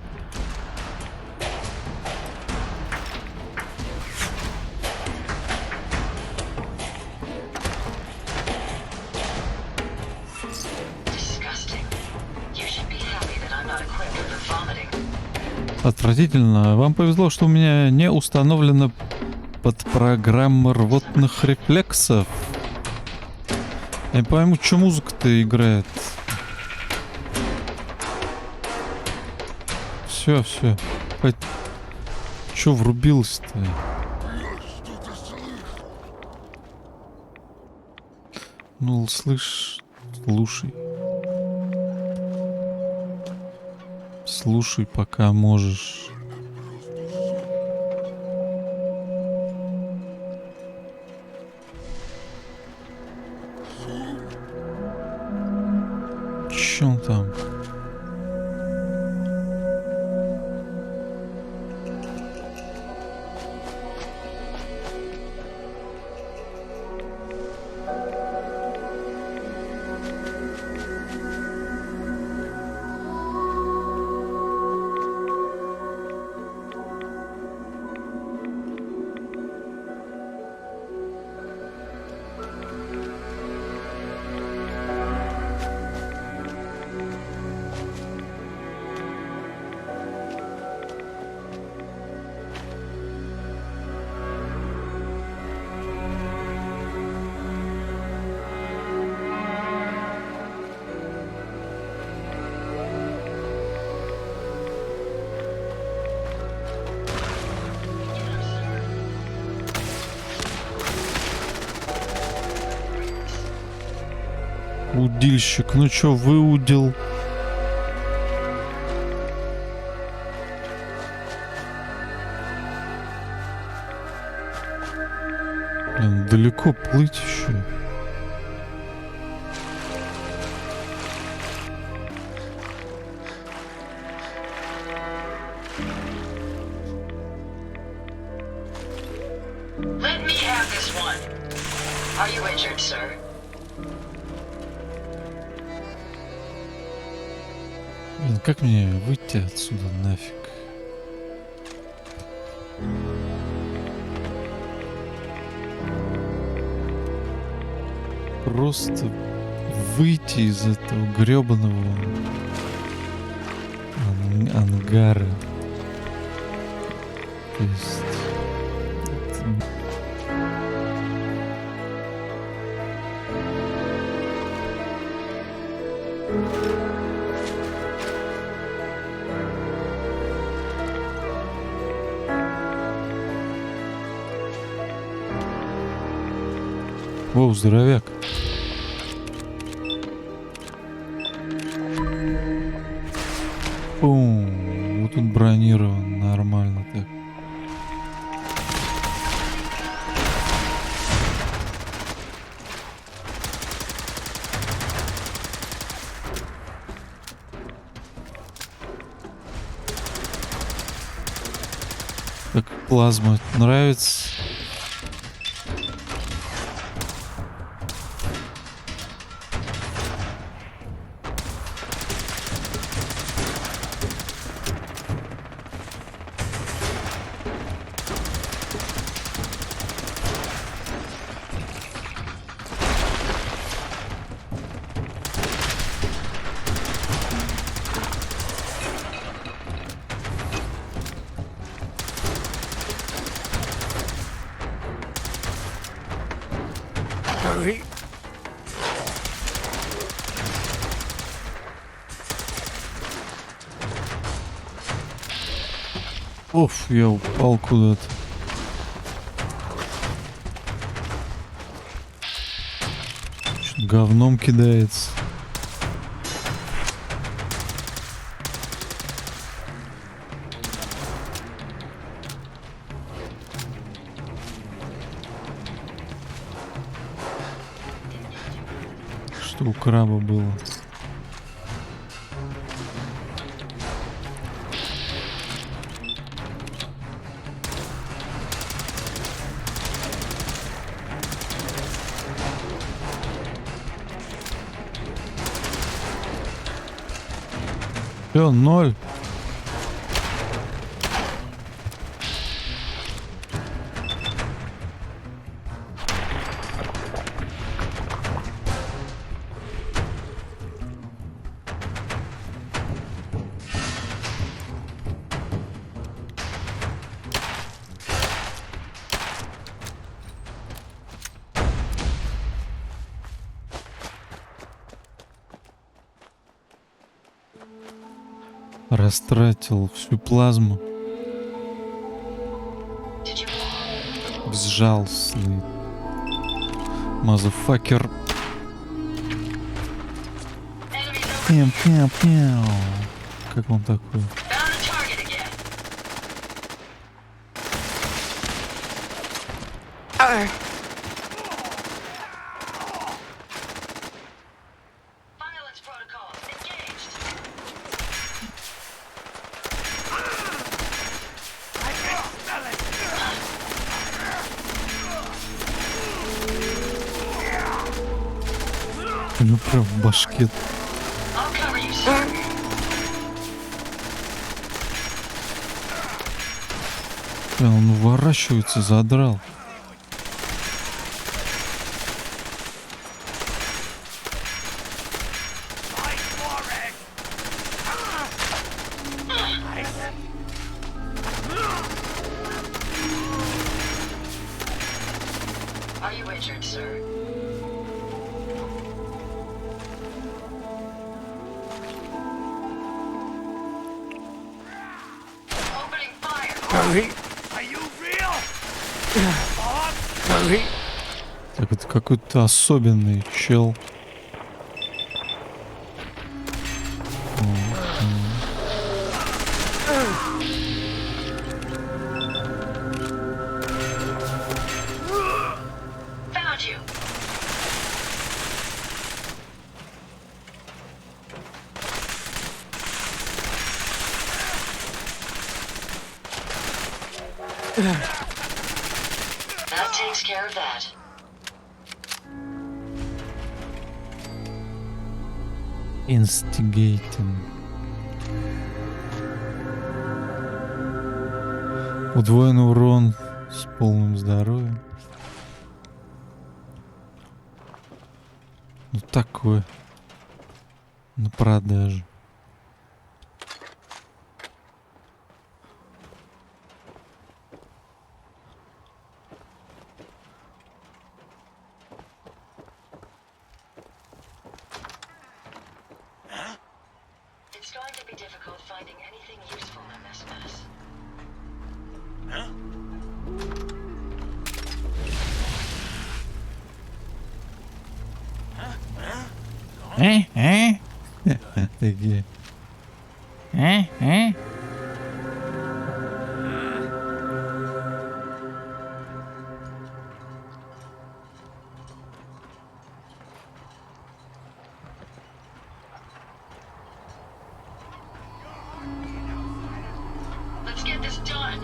G: Отвратительно. Вам повезло, что у меня не установлена подпрограмма рвотных рефлексов. Я не пойму, что музыка-то играет. Все. Че врубилось-то? Ну, слышь, слушай, пока можешь. Че он там? Удильщик, ну чё, выудил? Блин, далеко плыть еще.
E: Let me have this one. Are you injured, sir?
G: Блин, как мне выйти отсюда нафиг? Просто выйти из этого гребаного ангара. То есть... О, здоровяк. Бум. Вот тут бронирован нормально так. Как плазма нравится. Оф, я упал куда-то. Что-то говном кидается. Что у краба было? Всё, 0. Растратил всю плазму. Безжалостный мазафакер. Пяу-пяу-пяу. Как он такой? У него прям в башке. Он уворачивается, задрал.
E: Are you injured, sir? Opening fire.
M: Are you real?
G: Так это какой-то особенный чел.
E: That takes care of that.
G: Instigating. Удвоенный урон с полным здоровьем. Ну такое. На продажу.
E: It's going to be difficult finding anything useful in this mess.
G: Такие.
E: Let's get this done.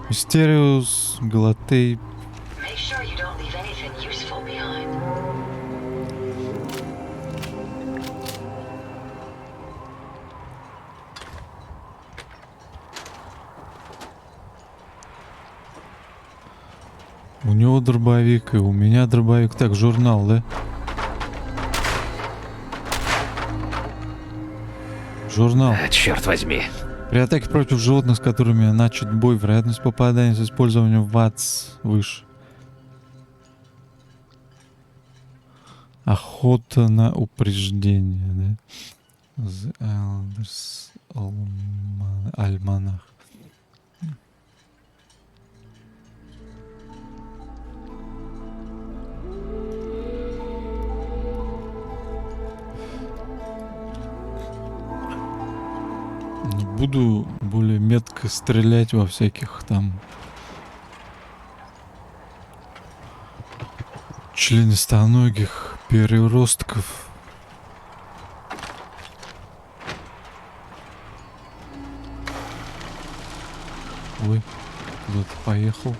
G: Мистериус, Галатей.
E: Make sure you don't leave anything useful behind.
G: У него дробовик, и у меня дробовик. Так, журнал, да? Журнал.
O: Черт возьми.
G: При атаке против животных, с которыми начат бой, вероятность попадания с использованием ВАЦ выше. Охота на упреждение, да? The Elders Альманах. Буду более метко стрелять во всяких там членистоногих переростков. Ой, куда-то поехал.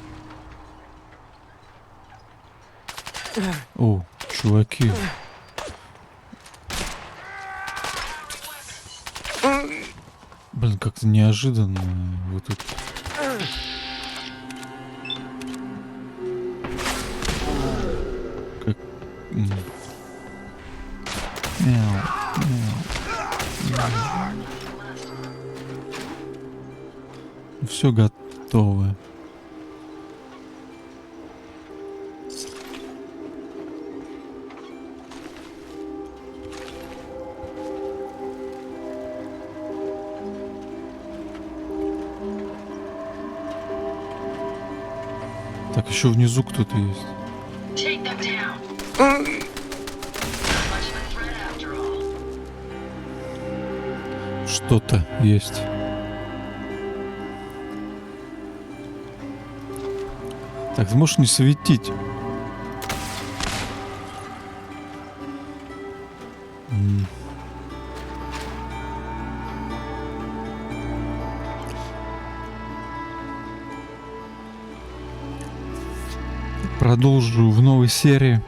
G: О, чуваки. Блин, как-то неожиданно вы тут. Как... Все готово. Так, еще внизу кто-то есть. Что-то есть. Так, ты можешь не светить. Продолжу в новой серии.